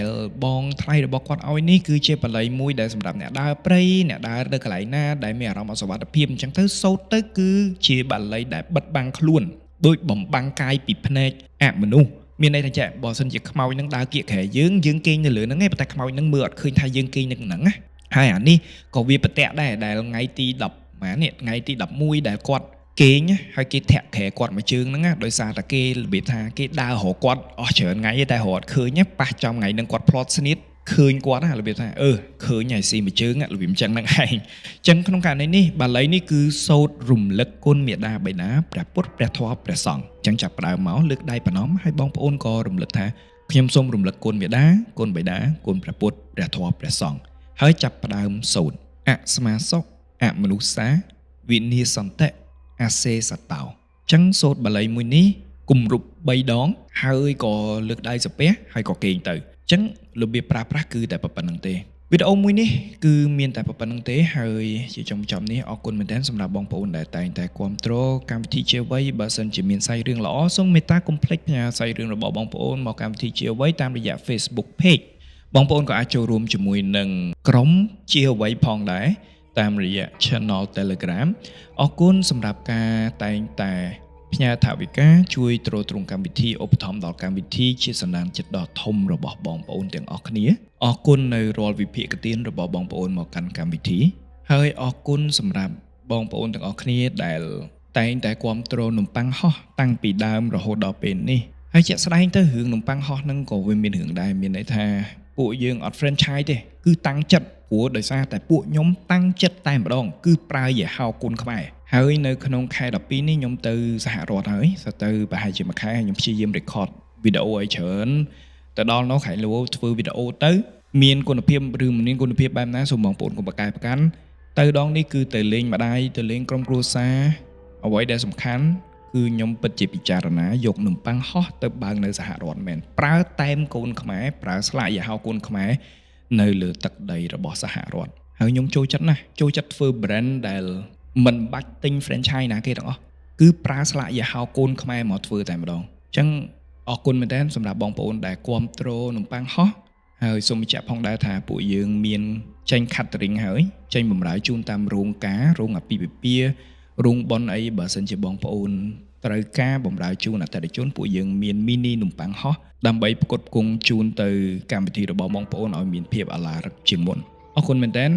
A: បងថ្លៃរបស់គាត់ឲ្យនេះគឺជាបាលីមួយដែលសម្រាប់អ្នកដើរព្រៃអ្នកដើរទៅកន្លែងណាដែលមានអារម្មណ៍អសុវត្ថិភាពអញ្ចឹងទៅសូត្រទៅគឺជាបាលីដែលបិទបាំងខ្លួនដូចបំបាំងកាយពីភ្នែកអមនុស្សមានន័យថាចាបើសិនជាខ្មោចនឹងដើរគៀកក្រែយើងគេងនៅលើហ្នឹងឯងប៉ុន្តែខ្មោចនឹងមើលអត់ឃើញថាយើងគេងនៅហ្នឹងណាហើយអានេះក៏វាប្រតាក់ដែរដែលថ្ងៃទី10ម៉ានេះថ្ងៃទី11ដែលគាត់គេងហើយគេធាក់ក្រែគាត់មួយជើងហ្នឹងដោយសារតែគេរបៀបថាគេដើររកគាត់អស់ច្រើនថ្ងៃតែរកអត់ឃើញប៉ះចំថ្ងៃហ្នឹងគាត់ផ្លាត់ស្នៀតឃើញគាត់ណារបៀបថាឃើញហើយស៊ីមួយជើងរបៀបអញ្ចឹងហ្នឹងឯងអញ្ចឹងក្នុងករណីនេះបាលីនេះគឺសូត្ររំលឹកគុណមេដាបិតាព្រះពុទ្ធព្រះធម៌ព្រះសង្ឃអញ្ចឹងចាប់ផ្ដើមមកលើកដៃប្រណម្យហើយបងប្អូនក៏រំលឹកថាខ្ញុំសូមរំលឹកគុណមេដាគុណបិតាគុណព្រះពុទ្ធព្រះធម៌ព្រះសង្ឃហើយចាប់ផ្ដើមសូត្រអស្មាសុអមនុស្សាវិនិសន្តិអាសេសតោចឹងសូត្របាលីមួយនេះគម្រប់3ដងហើយក៏លើកដៃសំពះហើយក៏គេងទៅចឹងរបៀបប្រើប្រាស់គឺតែប៉ុណ្្នឹងទេវីដេអូមួយនេះគឺមានតែប៉ុណ្្នឹងទេហើយជាចុងចំនេះអរគុណមែនទែនសម្រាប់បងប្អូនដែលតែងតែគាំទ្រកម្មវិធីជាអ្វីបើសិនជាមានសាច់រឿងល្អសូមមេត្តាកុំភ្លេចផ្ញើសាច់រឿងរបស់បងប្អូនមកកម្មវិធីជាអ្វីតាមរយៈ Facebook Page បងប្អូនក៏អាចចូលរួមជាមួយនឹងក្រុមជាអ្វីផងដែរតាមរយៈ Channel Telegram អរគុណសម្រាប់ការតែងតែផ្ញើថវិកាជួយទ្រទ្រង់កម្មវិធីឧបត្ថម្ភដល់កម្មវិធីជាសន្តានចិត្តដ៏ធំរបស់បងប្អូនទាំងអស់គ្នាអរគុណនៅរាល់វិភាគទានរបស់បងប្អូនមកកាន់កម្មវិធីហើយអរគុណសម្រាប់បងប្អូនទាំងអស់គ្នាដែលតែងតែគាំទ្រនំប៉័ងហោះតាំងពីដើមរហូតដល់ពេលនេះហើយជាក់ស្ដែងទៅរឿងនំប៉័ងហោះហ្នឹងក៏វាមានរឿងដែរមានន័យថាពួកយើងអត់ franchise ទេគឺតាំងចិត្តព្រោះដោយសារតែពួកខ្ញុំតាំងចិត្តតែម្ដងគឺប្រើយហោគុណខ្មែរហើយនៅក្នុងខែ12នេះខ្ញុំទៅសហរដ្ឋហើយទៅប្រហែលជាមួយខែខ្ញុំព្យាយាម record វីដេអូឲ្យច្រើនទៅដល់នោះខែលូធ្វើវីដេអូទៅមានគុណភាពឬមិនមានគុណភាពបែបណាសូមបងប្អូនកុំប្រកែកប្រកាន់ទៅដងនេះគឺទៅលេងម្ដាយទៅលេងក្រុមគ្រួសារអ្វីដែលសំខាន់គឺខ្ញុំពិតជាពិចារណាយកនំប៉័ងហោះទៅបើកនៅសហរដ្ឋមែនប្រើតែមកូនខ្មែរប្រើស្លាកយហោគុណខ្មែរនៅលើទឹកដីរបស់សហរដ្ឋហើយខ្ញុំចូលចិត្តណាស់ចូលចិត្តធ្វើ brand ដែលមិនបាច់ទិញ franchise ណាគេទាំងអស់គឺប្រើស្លាកយហោគុណខ្មែរមកធ្វើតែម្ដងអញ្ចឹងអរគុណមែនទែនសម្រាប់បងប្អូនដែលគាំទ្រនំប៉័ងហោះហើយសូមបញ្ជាក់ផងដែរថាពួកយើងមានចេញ catering ហើយចេញបម្រើជូនតាមរោងការរោងអាពាហ៍ពិពាហ៍រោងបុណ្យអីបើសិនជាបងប្អូនត្រូវការបម្រើជូនអតិថិជនពួកយើងមាន mini នំប៉័ងហោះដើម្បីផ្គត់ផ្គង់ជូនទៅកម្មវិធីរបស់បងប្អូនឲ្យមានភាពអាឡារឹកជាងមុនអរគុណមែនទែន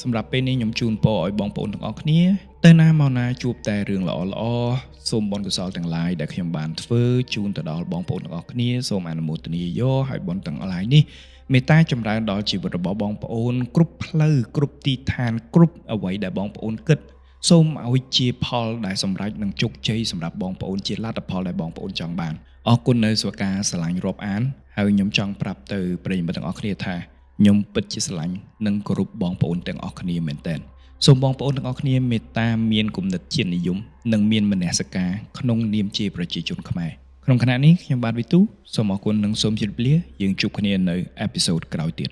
A: សម្រាប់ពេលនេះខ្ញុំជូនពរឲ្យបងប្អូនទាំងអស់គ្នាទៅណាមកណាជួបតែរឿងល្អៗសូមបុណ្យកុសលទាំងឡាយដែលខ្ញុំបានធ្វើជូនទៅដល់បងប្អូនទាំងអស់គ្នាសូមអនុមោទនាយកឲ្យបុណ្យទាំងឡាយនេះមេត្តាចម្រើនដល់ជីវិតរបស់បងប្អូនគ្រប់ផ្លូវគ្រប់ទីឋានគ្រប់អ្វីដែលបងប្អូនគិតសូមឲ្យជាផលដែលសម្រេចនឹងជោគជ័យសម្រាប់បងប្អូនជាលទ្ធផលដែលបងប្អូនចង់បានអរគុណនៅសុខាស្រឡាញ់រាប់អានហើយខ្ញុំចង់ប្រាប់ទៅប្រិយមិត្តទាំងអស់គ្នាថាខ្ញុំពិតជាស្រឡាញ់និងគោរពបងប្អូនទាំងអស់គ្នាមែនទែនសូមបងប្អូនទាំងអស់គ្នាមេត្តាមានគំនិតជាតិនិយមនិងមានមនសិការក្នុងនាមជាប្រជាជនខ្មែរក្នុងខណៈនេះខ្ញុំបាទវិទូសូមអរគុណនិងសូមជម្រាបលាយើងជួបគ្នានៅអេពីសូតក្រោយទៀត